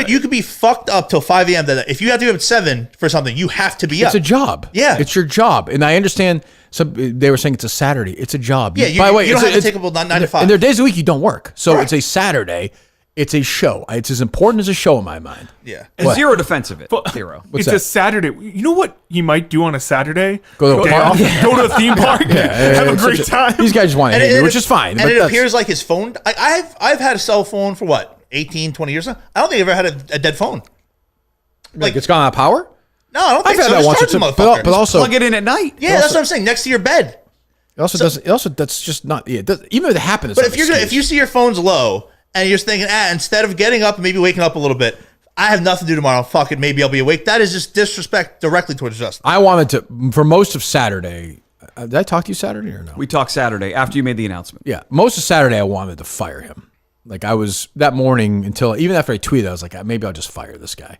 you could be fucked up till 5 a.m. That if you have to be up at 7 for something, you have to be up. It's a job. Yeah. it's your job, and I understand. They were saying it's a Saturday. It's a job. Yeah, By the way, you don't it's have to take up 9 to 5. And there are days of the week you don't work, so Correct. it's a Saturday. It's a show. It's as important as a show in my mind. Yeah. And What? zero defense of it. Zero. What's It's that? a Saturday. You know what you might do on a Saturday? Go to a Day park? off, go to a theme park, have a It's great such time. These guys just want to hate me, which is fine. And but it that's- appears like his phone. I've had a cell phone for what 18, 20 years now. I don't think I've ever had a dead phone. like it's gone out of power. No, I don't I've think had so. that Just once or charge the two, motherfucker. but also Plug it in at night. Yeah, that's what I'm saying. Next to your bed. It also doesn't. It also that's just not. Yeah, even if it happened. But if you see your phone's low and you're thinking, instead of getting up and maybe waking up a little bit, I have nothing to do tomorrow. Fuck it, maybe I'll be awake. That is just disrespect directly towards Justin. I wanted to for most of Saturday. Did I talk to you Saturday or no? We talked Saturday after you made the announcement. Yeah, most of Saturday I wanted to fire him. Like I was that morning until even after I tweeted, I was like, maybe I'll just fire this guy.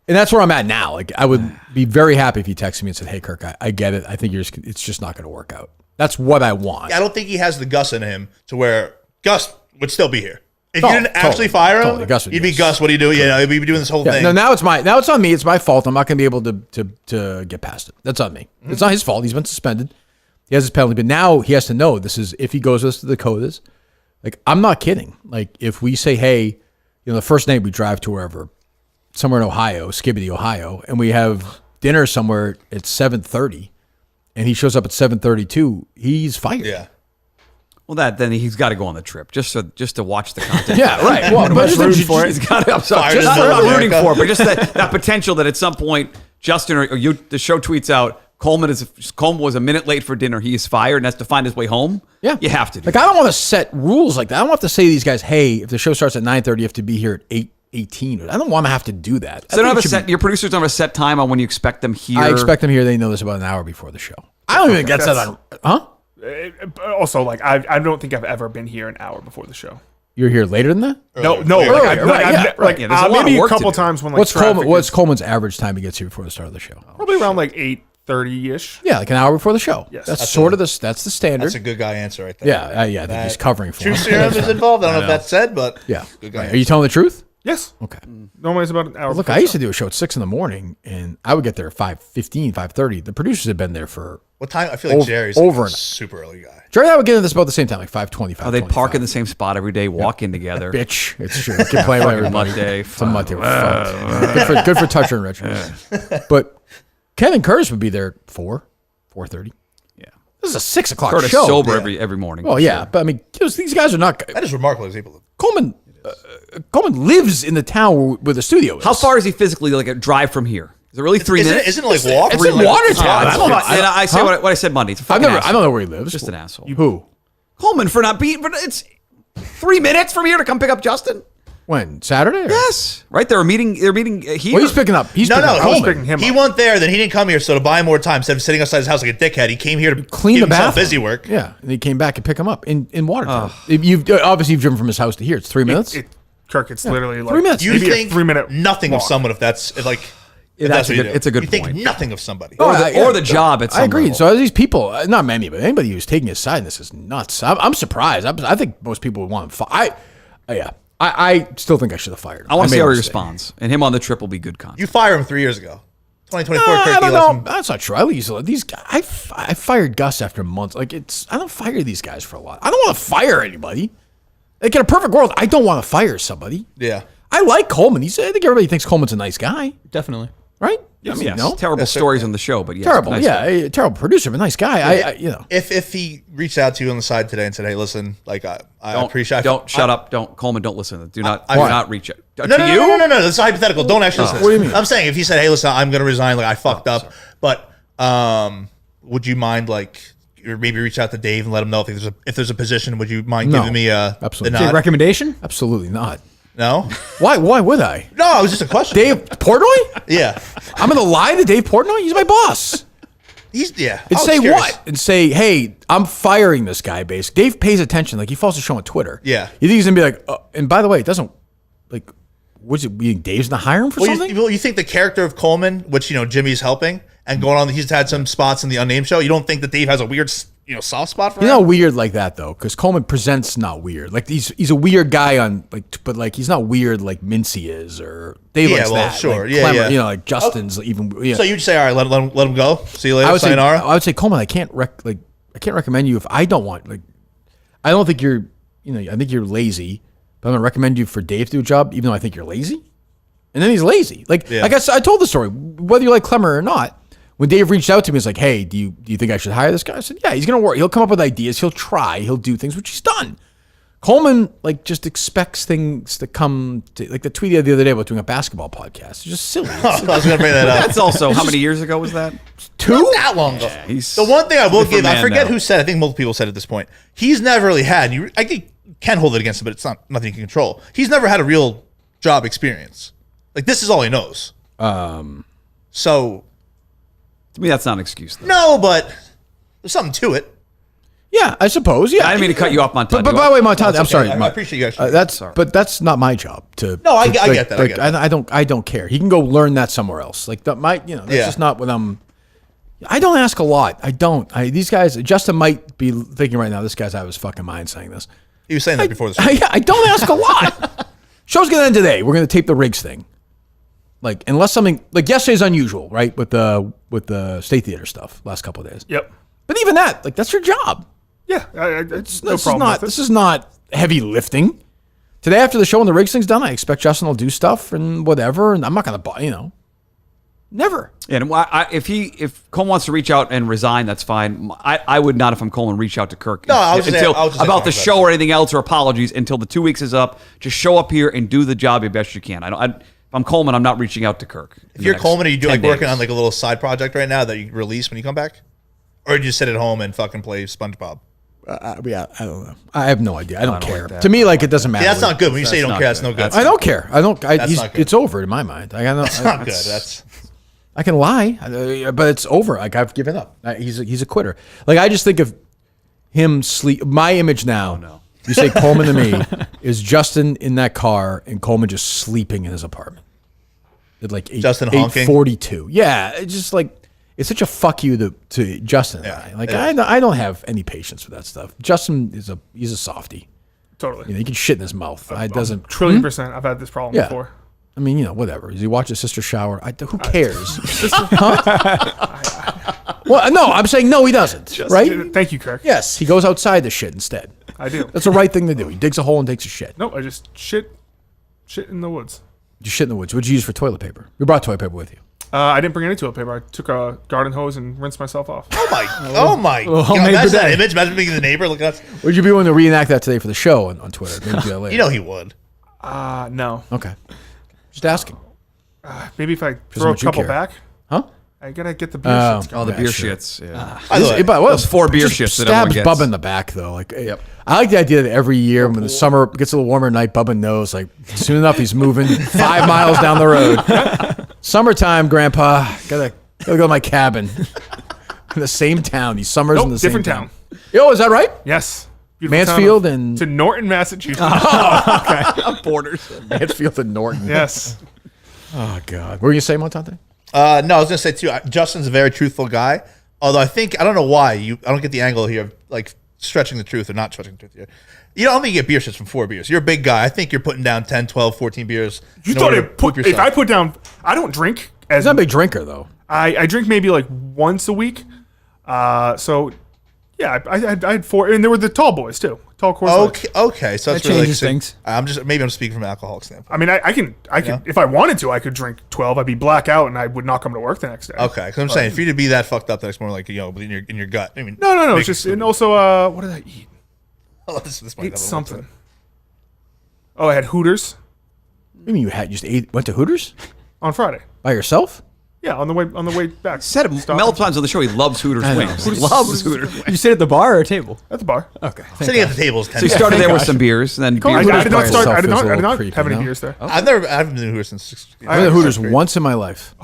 And that's where I'm at now. Like I would be very happy if you texted me and said, "Hey, Kirk, I get it. I think it's just not going to work out." That's what I want. I don't think he has the Gus in him to where Gus would still be here. If you didn't actually fire him, you'd be Gus. What do you do? You'd be doing this whole thing. No, now it's on me. It's my fault. I'm not going to be able to get past it. That's on me. It's not his fault. He's been suspended. He has his penalty, but now he has to know this is if he goes with us to the Dakotas. Like I'm not kidding. Like if we say, hey, the first night we drive to wherever, somewhere in Ohio, Skibbity, Ohio, and we have dinner somewhere at 7:30, and he shows up at 7:32, he's fired. Yeah. Well, then he's got to go on the trip just to watch the content. Yeah, right. Well, but just rooting for it. He's got to. I'm sorry, just not rooting for it, but just that potential that at some point Justin or you, the show tweets out. Coleman was a minute late for dinner. He is fired and has to find his way home. Yeah, you have to. I don't want to set rules like that. I don't have to say to these guys, "Hey, if the show starts at 9:30, you have to be here at 8:18." I don't want to have to do that. So your producers don't have a set time on when you expect them here. I expect them here. They know this about an hour before the show. I don't even get that on. Huh? Also, like I don't think I've ever been here an hour before the show. You're here later than that? No. Maybe a couple times when what's Coleman's average time he gets here before the start of the show? Probably around like 8:30-ish. Yeah, like an hour before the show. Yes. That's the standard. That's a good guy answer right there. Yeah, I think he's covering for him. Truth serum is involved. I don't know if that's said, but good guy. Are you telling the truth? Yes. Okay. Normally it's about an hour. Look, I used to do a show at 6 a.m, and I would get there at 5:15, 5:30. The producers have been there for what time? I feel like Jerry's a super early guy. Jerry and I would get in this about the same time, like 5:20. Oh, they park in the same spot every day, walk in together. Bitch, it's true. Can play with everybody. Monday. It's a Monday. Good for toucher and retro. But Kevin Curtis would be there at 4:30. Yeah, this is a 6 o'clock Curtis show. Sober every morning. Well, yeah, but I mean, these guys are not. That is remarkable. Coleman lives in the town where the studio is. How far is he physically? Like a drive from here? Is it really 3 minutes? Isn't it like walk? It's in Watertown. I say what I said Monday. It's a fucking asshole. I don't know where he lives. Just an asshole. Who? Coleman for not being. But it's 3 minutes from here to come pick up Justin. When? Saturday? Or? Yes. Right. They're meeting here. Well, he's picking up. He's picking him up. He went there, then he didn't come here, so to buy more time, instead of sitting outside his house like a dickhead, he came here to clean the bathroom. Busy work. Yeah, and he came back and pick him up in Watertown. You've driven from his house to here. It's 3 minutes. Kirk, it's literally like 3 minutes. You think 3 minute nothing walk. of someone if that's like. It's a good you point. think nothing of somebody. Or the job at some I agree. level. So these people, not many, but anybody who's taking his side in this is nuts. I'm surprised. I think most people would want him fired. I still think I should have fired him. I want to see how he responds. And him on the trip will be good content. You fired him 3 years ago. 2024. I don't know. That's not true. I fired Gus after months. I don't fire these guys for a lot. I don't want to fire anybody. Like in a perfect world, I don't want to fire somebody. Yeah. I like Coleman. I think everybody thinks Coleman's a nice guy. Definitely. Right? Yes, terrible stories on the show, but yes, terrible. Nice a terrible producer, but nice guy. If he reached out to you on the side today and said, "Hey, listen, like I appreciate." Shut up. Coleman. Don't listen. Do not reach out. No. This is hypothetical. Don't actually listen. What do you mean? I'm saying if he said, "Hey, listen, I'm going to resign. Like I fucked up," but would you mind or maybe reach out to Dave and let him know if there's a position? Would you mind giving me absolutely the nod? Recommendation? Absolutely not. No. Why would I? No, it was just a question. Dave Portnoy? Yeah. I'm going to lie to Dave Portnoy? He's my boss. And say what? And say, hey, I'm firing this guy, basically. Dave pays attention. Like, he follows the show on Twitter. Yeah. You think he's going to be like, and by the way, it doesn't, like, what's it, you think Dave's going to hire him for something? You think the character of Coleman, which, Jimmy's helping, and going on, he's had some spots in the Unnamed show, you don't think that Dave has a weird, soft spot for him? He's not weird like that, though, because Coleman presents not weird. Like, he's a weird guy but he's not weird like Mincy is, or Dave likes that. Sure. Like Clemmer, like Justin's even. So you'd say, all right, let him go. See you later. Sayonara. I would say, Coleman, I can't recommend you if I don't want, I don't think you're, I think you're lazy, but I'm going to recommend you for Dave to do a job, even though I think you're lazy. And then he's lazy. I told the story, whether you like Clemmer or not. When Dave reached out to me, he's like, hey, do you think I should hire this guy? I said, yeah, he's going to work. He'll come up with ideas. He'll try. He'll do things, which he's done. Coleman, just expects things to come to, the tweet the other day about doing a basketball podcast. It's just silly. I was going to bring that up. That's also, how many years ago was that? Two? That long ago. he's The one thing I will give, I Superman forget now. who said. I think multiple people said at this point. He's never really had. I think you can hold it against him, but it's not nothing you can control. He's never had a real job experience. Like this is all he knows. So To me, that's not an excuse. Though. no, but there's something to it. Yeah, I suppose. Yeah. I didn't mean to cut you off, Montante. But by the way, Montante, No, I'm it's okay. sorry. I appreciate you guys. That's not my job to. No, I to, get that, I get that. I don't care. He can go learn that somewhere else. Like that's just not what I'm. I don't ask a lot. I don't. These guys, Justin might be thinking right now, this guy's out of his fucking mind saying this. He was saying that before the show. I don't ask a lot. Show's gonna end today. We're gonna tape the Riggs thing. Like unless something like yesterday's unusual, right? With the State Theater stuff last couple of days. Yep. But even that, like that's your job. Yeah, it's no problem with it. This is not heavy lifting. Today after the show and the Riggs thing's done, I expect Justin will do stuff and whatever, and I'm not gonna buy, never. Yeah, and if Coleman wants to reach out and resign, that's fine. I would not, if I'm Coleman, reach out to Kirk No, I was just saying about the that. show or anything else or apologies until the 2 weeks is up. Just show up here and do the job as best you can. If I'm Coleman, I'm not reaching out to Kirk. If you're Coleman, are you working on like a little side project right now that you release when you come back, or do you just sit at home and fucking play SpongeBob? Yeah, I don't know. I have no idea. I don't care. To me, like it doesn't matter. Yeah, that's not good. When you say you don't care, that's no good. I don't care. I don't. That's not good. It's over in my mind. That's not good. I can lie, but it's over. Like I've given up. He's a quitter. Like I just think of him sleep. My image now. No. You say Coleman to me is Justin in that car and Coleman just sleeping in his apartment at like Justin honking? 8:42. Yeah, it's just like it's such a fuck you to Justin and I. Like I don't have any patience for that stuff. Justin he's a softie. Totally. He can shit in his mouth. It doesn't. Trillion percent. I've had this problem Yeah. before. I mean, whatever. Does he watch his sister shower? Who cares? Well, no, I'm saying no, he doesn't. Right? Thank you, Kirk. Yes, he goes outside to shit instead. I do. That's the right thing to do. He digs a hole and takes a shit. No, I just shit in the woods. You shit in the woods. What'd you use for toilet paper? You brought toilet paper with you. I didn't bring any toilet paper. I took a garden hose and rinsed myself off. Oh my! homemade Imagine that bidet. image. Imagine being the neighbor. Look at us. Would you be willing to reenact that today for the show on Twitter? Maybe do that later. You know he would. No. Okay. Just asking. Maybe if I throw a much you couple care. back. Huh? I gotta get the beer shits going. Oh, the beer sure. shits. Yeah. Those 4 beer shits that everyone stabs gets. Bubba in the back though. Like, I like the idea that every year when the summer gets a little warmer at night, Bubba knows like soon enough he's moving 5 miles down the road. Summertime, Grandpa, gotta go to my cabin in the same town. These summers in the same different town. town. Yo, is that right? Yes. Beautiful Mansfield town and to Norton, Massachusetts. Borders. Mansfield and Norton. Yes. Oh God. What were you saying, Montante? No, I was gonna say too. Justin's a very truthful guy. Although I don't know why I don't get the angle here of like stretching the truth or not stretching the truth here. I don't think you get beer shits from 4 beers. You're a big guy. I think you're putting down 10, 12, 14 beers. You in thought order to poop if yourself. I put down, I don't drink as He's not a big drinker though. I drink maybe like once a week. So yeah, I had 4, and there were the tall boys too. Tall Coors Lights. Okay, so that's That really changes things. I'm speaking from an alcoholic standpoint. I mean, I can if I wanted to, I could drink 12. I'd be blackout, and I would not come to work the next day. Okay, because I'm saying for you to be that fucked up, that's more like in your gut. I mean, No. make It's just it and also what did I eat? Oh, this might Ate have a something. Oh, I had Hooters I mean, you went to Hooters on Friday. by yourself? Yeah, on the way back. Said it multiple times on the show. He loves Hooters know. wings. He Hooters- loves Hooters wings. You sit at the bar or a table? At the bar. Okay. Sitting at the table is 10. So he started there with some beers, and then I beers did not by start. I yourself did is a not. I did little not creepy, have any no? beers there. I haven't been to Hooters since. I've been to Hooters once in my life.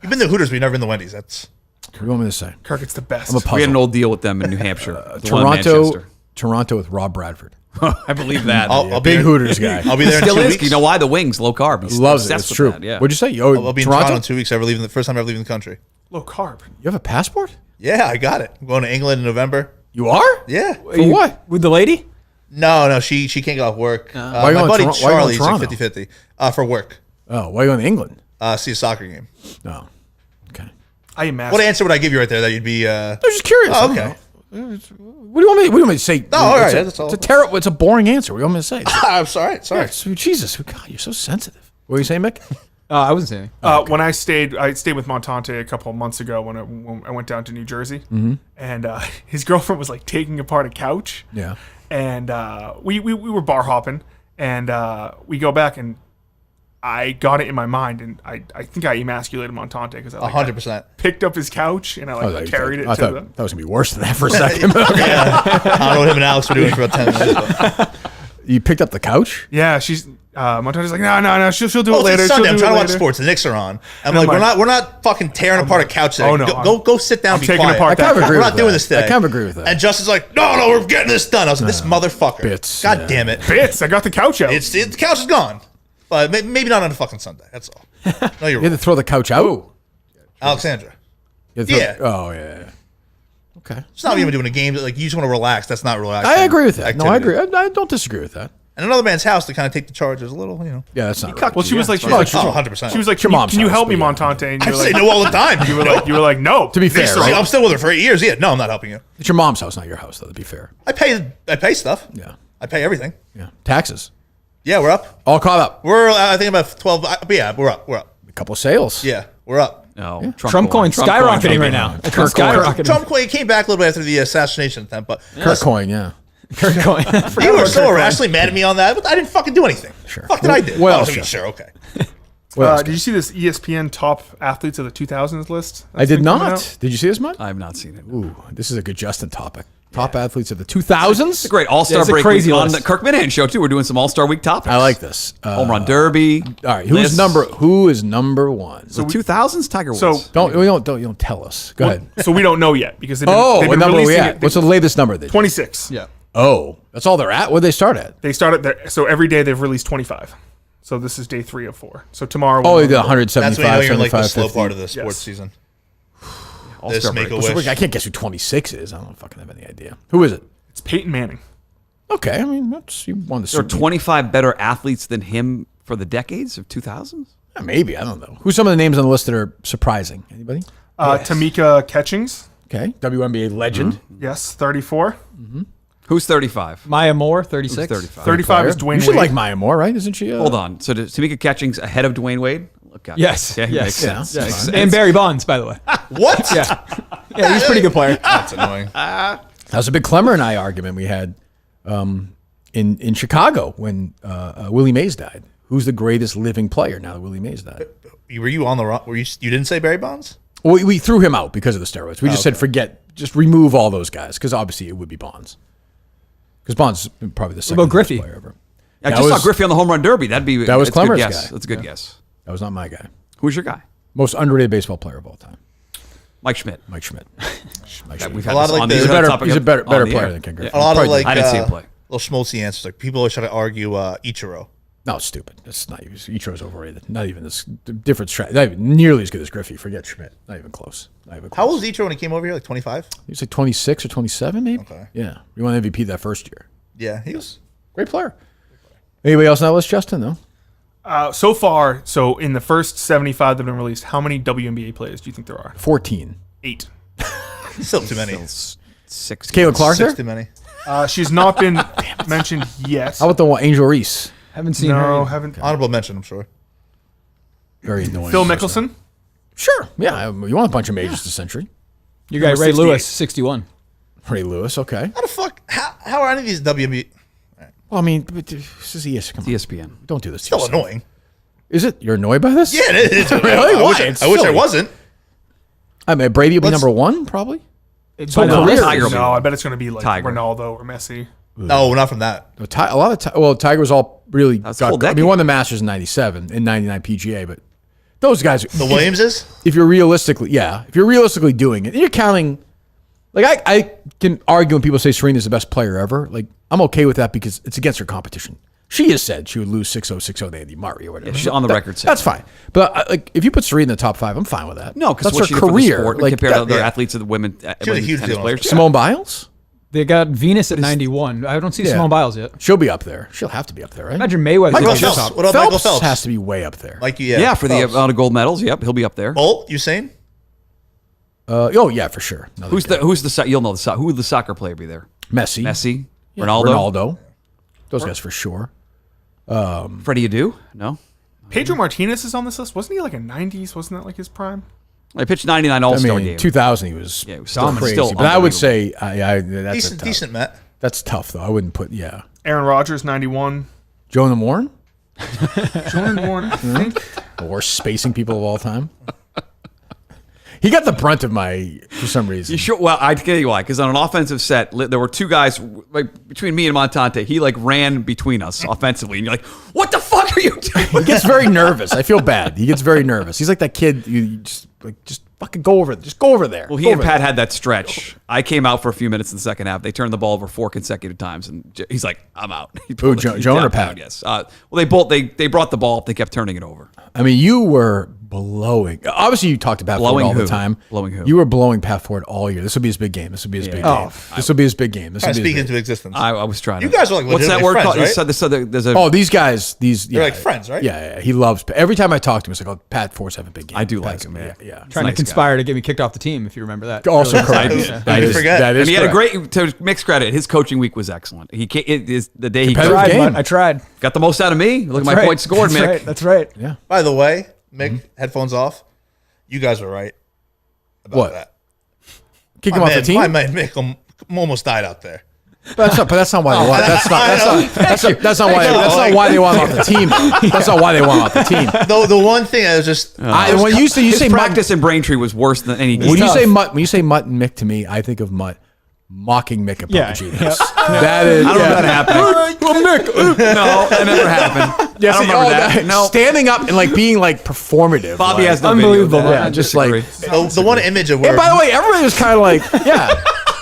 You've been to Hooters, but you've never been to Wendy's. That's What do you want me to say? Kirk, it's the best. I'm a puzzle. we had an old deal with them in New Hampshire. The one in Manchester. Toronto with Rob Bradford. I believe that. I'll be Big there- Hooters guy. I'll be there in Still 2 is. weeks. You know why? The wings, low carb. He's Loves it. obsessed It's with true. that, yeah. What'd you say? Oh, I'll be in Toronto? Toronto in 2 weeks. The first time ever leaving the country. Low carb. You have a passport? Yeah, I got it. I'm going to England in November. You are? Yeah. For what? With the lady? No, she can't get off work. Why you my going buddy Why you going Charlie's like Toronto? 50-50 for work. Oh, why are you going to England? See a soccer game. Oh, okay. I am massive. What answer would I give you right there that you'd be? I was just curious. Oh, I don't okay. know. What do you want me to say? No, all right, It's that's all. It's a terrible. It's a boring answer. What do you want me to say? I'm sorry. Jesus, God, you're so sensitive. What were you saying, Mick? I wasn't saying. When I stayed with Montante a couple of months ago when I went down to New Jersey, and his girlfriend was like taking apart a couch. Yeah. And we were bar hopping, and we go back, and I got it in my mind, and I think I emasculated Montante because I 100%. picked up his couch and I carried it I to thought the. that was gonna be worse than that for a second. Yeah. I don't know what him and Alex were doing for about 10 minutes. But. You picked up the couch? Yeah, she's Montante's like, no, she'll do it Oh, later. it's Sunday. I'm She'll do trying it to watch later. sports. The Knicks are on. I'm And like, I'm we're not fucking tearing apart a couch today. Oh, no, Go sit down. I'm And be taking quiet. apart I kind of agree We're with not doing that. this today. I kind of agree with that. And Justin's like, no, we're getting this done. I was like, this motherfucker. Bits, God yeah. damn it. Bits. I got the couch out. The couch is gone. But maybe not on a fucking Sunday. That's all. No, you're You had to wrong. throw the couch out? Alexandra. You had to throw- Yeah. Oh, yeah. Okay. It's not even doing a game. Like, you just want to relax. That's not relaxing. I agree with that. No, I activity. agree. I don't disagree with that. And another man's house to kind of take the charge is a little, Yeah, that's not right. well, she was like, Oh, 100%. she was like, Your mom's can you house, help me, but yeah. Montante? And I you were say like, no all the time. you were like, no. To be fair, So right? I'm still with her for 8 years. Yeah, no, I'm not helping you. It's your mom's house, not your house, though, to be fair. I pay stuff. Yeah. I pay everything. Yeah. Taxes. Yeah, we're up. All caught up. We're I think about 12. But yeah, we're up. A couple sales. Yeah, we're up. No, Trump coin skyrocketing right now. It's Kirk coin. skyrocketing. Trump coin came back a little bit after the assassination attempt, but Kirk coin, yeah. Kirk coin. you were so irrationally mad at me on that. But I didn't fucking do anything. Sure. Fuck did I do? Well, Oh, sure. sure, okay. Well, Did you see this ESPN top athletes of the 2000s list? I did been coming not. out? Did you see this, Mike? I have not seen it. Ooh, this is a good Justin topic. Top athletes of the 2000s. It's a great All-Star Yeah, it's a break crazy week on list. the Kirk Minahan show too. We're doing some All-Star week topics. I like this. Home Run Derby. All right, who is number one? So 2000s Tiger Woods. So Don't tell us. Go ahead. So we don't know yet because they've Oh, been what number are we releasing at? it. What's the latest number? 26. Yeah. Oh, that's all they're at? Where'd they start at? They started there. So every day they've released 25. So this is day 3 of 4. So tomorrow. Oh, we'll they did know. 175, That's when you know you're in like the 75, slow 50. part of the sports Yes. season. All-Star This break. make a wish. I can't guess who 26 is. I don't fucking have any idea. Who is it? It's Peyton Manning. Okay, I mean, you won the There are Super Bowl. 25 better athletes than him for the decades of 2000s. Maybe, I don't know. Who's some of the names on the list that are surprising? Anybody? Tamika Catchings. Okay, WNBA legend. Yes, 34. Who's 35? Maya Moore, 36. 35. 35 is Dwayne You should Wade. like Maya Moore, right? Isn't she? Hold on. So Tamika Catchings ahead of Dwayne Wade? Okay. Yes. Okay, yes. makes sense. Yeah. Yes. And Barry Bonds, by the way. What? Yeah. Yeah, he's a pretty good player. That's annoying. That was a big Clemmer and I argument we had in Chicago when Willie Mays died. Who's the greatest living player now that Willie Mays died? Were you on the wrong? You didn't say Barry Bonds? Well, we threw him out because of the steroids. We just said just remove all those guys because obviously it would be Bonds. Because Bonds is probably the second about best Griffey? player ever. I That just was- saw Griffey on the home run derby. That was that's a good Clemmer's guess. guy. That's a good guess. That was not my guy. Who's your guy? Most underrated baseball player of all time, Mike Schmidt. Mike Schmidt. We've A had lot this of, like, on the- the He's a other better, topic he's a on better the player air. than Ken Griffey. A lot of Probably like I didn't see him play. little schmaltzy answers. Like people always try to argue Ichiro. No, it's stupid. It's not. Ichiro's overrated. Not even this different strategy. Not even nearly as good as Griffey. Forget Schmidt. Not even close. Not even close. How old was Ichiro when he came over here? Like 25? He was like 26 or 27, maybe. Okay. Yeah, we won MVP that first year. Yeah, he was. Great player. Anybody else on that list, Justin? No. So far, so in the first 75 that have been released, how many WNBA players do you think there are? 14. 8. Still too many. Six. Caitlin Clark there? 6 too many. She's not been mentioned yet. How about the one, Angel Reese? Haven't seen No, her. haven't. Honorable mention, I'm sure. Very annoying. Phil Mickelson. Sure. Yeah, you want a bunch of majors this century. Your guy, Number Ray 68. Lewis, 61. Ray Lewis, okay. How the fuck? How are any of these WNBA Well, I mean, but this is ESPN. Come on. ESPN. Don't do this. to still yourself. annoying? Is it? You're annoyed by this? Yeah, it is. Really? I Why? wish, It's I wish I silly. wasn't. I mean, Brady will be Let's- number one, probably. So No, career. Tiger will be no, one. I bet it's going to be like Tiger. Ronaldo or Messi. No, not from that. A lot of Tiger was all really. That's the whole I mean, decade. won the Masters in '97 and '99 PGA, but those guys. The Williamses? If you're realistically doing it, and you're counting. Like I can argue when people say Serena's the best player ever. Like I'm okay with that because it's against her competition. She has said she would lose 6-0, 6-0 to Andy Murray or whatever. Yeah, she's on the record saying That's fine. But like, if you put Serena in the top 5, I'm fine with that. No, because that's what her she did for the career. sport Like, compared to other yeah. athletes of the women, was a women's huge tennis deal. players. Simone Biles, They got Venus at 91. I don't see Yeah. Simone Biles yet. she'll be up there. She'll have to be up there, right? Imagine Mayweather. Michael at the Phelps. top. What about Michael Phelps? has to be way up there. Like Yeah, for the Phelps. amount of gold medals. Yep, he'll be up there. Bolt, Usain? Oh yeah, for sure. Another Who's guy. you'll know who would the soccer player be there? Messi? Messi, Yeah, Ronaldo, Those guys for sure. Freddie Adu. No, Pedro Martinez is on this list. Wasn't he like a 90s? Wasn't that like his prime? I pitched 99 I All-Star mean, game. 2000. 2000 he was, Yeah, he was still dominant. crazy, Crazy. But I would unbelievable. say that's Decent, Matt. That's tough though. I wouldn't put Aaron Rodgers, 91. Jonah Warren. Jordan Warren, I think. The worst spacing people of all time. He got the brunt of my, for some reason. You sure? Well, I tell you why. Because on an offensive set, there were two guys like between me and Montante. He like ran between us offensively, and you're like, "What the fuck are you doing?" He gets very nervous. I feel bad. He gets very nervous. He's like that kid. You just fucking go over. Just go over there. Well, he and Pat had that stretch. I came out for a few minutes in the second half. They turned the ball over 4 consecutive times, and he's like, "I'm out." Who, Joan or Pat? Yes. Well, they both they brought the ball up. They kept turning it over. I mean, you were blowing. Obviously, you talked about Ford all the time. Blowing who? You were blowing Pat Ford all year. This will be his big game. This will be his big game. This will be his big game. This will be Speak into existence. I was trying. You guys are like what's that word friends, called? right? There's a. Oh, these guys. They're like friends, right? Yeah. He loves. Every time I talk to him, it's like, "Oh, Pat Ford's having a big game." I do like him. Yeah. Trying to conspire to get me kicked off the team, if you remember that. Also correct. I forget. That is And he had a correct. great, to Mick's credit, his coaching week was excellent. He it is the day he Competitive game. I tried. got the most out of me. Look at my That's right. points scored, That's Mick. right. That's right. Yeah. By the way, Mick, headphones off. You guys were right about What? that. Kick him off the team. My man Mick almost died out there. But that's not why they want. That's not why they want him off the team. That's not why they want him off the team. The one thing I was just When you say His Mutt, practice in Braintree was worse than any game. when you say Mutt and Mick to me, I think of Mutt mocking Mick at Yeah. Papa Genius. That is. I don't know if that happened. Mick. No, that never happened. Yes, I don't remember that. No. Standing up and like being like performative. Bobby like, has no Unbelievable. video of that. Yeah, I just disagree. like. the one image of where. And by the way, everybody was kind of like, yeah.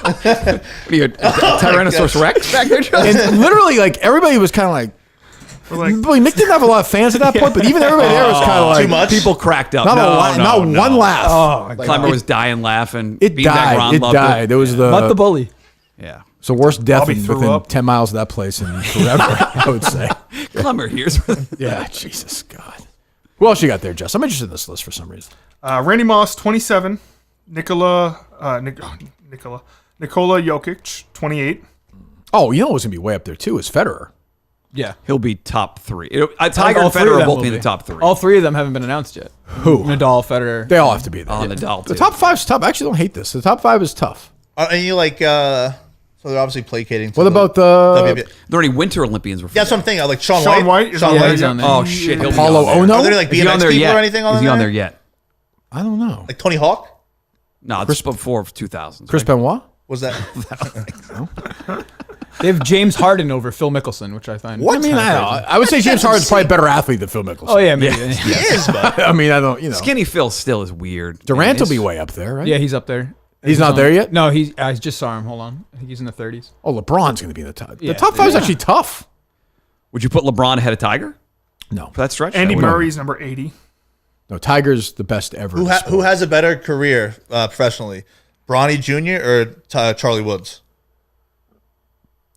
What are you, a Tyrannosaurus Rex back there, Joe? And literally, like everybody was kind of like. Boy, Mick didn't have a lot of fans at that point, but even everybody there was kind of like too much. People cracked up. not one laugh. Oh, my Clemmer was dying laughing. It Beanbag died. Ron It loved died. There was Mutt the bully. Yeah. it's the worst death Bobby threw within up. 10 miles of that place in forever. I would say. Clemmer here's. Yeah, Jesus God. Who else you got there, Jess? I'm interested in this list for some reason. Randy Moss, 27. Nikola Jokic, 28. Oh, you know what's gonna be way up there too is Federer. Yeah. He'll be top 3. Tiger All and three of Federer them both will be in be. the top 3. All three of them haven't been announced yet. Who? Nadal, Federer. They all have to be there. On the Nadal, The too. top five's tough. I actually don't hate this. The top five is tough. And you like, so they're obviously placating. To What about the WNBA. Are there any Winter Olympians? Yeah, that's what I'm thinking. Like Sean Sean White is Sean on White. there. he's on there. Oh, shit. He'll Paulo be on there. Ono? Are there like Is he on BMX there people yet? or anything on Is he there? on there yet? I don't know. Like Tony Hawk? No, it's before 2000. Chris Benoit? Was that? They have James Harden over Phil Mickelson, which I find. I mean, I would say James Harden's probably a better athlete than Phil Mickelson. Oh, yeah, maybe. He is, but I mean, I don't, you know. Skinny Phil still is weird. Durant will He's- be way up there, right? Yeah, he's up there. He's not there yet? No, I just saw him. Hold on. I think he's in the 30s. Oh, LeBron's going to be in the top. Yeah. The top five is actually tough. Would you put LeBron ahead of Tiger No. for that stretch? Andy I wouldn't. Murray's number 80. No, Tiger's the best ever. in the who sport. has a better career professionally? Bronny Jr. or Charlie Woods?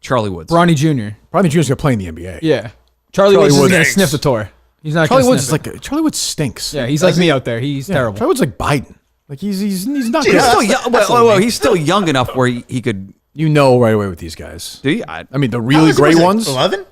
Charlie Woods. Bronny Jr. Probably Jr.'s going to play in the NBA. Yeah. Charlie Woods Woods is going to stinks. sniff the tour. He's not Charlie going Woods to is like Charlie Woods stinks. Yeah, he's like me out there. He's terrible. Charlie Woods is like Biden. Like he's not He's good. still that's- young. that's a Well, little he's still young enough where he could. You know right away with these guys. Do you? I mean, the really great ones. 11?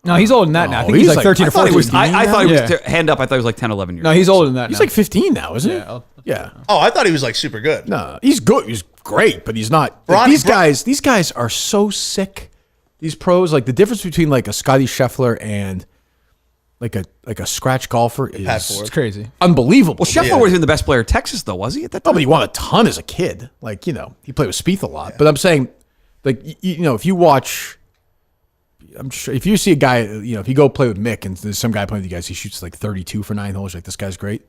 No, he's older than that now. I think he's he's like like- 13 I or thought 14. he was- I thought he was Yeah. hand up. I thought he was like 10, 11 years. No, he's older than that He's now. like 15 now, isn't Yeah, he? Yeah. Oh, I thought he was like super good. No, he's good. He's great, but he's not. Like, these guys are so sick. These pros, like the difference between like a Scotty Scheffler and like a scratch golfer is Pat Ford. It's crazy. Well, unbelievable. Scheffler Yeah. wasn't the best player at Texas, though, was he? At that No, time? but he won a ton as a kid. Like, you know, he played with Spieth a lot. But I'm saying, like, you know, if you watch, I'm sure if you see a guy, you know, if you go play with Mick and there's some guy playing with you guys, he shoots like 32 for 9 holes. Like, this guy's great.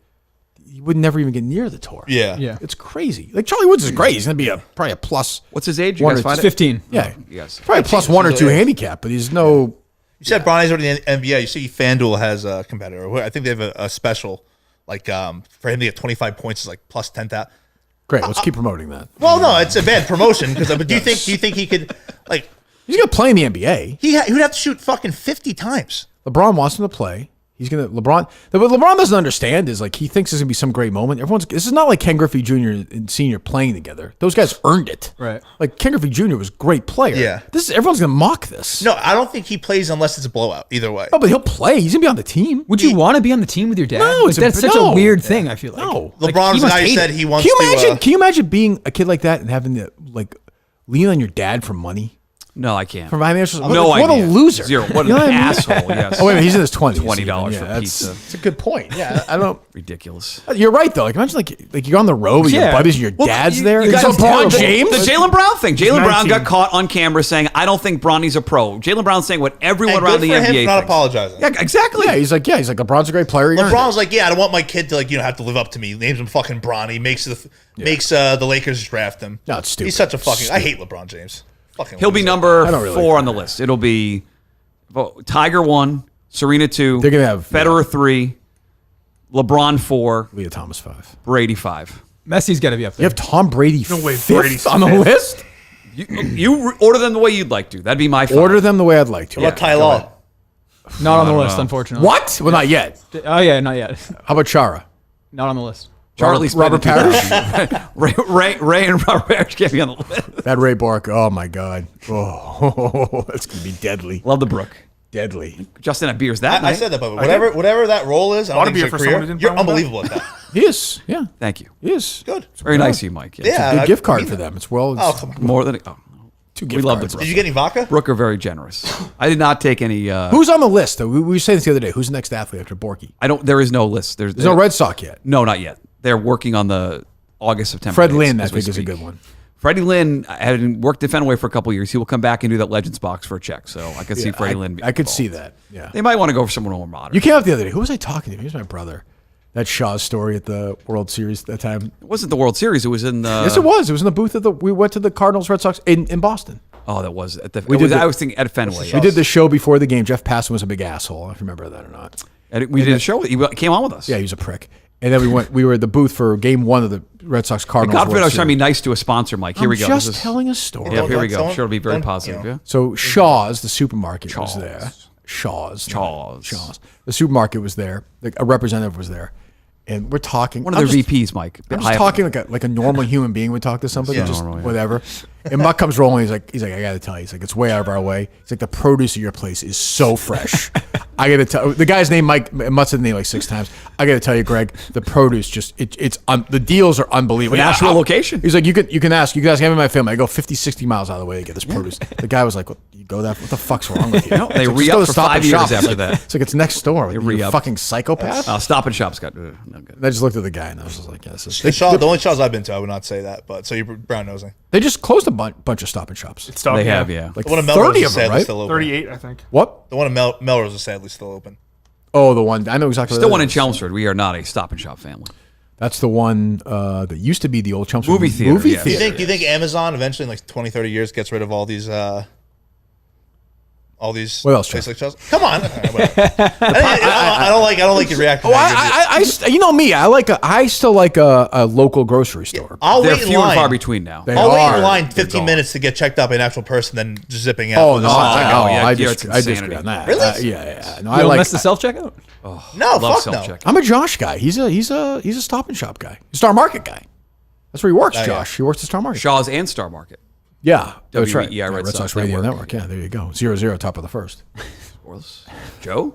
He would never even get near the tour. Yeah. Yeah. It's crazy. Like, Charlie Woods is great. He's going to be probably a plus. What's his age? You One guys or find two. it? 15. Yeah. Yes. Probably a plus 1 or 2 handicap, but he's no. You said Bronny's already in the NBA. You see FanDuel has a competitor. I think they have a special, like for him to get 25 points is like plus 10,000. Great. Let's keep promoting that. Well, no, it's a bad promotion because. But do you think he could like? He's going to play in the NBA. He would have to shoot fucking 50 times. LeBron wants him to play. He's gonna LeBron. What LeBron doesn't understand is like he thinks there's gonna be some great moment. This is not like Ken Griffey Jr. and Senior playing together. Those guys earned it. Right. Like Ken Griffey Jr. was a great player. Yeah. Everyone's gonna mock this. No, I don't think he plays unless it's a blowout. Either way. No, but he'll play. He's gonna be on the team. Would you want to be on the team with your dad? No, Like, that's such a weird thing, I feel like. No. Like, LeBron's he the must guy who hate said it. he wants Can you imagine? to. Can you imagine being a kid like that and having to like lean on your dad for money? No, I can't. From financial, No what idea. a loser. Zero. What You an know what I mean? asshole. Yes. Oh wait a minute, he's in his 20s. $20 Yeah, for that's- pizza. That's a good point. Yeah, I don't. Ridiculous. You're right though. Like imagine like you're on the road with your Yeah. buddies and your Well, dad's you- there. you It's guys- LeBron the- James. The Jaylen Brown thing. Jaylen Brown 19. got caught on camera saying, "I don't think Bronny's a pro." Jaylen Brown saying what everyone And around good the for him NBA for not thinks. apologizing. Yeah, exactly. Yeah, he's like LeBron's a great player. He earned LeBron's it. like, yeah, I don't want my kid to have to live up to me. Names him fucking Bronny. Makes the Lakers draft him. No, it's stupid. He's such a fucking. I hate LeBron James. Fucking. He'll be loser. number I don't really 4 like on the list. It'll be Tiger 1, Serena 2. They're gonna have Federer 3, LeBron 4, Leah Thomas 5. Brady 5. Messi's got to be up You there. have Tom Brady No way, fifth Brady's on the fifth. list. You order them the way you'd like to. That'd be my 5. Order them the way I'd like to. What about Ty Law? Not on the don't list, know. unfortunately. What? Well, not yet. Oh yeah, not yet. How about Chara? Not on the list. Charlie's Robert Parrish? Ray and Robert Parrish can't be on the list. That Ray Bark. Oh my God. Oh, that's gonna be deadly. Love the Brook. Deadly. Justin had beers that I night. said that, but whatever that role is, I Ought don't to think be it's for your someone who career. didn't You're follow that. unbelievable at that. He is. Yeah. Thank you. He is. Good. Very nice of you, Mike. Yes. Yeah. Good I gift card mean for that. them. It's well. Oh, come on. More than Two we gift love the cards. Brook. Did you get any vodka? Brook are very generous. I did not take any. Who's on the list though? We were saying this the other day. Who's the next athlete after Borky? I don't. There is no list. There's no Red Sox yet. No, not yet. They're working on the August September. Fred dates Lynn, I as we think, is a speak. good one. Freddie Lynn had worked at Fenway for a couple years. He will come back and do that Legends box for a check. So I could see Freddie Lynn. I could involved. see that. Yeah. They might want to go for someone more modern. You came up the other day. Who was I talking to? Here's my brother. That Shaw's story at the World Series that time. It wasn't the World Series. It was in the. Yes, it was. It was in the booth we went to the Cardinals Red Sox in Boston. Oh, that was at the. did I was thinking at Fenway. We did the show before the game. Jeff Passan was a big asshole. I don't remember that or not. And we did a show. He came on with us. Yeah, he was a prick. And then we were at the booth for game 1 of the Red Sox Cardinals. God forbid I World was trying to be Series. nice to a sponsor, Mike. Here we go. Just This is- telling a story. Yeah, here we go. Don't- Sure, it'll be very don't, positive. you know. Yeah. So Shaw's, the supermarket, was Shaw's. there. Shaw's. Shaw's. The supermarket was there. A representative was there. And we're talking. One of their VPs, Mike. I'm High just up. talking like a normal human being would talk to somebody, Yeah. just Normal, yeah. whatever. And Muck comes rolling. He's like, I gotta tell you, he's like, it's way out of our way. He's like, the produce of your place is so fresh. I gotta tell the guy's name, Mike. Mutt said the name like 6 times. I gotta tell you, Greg, the produce just the deals are unbelievable. Natural location. He's like, you can ask me in my family. I go 50, 60 miles out of the way to get this produce. The guy was like, what, you go that? What the fuck's wrong with you? They He's like, re-up just go to for Stop 5 and years Shop. after It's like- that. It's like it's next door. You re-up. fucking psychopath. Stop and Shop's got. No good. And I just looked at the guy and I was just like, yeah, this is. The only Shaws I've been to, I would not say that. But so you're brown nosing. They just closed a bunch of Stop and Shops. Stop, They have, yeah. Like The one in 30 Melrose of is them, sadly right? still open. 38, I think. What? The one in Melrose is sadly still open. Oh, the one. I know exactly. Still what one that in is. Chelmsford. We are not a Stop and Shop family. That's the one that used to be the old Chelmsford Movie theater, yes. Do you think Amazon eventually in like 20, 30 years gets rid of all these What else, places Jeff? like Shaws? Come on. I don't like your reaction. You know me. I still like a local grocery store. I'll They're wait in few and line. far between now. They I'll wait are. in line They're 15 gone. minutes to get checked out by an actual person, then just zipping out. Oh no! yeah, I yeah, disagree it's on that. insanity. Really? Yeah. No, You I don't like. miss the self checkout. No, Love fuck no. self-check. I'm a Josh guy. He's a Stop and Shop guy. Star Market guy. That's where he works, yeah. Josh. He works at Star Market. Shaw's and Star Market. Yeah, that's right. WEI Red Red Sox Sox Radio Network. Network. Yeah, there you go. 0-0, top of the first. Joe?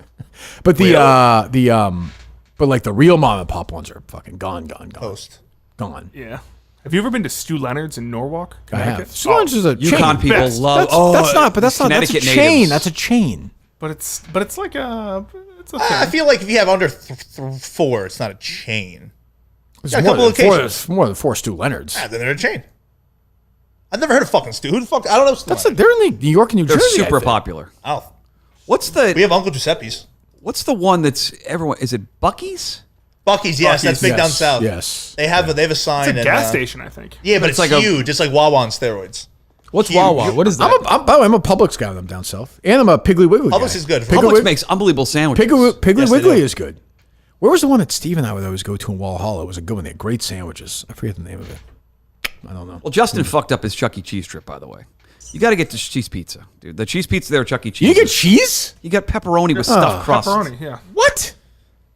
But but like the real mom and pop ones are fucking gone. Post. Gone. Yeah. Have you ever been to Stu Leonard's in Norwalk? I have. Connecticut? Stu Leonard's is a Yukon chain. people Best. love. That's not. But that's not. That's a Connecticut chain. natives. That's a chain. But it's like it's a I thing. feel like if you have under 4, it's not a chain. It's Yeah, a more couple than locations. more than 4 Stu Leonards. Ah, then they're a chain. I've never heard of fucking Stu. Who the fuck? I don't know. Stu That's Leonard. they're in New York and New They're Jersey. I super think. popular. Oh, What's we the have Uncle Giuseppe's. one that's everyone? Is it Bucky's? Bucky's, yes, that's big Yes, down south. yes. They have a sign. It's a and, gas station, I think. Yeah, but it's like a- huge. It's like Wawa on steroids. What's Huge. Wawa? What is that? I'm a Publix guy. I'm down south, and I'm a Piggly Wiggly. Publix guy. is good. Piggly Publix Wig- makes unbelievable sandwiches. Piggly Yes, they Wiggly do. is good. Where was the one that Steve and I would always go to in Walhalla? It was a good one. They had great sandwiches. I forget the name of it. I don't know. Well, Justin fucked up his Chuck E. Cheese trip, by the way. You got to get the cheese pizza, dude. The cheese pizza there at Chuck E. Cheese. You get cheese? You got pepperoni with stuffed crust. Pepperoni, yeah. What?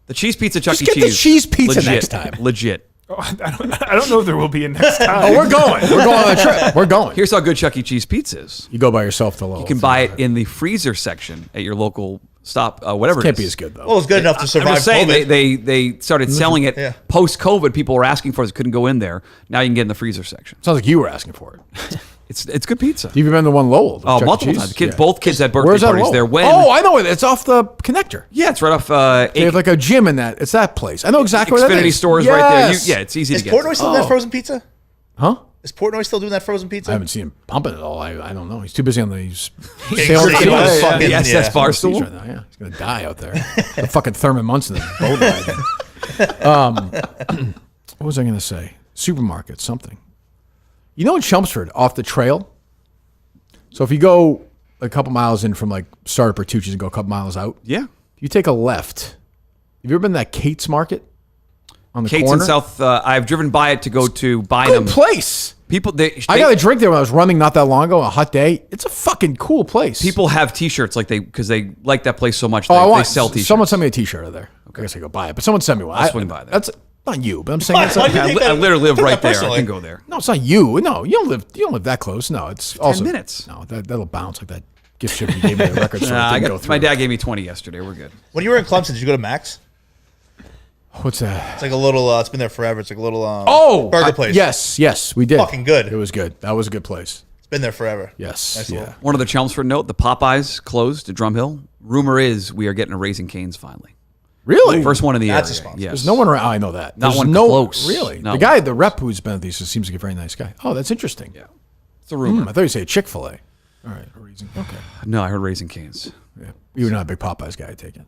The cheese pizza at Chuck Just E. get the Cheese. cheese pizza Legit. next time. Legit. Oh, I don't know if there will be a next time. Oh, we're going. We're going on a trip. We're going. Here's how good Chuck E. Cheese pizza is. You go by yourself to Lowell. You can buy it in the freezer section at your local stop, whatever it Can't is. be as good though. Well, it's good enough to I'm survive just saying COVID. they started selling it post-COVID. People were asking for it, couldn't go in there. Now you can get in the freezer section. Sounds like you were asking for it. It's good pizza. Do you remember the one Lowell? the Oh, Chuck E. multiple Cheese? times. Both kids had birthday Where's that parties Lowell? there. When? Oh, I know it. It's off the connector. Yeah, it's right off. They have like a gym in that. It's that place. I know exactly where that Xfinity is. stores right there. Yes. Yeah, it's easy Is to get. Portnoy still doing that frozen pizza? Huh? Is Portnoy still doing that frozen pizza? I haven't seen him pumping it all. I don't know. He's too busy on the King sailing City seas. was fucking- The SS yeah. Seas Barstool. right now, yeah. He's gonna die out there. The fucking Thurman Munson boat ride. What was I gonna say? Supermarket, something. You know in Chelmsford, off the trail. So if you go a couple miles in from like start of Bertucci's and go a couple miles out, Yeah. you take a left. Have you ever been to that Kate's Market on the Kate's corner? in South. I've driven by it to go to buy Good them. place. People, I got a drink there when I was running not that long ago on a hot day. It's a fucking cool place. People have T-shirts because they like that place so much. Oh, They sell T-shirts. Someone sent me a T-shirt of there. Okay. I guess I go buy it, but someone sent me one. I'll swing by there. That's not you, but I'm saying it's Why do you I, think li- I that- literally live took right that there. I personally? can go there. no, it's not you. No, you don't live that close. No, it's also 10 minutes. No, that'll bounce like that gift ship you gave me the record store. Nah, didn't go through. my dad gave me 20 yesterday. We're good. When you were in Clemson, did you go to Max? What's that? It's like a little. It's been there forever. It's like a little. I- burger place. Yes, we did. Fucking good. It was good. That was a good place. It's been there forever. Yes, Nice yeah. little- One other Chelmsford note: the Popeyes closed at Drum Hill. Rumor is we are getting a Raising Cane's finally. Really? First one in the That's a area. sponsor. Yes. There's no one around. I know that. Not There's one no, close. Really? Not the guy, the rep who's been at these seems like a very nice guy. Oh, that's interesting. Yeah. It's a rumor. I thought you say Chick-fil-A. All right, a reason. Okay. No, I heard Raising Cane's. Yeah. You're not a big Popeyes guy, I take it.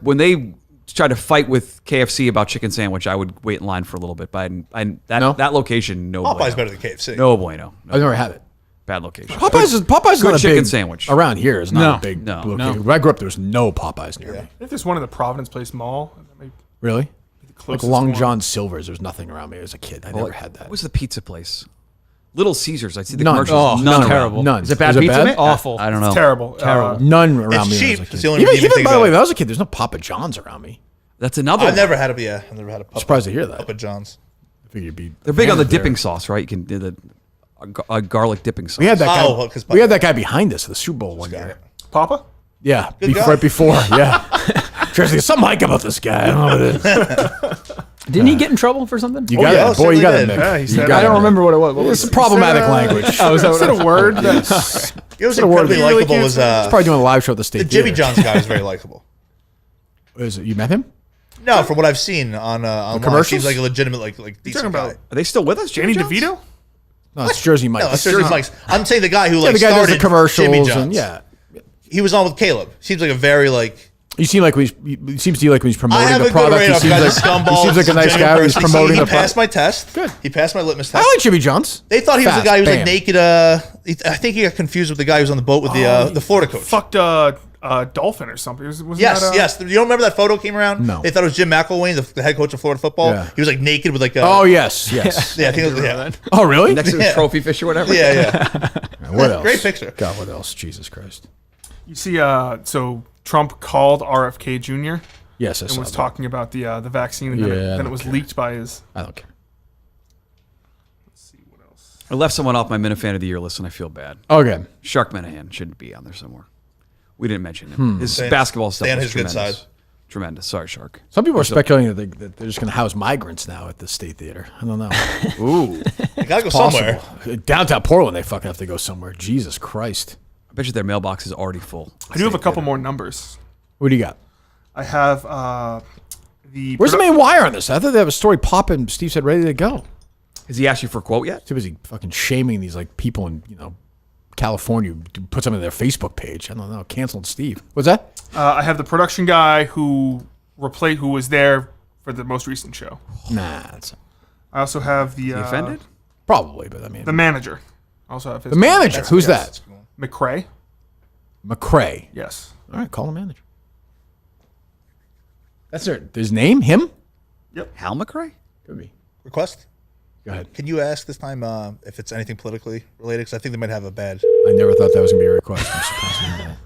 When they tried to fight with KFC about chicken sandwich, I would wait in line for a little bit. But that location, no. Popeye's bueno. better than KFC. No bueno. No, I've never had it. bad location. Popeyes is good not a chicken big sandwich. around here. Is not No. a big No. location. When I grew up, there was no Popeyes near me. I think there's one in the Providence Place Mall. That may be Really? the Like closest Long one. John Silver's. There's nothing around me as a kid. I never had that. What was the pizza place? Little Caesars. I see the None. commercials. Oh, None. terrible. None. Is it bad Was pizza? Mick? Awful. I don't know. Terrible. None around It's me. cheap. When I was a It's kid. the only Even, reason you even think by the about way, it. when I was a kid, there's no Papa John's around me. That's another I've one. never had a. I've never had a. I'm surprised to hear that. Papa John's. I figured you'd be. They're big on the fans there. dipping sauce, right? You can do a garlic dipping sauce. We had that guy. Oh, 'cause we had that guy behind us at the Super Bowl one year. Papa? Yeah, Good guy. right before. Yeah. Seriously, something like about this guy. I don't know what it is. Didn't he get in trouble for something? You got yeah, it, boy. You certainly got it, did. Mick. Yeah, he You said got I it, don't Mick. remember what it was. What was It's it? problematic language. Oh, is that Is it what a word? That, It was a word incredibly that- likable. Was Probably doing a live show at the state the Jimmy theater. John's guy was very likable. Is it, you met him? No, from what I've seen on online, commercials? seems like a legitimate like decent talking guy. about Are they still with us? Danny John's? DeVito? No, it's Jersey Mike. No, it's Jersey Mike's. I'm saying the guy who yeah, like the guy does started the commercials Jimmy John's. and yeah. He was on with Caleb. Seems like a very like. You seem like it seems to you like when he's I promoting have the a good product. rate He of seems guys. like, Scumball. he seems like a nice guy when he's promoting He the passed product. my test. Good. He passed my litmus I test. like Jimmy John's. They thought he was the Fast. guy who was like Bam. naked. I think he got confused with the guy who was on the boat with the Florida coach. Fucked dolphin or something. Wasn't Yes, that, yes. You don't remember that photo came around? No. They thought it was Jim McElwain, the head coach of Florida football. Yeah. He was like naked with like a. Oh yes, yes. Yeah, I think it was. Yeah, Oh really? Next to the trophy fish or whatever. yeah. What else? Great picture. God, what else? Jesus Christ. You see, so Trump called RFK Jr. Yes, I and saw was that. talking about the vaccine, and Yeah, I then don't it was care. leaked by his. I don't care. Let's see what else. I left someone off my Minifan of the Year list, and I feel bad. Okay. Shark Minahan should be on there somewhere. We didn't mention him. His Stay- basketball stuff stay on was his good tremendous. side. Tremendous. Sorry, Shark. Some people are speculating that they're just going to house migrants now at the State Theater. I don't know. Ooh. You gotta go Possible. somewhere. Downtown Portland, they fucking have to go somewhere. Jesus Christ. I bet you their mailbox is already full. I do have a couple more numbers. What do you got? I have the. Where's the main wire on this? I thought they have a story popping. Steve said ready to go. Has he asked you for a quote yet? Too busy fucking shaming these like people in California who put something on their Facebook page. I don't know. Canceled Steve. What's that? I have the production guy who was there for the most recent show. Nah. It's, I also have the. He offended? probably, but I mean. The manager. I also have his. The manager. Who's Yes. that? McCrae. McCrae. Yes. All right, call the manager. That's his name? Him? Hal McRae? Could be. Request. Go ahead. Can you ask this time if it's anything politically related? Because I think they might have a bad. I never thought that was going to be a request. I'm surprised to hear that.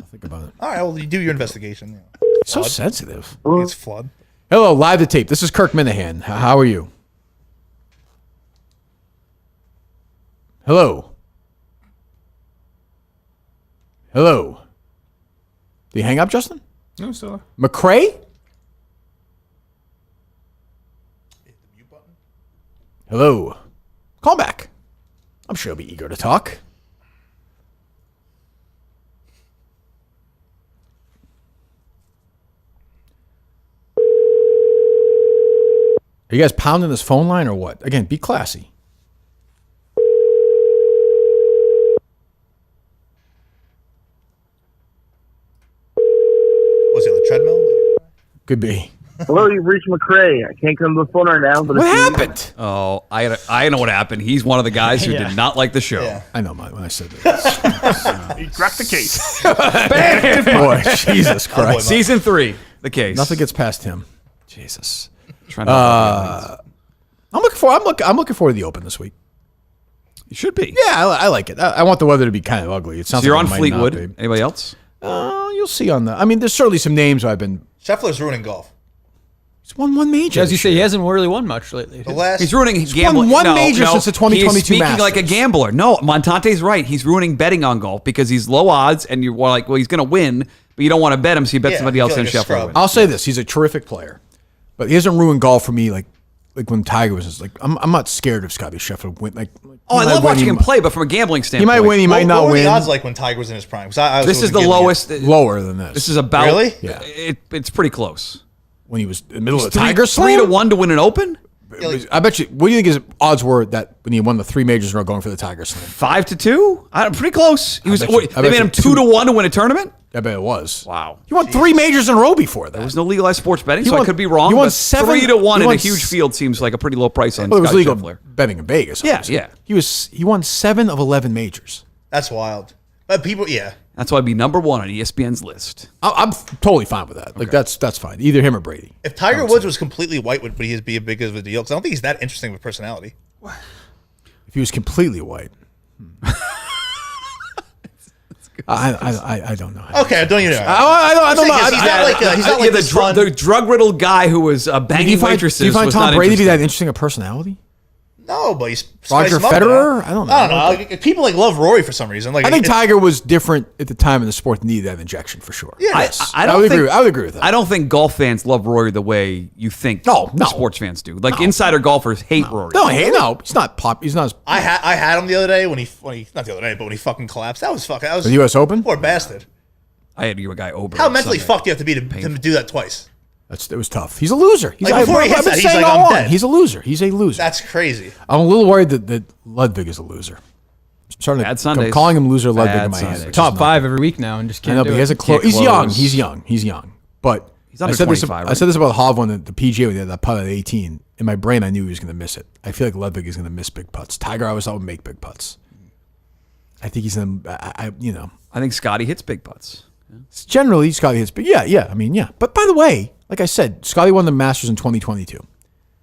I'll think about it. All right, well, you do your investigation. So sensitive. I think it's flood. Hello, live to tape. This is Kirk Minahan. How are you? Hello. Hello. Did you hang up, Justin? No, still there. McCrae? Hello. Call back. I'm sure he'll be eager to talk. Are you guys pounding this phone line or what? Again, be classy. Was he on the treadmill? Could be. Hello, you've reached McCrae. I can't come to the phone right now. But What happened? Oh, I know what happened. He's one of the guys who did not like the show. Yeah. I know when I said that. He cracked the case. Boy, Jesus Christ. Season 3, the case. Nothing gets past him. Jesus. Trying to I'm looking forward to the Open this week. you should be. Yeah, I like it. I want the weather to be kind of ugly. It sounds So you're like on it might Fleetwood. not be. Anybody else? You'll see on the. I mean, there's certainly some names I've been. Scheffler's ruining golf. He's won one major. As you say, he hasn't really won much lately. The last He's ruining gambling. won one major since the 2022 He's speaking Masters. like a gambler. No, Montante's right. He's ruining betting on golf because he's low odds, and you're like, well, he's going to win, but you don't want to bet him, so you bet Yeah, somebody I else feel and like a Scheffler scrub. wins. I'll say this: he's a terrific player, but he hasn't ruined golf for me like when Tiger was. Like I'm not scared of Scottie Scheffler win. Like Oh, I he might love win, watching he him might- play, but from a gambling He standpoint, might win. He might not what were win. the odds like when Tiger was in his prime? 'Cause I This is wasn't the giving you- lowest. Lower than this. This is about Really? Yeah. It's pretty close. when he was in the middle of the 3 Tiger Slam. 3-1 to win an Open. I bet you. What do you think his odds were that when he won the 3 majors in a row going for the Tiger Slam? 5-2. Pretty close. He was. bet you- I They bet made you him 2-1 to win a tournament. I bet it was. Wow. He won 3 majors in a row before that. There was no legalized sports betting, He so I won- could be wrong. he won but 7 3-1 he in a won huge s- field seems like a pretty low price on. Well, it was Scottie legal Scheffler. betting in Vegas. Yeah, obviously. yeah. He won 7 of 11 majors. That's wild. But people, yeah. That's why I'd be number 1 on ESPN's list. I'm totally fine with that. Like that's fine. Either him or Brady. If Tiger Woods was completely white, would he be a big of a deal? Because I don't think he's that interesting of a personality. If he was completely white. I don't know. Okay, don't you know? I don't know. He's not like he's not like this fun. the drug-riddled guy who was Do banging you find waitresses. was Tom not Brady to be interesting. that interesting a personality? No, but he's Roger spiced him up, Federer? man. I don't know. I don't know. Like, people like love Rory for some reason. Like I think it's- Tiger was different at the time in the sport and needed that injection for sure. Yeah. Yes. I would think- agree. I would agree with that. I don't think golf fans love Rory the way you think No. sports fans do. Like insider golfers hate Rory. No, he's not pop. He's not. As, I had him the other day when he not the other day, but when he fucking collapsed. That was the U.S. Open. poor bastard. I had you a guy over. How mentally fucked do you have to be to do that twice? It was tough. He's a loser. He's, Like, before he hits I've been that, he's saying like, all I'm along, dead. He's a loser. He's a loser. That's crazy. I'm a little worried that Ludwig is a loser. I'm starting Bad to Sundays. I'm calling him loser Ludwig Bad in my head. Sundays. which is Top not- 5 every week now and just I can't know, do but he it. hasn't closed. Can't He's young. close. He's young. But He's under I said this. 25, I said this about Hovland at the PGA when he had that putt at 18. In my brain, I knew he was going to miss it. I feel like Ludwig is going to miss big putts. Tiger, I always thought would make big putts. I think he's in. I think Scotty hits big putts. generally Scotty hits. But yeah. I mean, yeah. But by the way, like I said, Scotty won the Masters in 2022.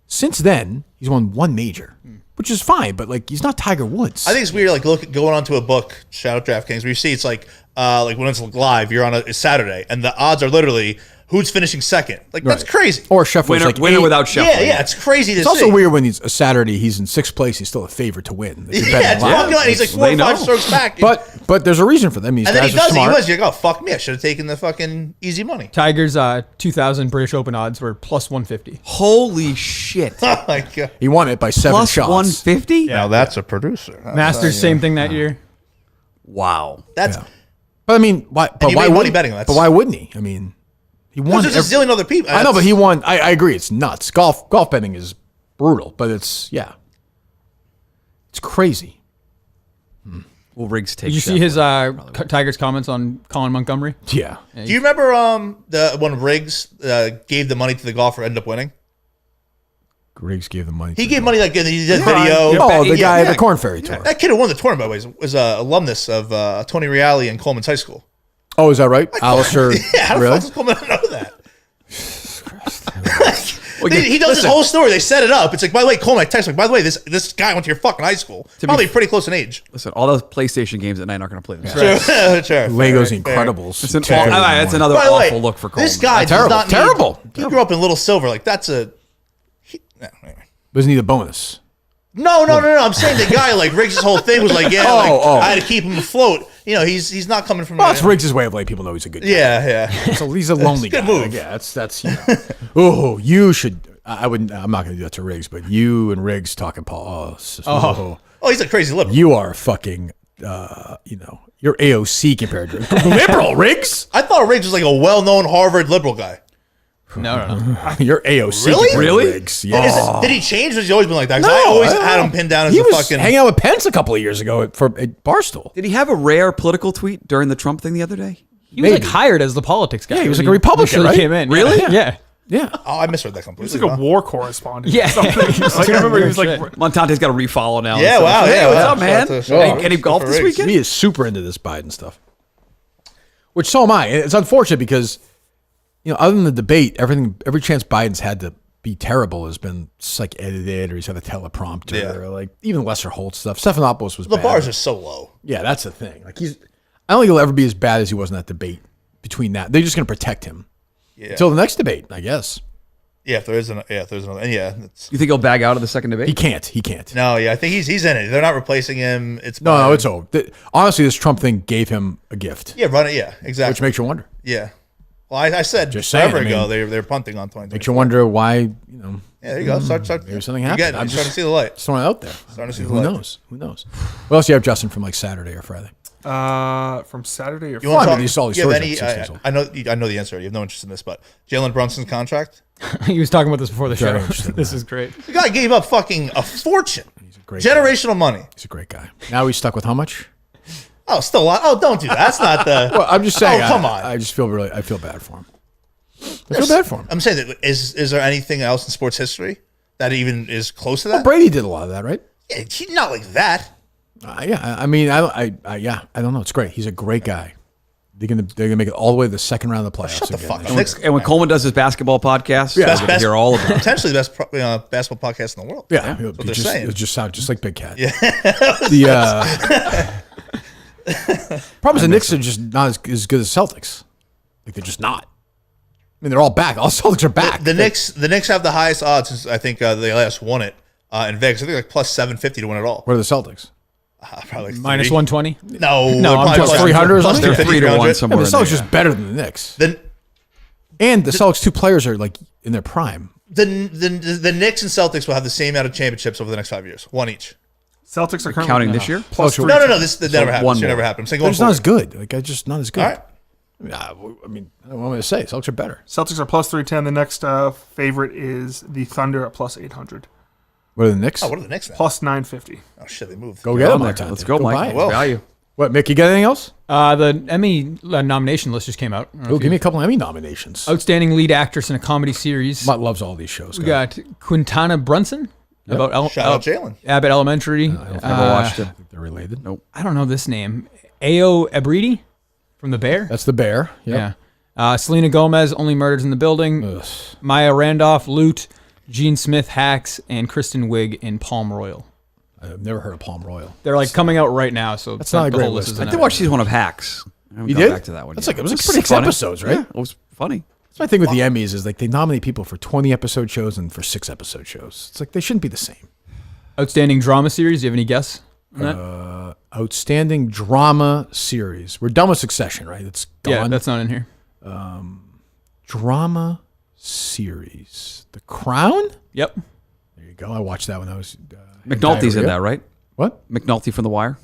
Since then, he's won 1 major, which is fine. But like, he's not Tiger Woods. I think it's weird. Like going onto a book, shout out DraftKings, where you see it's like when it's live, you're on a Saturday, and the odds are literally who's finishing second. Like that's crazy. Or Scheffler's like winner 8. without Scheffler. Yeah, it's crazy to It's see. also weird when he's a Saturday. He's in 6th place. He's still a favorite to win. Like, you're betting Yeah, it's live. fucking. He's like 4 or 5 strokes back. But there's a reason for them. These and then guys he are does it. smart. He was. You're like, oh fuck me! I should have taken the fucking easy money. Tiger's 2000 British Open odds were plus 150. Holy shit! Oh my god! He won it by 7 Plus shots. 150. Now that's a producer. Masters, same thing that year. Wow. That's But I mean, why? But you why made money wouldn't? betting on that. But why wouldn't he? I mean, he won. there's a zillion other people. I know, but he won. I agree. It's nuts. Golf betting is brutal, but it's crazy. Will Riggs take? Did you see his Tiger's comments on Colin Montgomery? Yeah. Do you remember when Riggs gave the money to the golfer, ended up winning? Riggs gave the money. He gave money like he did video. Oh, the guy at the Corn Ferry Tour. That kid who won the tournament, by the way, was an alumnus of Tony Reale in Coleman's High School. Oh, is that right? Alistair. Yeah, how the really? fuck does Coleman not know that? He does this whole story. They set it up. It's like, by the way, Coleman, I text him, by the way, this guy went to your fucking high school. Probably pretty close in age. Listen, all those PlayStation games at night aren't going to play them. Sure. Legos Fair. Incredibles. It's that's another By the way, awful look for Coleman. this guy Terrible. does not Terrible. He grew up in Little Silver. Like, that's a... anyway. Doesn't need a bonus. No. I'm saying the guy, like, Riggs' whole thing was like, I had to keep him afloat. You know, he's not coming from... Well, it's Riggs' way of letting people know he's a good guy. Yeah. So he's a lonely good guy. move. Yeah, that's you know. Oh, you should. I wouldn't. I'm not going to do that to Riggs, but you and Riggs talking Paul. Oh, he's a crazy liberal. You are fucking, you're AOC compared to liberal, Riggs. I thought Riggs was like a well-known Harvard liberal guy. No. You're AOC. Really? compared to Riggs. Yeah. Did he change? Or has he always been like that? 'Cause No, I always had him pinned down as He a was fucking. hanging out with Pence a couple of years ago at Barstool. Did he have a rare political tweet during the Trump thing the other day? He was like hired as the politics guy. Yeah, he was when like a Republican, initially right? came in. Really? Yeah. Yeah. Oh, I misread that completely. He's like a war correspondent. Yeah. Like, I remember he was like, Montante's got a refollow now. Yeah, So, wow. Hey, Yeah, what's wow. up, man? Shout out to- Any golf this Riggs. weekend? He is super into this Biden stuff. Which so am I. It's unfortunate because, other than the debate, every chance Biden's had to be terrible has been just like edited, or he's had a teleprompter, or like even Lesser Holt stuff. Stephanopoulos was The bad. bars are so low. Yeah, that's the thing. Like I don't think he'll ever be as bad as he was in that debate. Between that, they're just going to protect him until the next debate, I guess. Yeah, if there is another. And You think he'll bag out of the second debate? He can't. No, I think he's in it. They're not replacing him. It's No, it's over. Honestly, this Trump thing gave him a gift. Yeah, run it. Yeah, exactly. Which makes you wonder. Yeah. Well, I said Just saying, forever I mean, ago they're punting on 2020. Makes you wonder why, Yeah, there you go. Start. maybe something You're happened. getting it. You're starting to see the light. Just throwing it out there. Starting to see the Who light. knows? What else do you have, Justin, from like Saturday or Friday? from Saturday or You Friday. want to I mean, talk? you saw these you have stories any? like 6 days old. I know the answer. You have no interest in this, but Jalen Brunson's contract. He was talking about this before the Very show. interesting. This is great. The guy gave up fucking a fortune. He's a great Generational money. He's a great guy. Now he's stuck with how much? Oh, still a lot. Oh, don't do that. That's not the. Well, I'm just saying. Oh, come on. I just feel I feel bad for him. I feel bad for him. I'm saying that is there anything else in sports history that even is close to that? Brady did a lot of that, right? Yeah, he's not like that. Yeah. I mean, I don't know. It's great. He's a great guy. They're gonna make it all the way to the second round of the playoffs. Shut the again fuck this up. year. And when Coleman does his basketball podcast, Yeah. we're gonna hear all about it. Potentially the best basketball podcast in the world. Yeah, That's what they're saying. It'll just sound just like Big Cat. Yeah. The problem is the Knicks are just not as good as Celtics. Like they're just not. I mean, they're all back. All Celtics are back. The Knicks have the highest odds since I think they last won it in Vegas. I think like plus 750 to win it all. What are the Celtics? Probably like Minus 3. 120. No, No, I'm probably plus 300 or plus something? They're 350, 3 to 1 300. Yeah, somewhere the in there. Celtics just better than the Knicks. Then The Celtics' two players are like in their prime. the Knicks and Celtics will have the same amount of championships over the next 5 years. One each. Celtics are currently Counting this year? plus So- 3. No. This never happened. one This year more. never happened. I'm saying They're going just not as forward. good. Like they're just not as good. All right. I mean, I don't know what I'm going to say. Celtics are better. Celtics are plus 310. The next favorite is the Thunder at plus 800. What are the Knicks? Oh, what are the Knicks now? Plus 950. Oh shit, they moved. Go get them, Mike. Montante. Let's go, Mike. buy it. Whoa. Value. What, Mick? You got anything else? The Emmy nomination list just came out. I don't know Oh, if give me you- a couple Emmy nominations. Outstanding lead actress in a comedy series. Mutt loves all these shows. We guys. got Quintana Brunson about Shout out Jalen. Abbott Elementary. Never watched it. I think they're related. Nope. I don't know this name. Ao Ebridi from The Bear. That's the Bear. Yep. Yeah. Selena Gomez, Only Murders in the Building. Ugh. Maya Randolph, Loot. Gene Smith, Hacks, and Kristen Wiig in Palm Royal. I've never heard of Palm Royal. They're like coming out right now, so That's not a the great whole list. is I in did it. watch season 1 of Hacks. I haven't You gone did? back to that one. That's yet. like it was like It's 6 funny. episodes, right? Yeah, it was funny. That's my thing with the Emmys is like they nominate people for 20 episode shows and for 6 episode shows. It's like they shouldn't be the same. Outstanding drama series. Do you have any guess on that? Outstanding drama series. We're done with Succession, right? It's gone. Yeah, that's not in here. Drama series. The Crown? Yep. There you go. I watched that when I was McNulty's in diarrhea. that, right? What? McNulty from The Wire.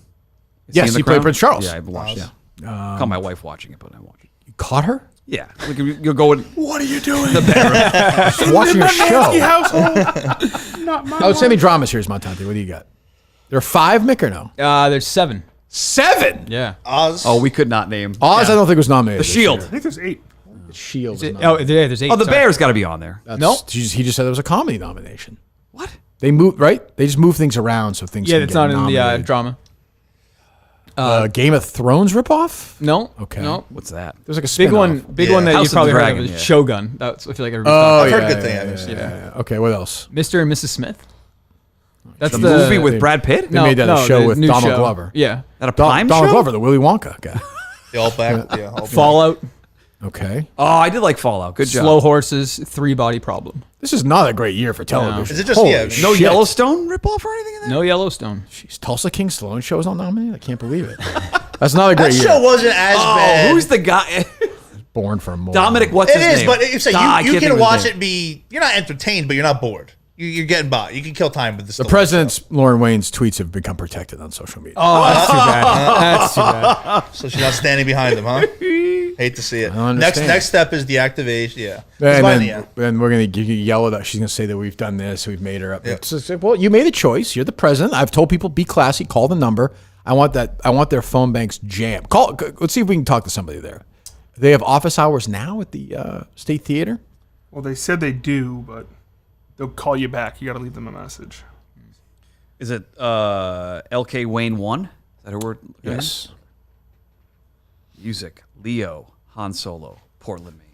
Is Yes, in The he played Crown? Prince Charles. Yeah, I've watched. Yeah, caught my wife watching it, but I watched it. You caught her? Yeah, like you'll go in. What are you doing? Just watching a show. household. Not my Outstanding drama series, Montante. What do you got? There are 5, Mick, or no? There's 7. 7? Yeah. Oz. Oh, we could not name. Oz, I don't think was nominated. The this Shield. year. I think there's 8. The Shield. was Oh, nominated. there's 8. Oh, the Sorry. Bear's got to be on there. No. He just said it was a comedy nomination. What? They moved, right? They just move things around so things Yeah, can it's get not in the nominated. drama. Game of Thrones ripoff? No. Okay. No. What's that? There's like a Big spin-off. one. Big Yeah. one that House you of probably the heard Dragon, of is yeah. Shogun. That's I feel like everybody's Oh, I've yeah, heard good things. yeah. Okay, what else? Mr. and Mrs. Smith. That's The the movie with Brad Pitt? They made that a show the with new Donald show. Glover. Yeah. That a Prime Donald show? Glover, the Willy Wonka guy. The all back. Yeah. All Fallout. Okay. Oh, I did like Fallout. Good job. Slow Horses. 3 Body Problem. This is not a great year for television. Is it just- Holy yeah, No shit. Yellowstone ripoff or anything in there? No Yellowstone. Jeez, Tulsa King Stallone show is not nominated? I can't believe it. That's not a great That year. show wasn't as bad. Oh, who's the guy? Born for more. Dominic, what's It his is, name? but it's like I you can't think can of his watch name. it. You're not entertained, but you're not bored. You're getting by. You can kill time with this. The president's Lauren Wayne's tweets have become protected on social media. Oh, that's too bad. That's too bad. So she's not standing behind him, huh? Hate to see it. Next step is the activation. Yeah. And then we're gonna yell at her. She's gonna say that we've done this. We've made her up. Yep. It's like, well, you made a choice. You're the president. I've told people be classy. Call the number. I want their phone banks jammed. Let's see if we can talk to somebody there. They have office hours now at the State Theater. Well, they said they do, but they'll call you back. You got to leave them a message. Is it LK Wayne 1? Is that her word? Yes. Music. Leo. Han Solo. Portland, Maine.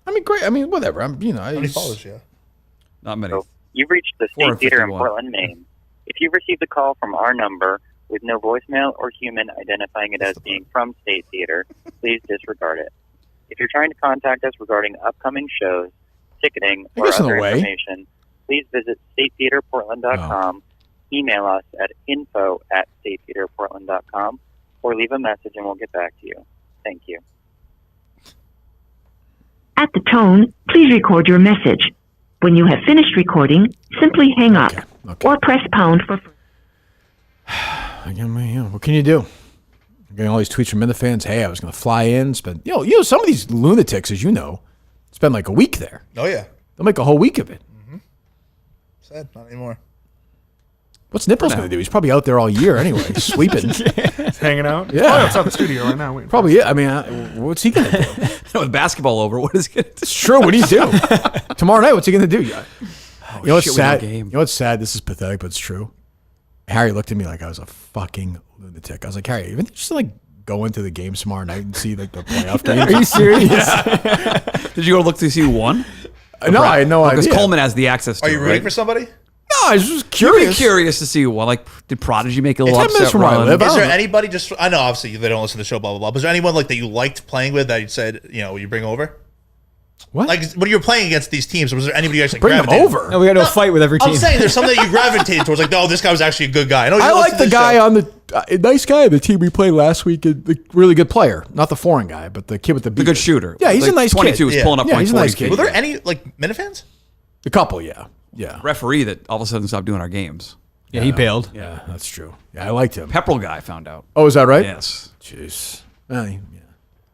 I mean, great. I mean, whatever. How many followers? Yeah. Not many. So you've reached the State Theater in 451. Portland, Maine. If you've received a call from our number with no voicemail or human identifying it as being from State Theater, please disregard it. If you're trying to contact us regarding upcoming shows, ticketing, or other information, please visit statetheaterportland.com, email us at info@statetheaterportland.com, or leave a message and we'll get back to you. Thank you. At the tone, please record your message. When you have finished recording, simply hang up or press pound for... What can you do? I'm getting all these tweets from the fans. Hey, I was going to fly in, spend... You know, some of these lunatics, as you know, spend like a week there. Oh, yeah. They'll make a whole week of it. Mm-hmm. Sad, not anymore. What's Nipples going to do? He's probably out there all year anyway, sweeping. He's hanging out. Yeah. He's probably outside the studio right now. Waiting Probably, yeah. I mean, what's he going to do? With basketball over, what is he going to do? It's true. What do you do? Tomorrow night, what's he going to do? You know what's shit, we sad? know game. You know what's sad? This is pathetic, but it's true. Harry looked at me like I was a fucking lunatic. I was like, Harry, even just like go into the game tomorrow night and see like the playoff game. Are you serious? Yeah. Did you go look to see who won? No, I had no idea. Because Coleman has the access to Are you it, rooting right? for somebody? No, I was just You'd curious. be curious to see who won. Like, did Prodigy make a little 10 minutes upset from where I run? live. Is there anybody just... I know, obviously, they don't listen to the show, blah, blah, blah. But is there anyone like that you liked playing with that you said, you bring over? What? Like, when you were playing against these teams, was there anybody you actually Bring them gravitated? over? No, we got to fight with every team. I'm saying there's something that you gravitated towards. Like, no, this guy was actually a good guy. I know I like the guy on the nice guy on the team we played last week. The really good player, not the foreign guy, but the kid with the The good shooter. Yeah, he's Like, a nice 22 kid. is pulling up Yeah, like he's a nice 40 kid. Were there any, like, Minifans? A couple, yeah. Referee that all of a sudden stopped doing our games. Yeah, he bailed. Yeah, that's true. Yeah, I liked him. Pepperell guy found out. Oh, is that right? Yes. Jeez. Well, yeah.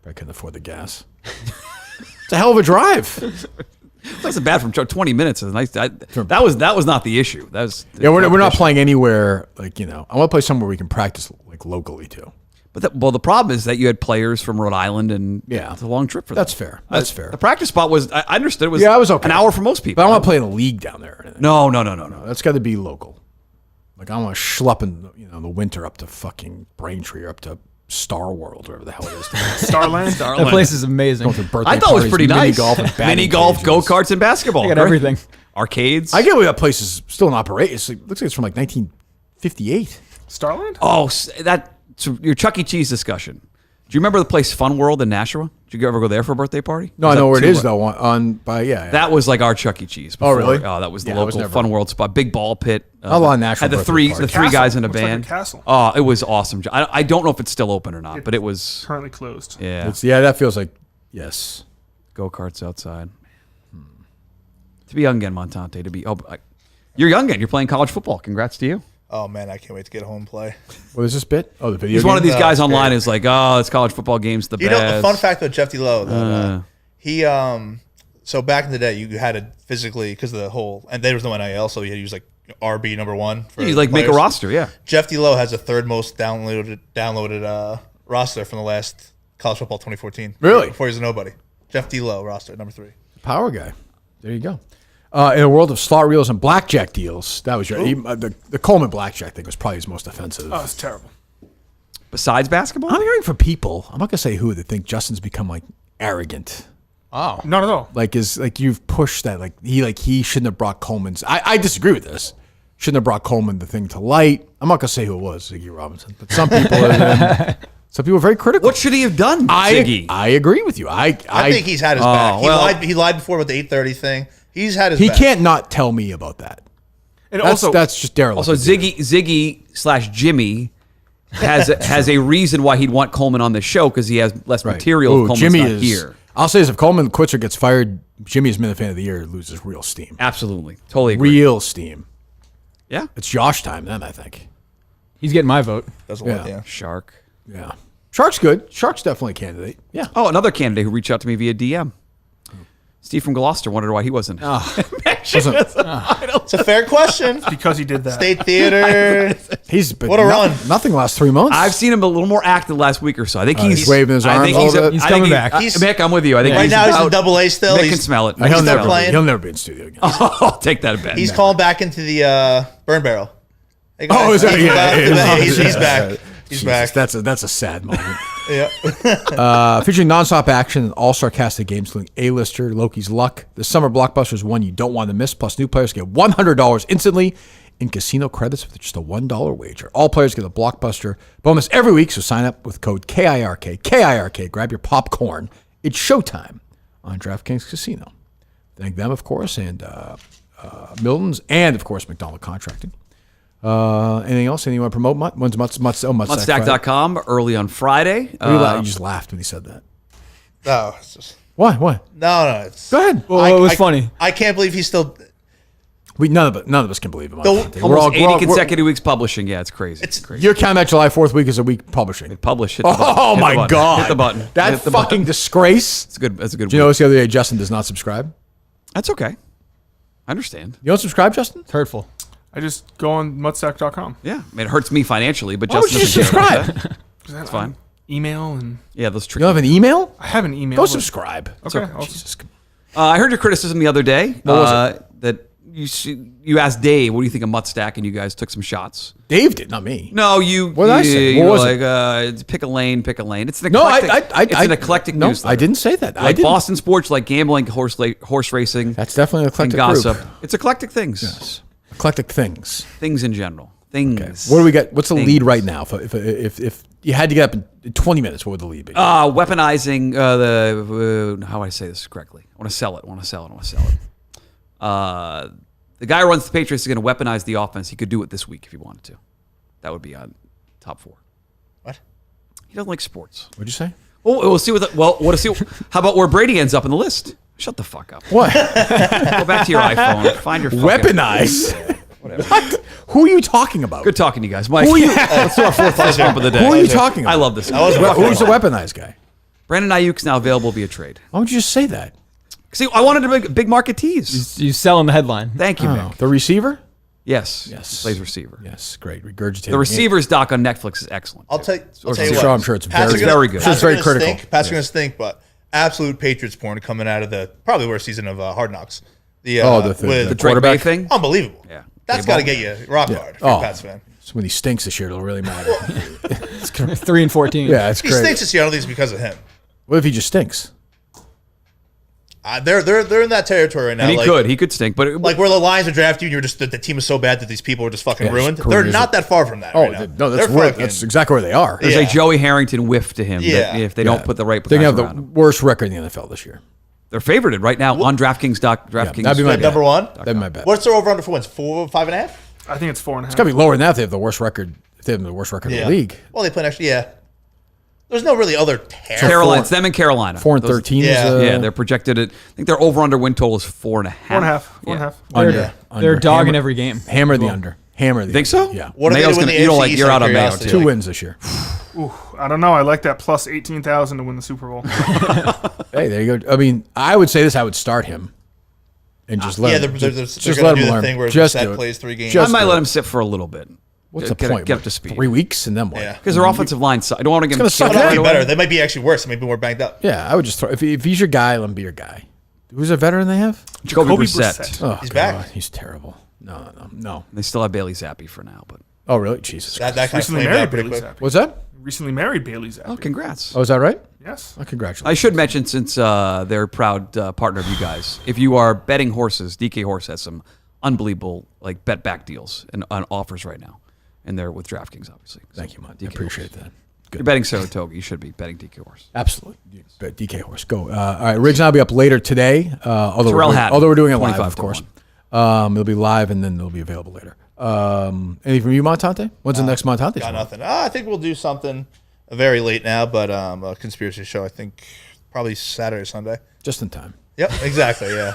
I couldn't afford the gas. It's a hell of a drive. That wasn't bad from 20 minutes. It was nice. That was not the issue. That was We're not playing anywhere like I want to play somewhere we can practice like locally too. But the problem is that you had players from Rhode Island, and it's a long trip for them. That's fair. That's fair. The practice spot was I understood it was I was okay. an hour for most people. But I want to play in a league down there. Or anything. No. That's got to be local. Like I want to schlepp in the winter up to fucking Braintree or up to Star World, wherever the hell it is. Starland. That place is amazing. Going to birthday I thought it was parties, pretty mini nice. golf, and Mini batting golf, cages. go-karts, and basketball. I got Great. everything. Arcades. I get why that place is still in operation. It looks like it's from like 1958. Starland? Oh, so your Chuck E. Cheese discussion. Do you remember the place Fun World in Nashua? Did you ever go there for a birthday party? No, I know where it is though. That was like our Chuck E. Cheese. Oh, really? Oh, that was the Yeah, I was local never- Fun World spot. Big ball pit. How long Nashua Had the birthday three party? guys in a Looks like a band. castle. Oh, it was awesome. I don't know if it's still open or not, but it was Currently closed. yeah. That feels like yes. Go karts outside. To be young again, Montante. You're young again. You're playing college football. Congrats to you. Oh, man, I can't wait to get home and play. What is this bit? Oh, the video. He's one of game? these guys it's online great. who's like, oh, it's college football games the You best. know, the fun fact about Jeff DeLowe, though, he, so back in the day, you had to physically, because of the whole, and there was no NIL, so you had to use like RB number one. For You like make a players. roster, yeah. Jeff DeLowe has the third most downloaded roster from the last college football 2014. Really? Before he was a nobody. Jeff DeLowe roster, number 3. Power guy. There you go. In a world of slot reels and blackjack deals, that was the Coleman blackjack thing was probably his most offensive. Oh, it's terrible. Besides basketball? I'm hearing from people. I'm not gonna say who that think Justin's become like arrogant. Oh, not at all. Like you've pushed that. Like he shouldn't have brought Coleman's. I disagree with this. Shouldn't have brought Coleman the thing to light. I'm not gonna say who it was, Ziggy Robinson, but some people are very critical. What should he have done, Ziggy? I agree with you. I think he's had his back. He lied before with the 8:30 thing. He's had his He back. can't not tell me about that. And that's just derelict. Also, Ziggy/Jimmy has a reason why he'd want Coleman on the show because he has less material. If Coleman's Jimmy not is here. I'll say this: if Coleman quits or gets fired, Jimmy's Minute Fan of the Year loses real steam. Absolutely. Totally agree. Real steam. Yeah. It's Josh time then, I think. He's getting my vote. Shark. Yeah. Shark's good. Shark's definitely a candidate. Yeah. Oh, another candidate who reached out to me via DM. Steve from Gloucester wondered why he wasn't. It's a fair question. Because he did that. State Theater. What a run. Nothing last 3 months. I've seen him a little more active the last week or so. I think he's waving his arms. He's coming back. Mick, I'm with you. I think Right now he's in Double A still. Mick can smell it. He'll never playing. be in studio again. I'll take that bet. He's calling back into the burn barrel. Hey, Oh, is that? He's back. He's back. That's a sad moment. Yeah. Featuring nonstop action and all sarcastic games, including A-Lister, Loki's Luck. The summer blockbuster is one you don't want to miss. Plus, new players get $100 instantly in casino credits with just a $1 wager. All players get a blockbuster bonus every week, so sign up with code KIRK. KIRK. Grab your popcorn. It's showtime on DraftKings Casino. Thank them, of course, and Miltons, and of course McDonald Contracting. Anything else? Anything you want to promote? When's Mudstack.com early on Friday. You just laughed when he said that. No, it's just What? no. It's, Go ahead. Well, it was funny. I can't believe he's still. None of us can believe him. Almost 80 consecutive weeks publishing. Yeah, it's crazy. It's crazy. Your count that July 4th week is a week publishing. Publish. Hit the button. Oh my God! Hit the button. That Hit the fucking button. disgrace. It's good. That's a good. Do you notice the other day Justin does not subscribe? That's okay. I understand. You don't subscribe, Justin? It's hurtful. I just go on mudstack.com. Yeah, I mean, it hurts me financially, but Why would Justin you doesn't care about subscribe? that. It's fine. Email and Yeah, those You tricky. don't have an email? I have an email. Go with- subscribe. Okay. Jesus. I heard your criticism the other day. What was That you asked Dave, what do you think of Mudstack, and you guys took some shots. Dave did, not me. No, you. What did I say? You What were was like, it? pick a lane, pick a lane. It's an No, eclectic. It's an eclectic no, news. I didn't say that. I Like didn't. Boston sports, like gambling, horse racing. That's definitely an and eclectic gossip. group. It's eclectic things. Yes. Eclectic things. Things in general. Things. What do we got? What's the Things. lead right now? If you had to get up in 20 minutes, what would the lead be? Weaponizing how do I say this correctly? I want to sell it. The guy who runs the Patriots is going to weaponize the offense. He could do it this week if he wanted to. That would be on top 4. What? He doesn't like sports. What'd you say? Well, we'll see. How about where Brady ends up in the list? Shut the fuck up. What? Go back to your iPhone. Find your fucking, Weaponize? Whatever. What? Who are you talking about? Good talking to you guys, Mike. Who are you? Let's do our 4th fist bump of the day. Who are you talking about? I love this guy. Who's the weaponized guy? Brandon Ayuk's now available via trade. Why would you just say that? See, I wanted to make a big market tease. You selling the headline. Thank you, Mick. The receiver? Yes. Yes. He plays receiver. Yes, great. Regurgitated. The Receivers doc on Netflix is excellent. I'll tell you what. I'm sure it's Pats very, are gonna- very good. Sure, it's Pats are very gonna critical. stink. Pats are going to stink, but absolute Patriots porn coming out of the probably worst season of Hard Knocks. The the Drake May thing? Unbelievable. Yeah. That's got to get you rock hard if you're a Pats fan. So when he stinks this year, it'll really matter. 3-14. Yeah, it's He great. stinks this year. I don't think it's because of him. What if he just stinks? They're in that territory right now. And he could stink, but like where the Lions would draft you, and you're just the team is so bad that these people are just fucking Yeah, ruined. his They're careers not are- that far from that. Oh, right now. no, that's They're right. fucking- That's exactly where they are. there's Yeah. a Joey Harrington whiff to him. Yeah. That if they don't put the right They're guys going to around have the him. worst record in the NFL this year. They're favorited right now on DraftKings. DraftKings. that'd be my bet. number one. That'd be my bet. What's their over under for wins? 4, 5.5. I think it's 4.5. It's got to be lower than that if they have the worst record. If they have the worst record in the league. Well, they play next. Yeah. There's no really other terrible. Carolina. It's them and Carolina. 4-13. Yeah. Yeah, they're projected at. I think their over/under win total is 4.5. 4.5. They're dogging every game. Hammer the under. Hammer the Think under. so? Yeah. What are they Mayo's doing gonna. the You don't AFC like. East You're out out of on Mayo curiosity? too. 2 wins this year. Ooh, I don't know. I like that plus 18,000 to win the Super Bowl. Hey, there you go. I mean, I would say this. I would start him. And just let him. they're Just going let to him do the learn. thing where Just Brissett do it. plays 3 games. Just I might do let it. him sit for a little bit. What's the Get point? Get up to speed. 3 weeks and then what? Yeah. Because their offensive line. I don't want to get him It's gonna killed suck right Be away. better. They might be actually worse. They might be more banged up. Yeah, I would just throw. If he's your guy, let him be your guy. Who's a veteran they have? Jacoby Brissett. Oh, He's God, back. He's terrible. No. They still have Bailey Zappi for now, but Oh, really? Jesus. That kind of Recently flamed out married pretty Bailey quick. Zappi. What's that? Recently married Bailey Zappi. oh, congrats. Oh, is that right? Yes. Oh, congratulations. I should mention, since they're a proud partner of you guys, if you are betting horses, DK Horse has some unbelievable like bet back deals and on offers right now, and they're with DraftKings, obviously. Thank you, Mike. I DK appreciate Horse. that. If you're betting Saratoga, you should be betting DK Horse. Absolutely. Bet DK Horse. Go. All right, Riggs and I'll be up later today. Although we're doing it live, 25 of to course. 1. It'll be live and then it'll be available later. Anything from you, Montante? When's the next Montante show? Got nothing. I think we'll do something very late now, but a conspiracy show. I think probably Saturday or Sunday. Just in time. Yep, exactly. Yeah.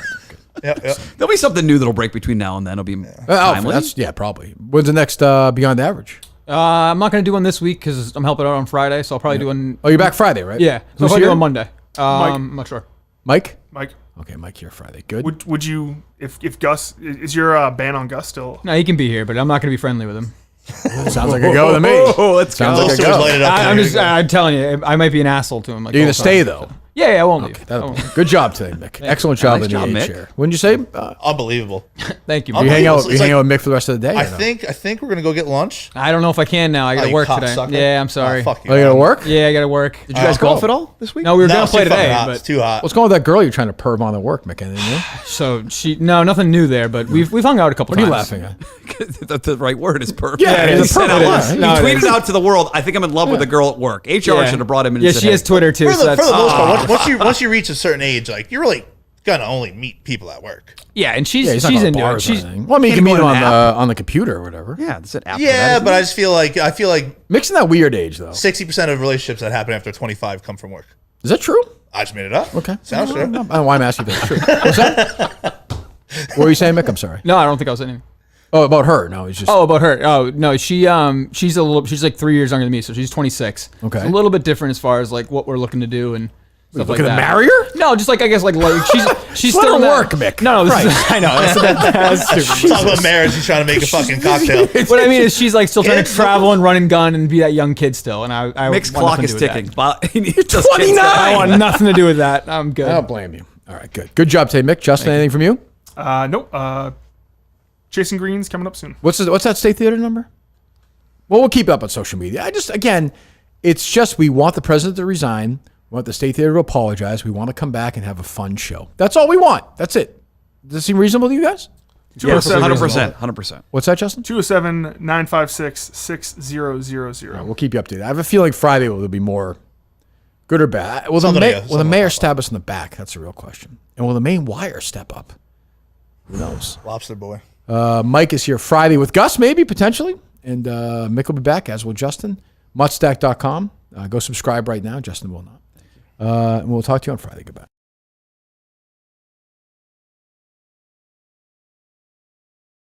Yep. There'll be something new that'll break between now and then. It'll be timely. Probably. When's the next Beyond Average? I'm not going to do one this week because I'm helping out on Friday, so I'll probably do one. Oh, you're back Friday, right? Yeah, so Who's I'll probably here? do on Monday. Mike. I'm not sure. Mike? Mike. Okay, Mike here Friday. Good. Would you, if Gus, is your ban on Gus still? No, he can be here, but I'm not going to be friendly with him. Sounds like a go to me. Let's Sounds go. like a go. I'm telling you, I might be an asshole to him. Like, You're going all to the stay, time. though? Yeah, I won't leave. I won't. Good job today, Mick. Excellent job Nice in job, the Mick. chair. Wouldn't you say? Unbelievable. Thank you. You Mike. hang out. It's You hang like- out with Mick for the rest of the day. I or no? think we're gonna go get lunch. I don't know if I can now. I got to you work today. cocksucker. Yeah, I'm sorry. Oh, fuck you. Oh, you got to work? Yeah, I got to work. Did you guys golf at all this week? No, we were No, going it's to play too fucking today, hot. It's but too hot. What's going on with that girl you're trying to perv on at work, Mick? Anything new? so nothing new there, but we've hung out a couple What are times. you laughing at? the right word is perfect. Yeah, it He is. said Perfect, out loud. yeah. He No, it tweeted is. out to the world, I think I'm in love with a girl at work. HR should have brought him in. Yeah, and said, she has hey, Twitter too. For So the that's, most part, once you reach a certain age, like you're really gonna only meet people at work. yeah, and she's Yeah, he's not she's going to into it. bars or She's anything. Well, I mean, you Can't can meet go him on on an on the computer or whatever. Yeah, that's an app. for Yeah, that, but isn't I feel like Mick's in that weird age, though. 60% of relationships that happen after 25 come from work. Is that true? I just made it up. Okay. Sounds true. I don't know why I'm asking if that's true. What's that? What were you saying, Mick? I'm sorry. no, I don't think I was anything. Oh, about her. No, it's just. Oh, about her. Oh no, she's like 3 years younger than me, so she's 26. Okay. It's a little bit different as far as like what we're looking to do and stuff like looking to that. marry her? No, just like I guess like she's Let still her in that- work, Mick. No, this is, Christ. I know that's stupid. Talk about marriage. He's trying to make a fucking cocktail. What I mean is she's like still trying to Kids. travel and run and gun and be that young kid still, and I Mick's want clock nothing is to do with ticking. that. But he needs those kids 29! to- I want nothing to do with that. I'm good. I don't blame you. All right, good. Good job today, Mick. Justin, anything from you? Nope. Chasing Greens coming up soon. What's that State Theater number? Well, we'll keep up on social media. Again, it's just we want the president to resign. We want the State Theater to apologize. We want to come back and have a fun show. That's all we want. That's it. Does it seem reasonable to you guys? Yes, 207 100%. What's that, Justin? 207-956-6000. We'll keep you updated. I have a feeling Friday will be more good or bad. Will the Something mayor, to- will the something mayor to stab us in the back? That's a real question. And will the main wire step up? Who knows? Lobster boy. Mike is here Friday with Gus, maybe, potentially. And Mick will be back, as will Justin. Muttstack.com. Go subscribe right now. Justin will not. And we'll talk to you on Friday. Goodbye.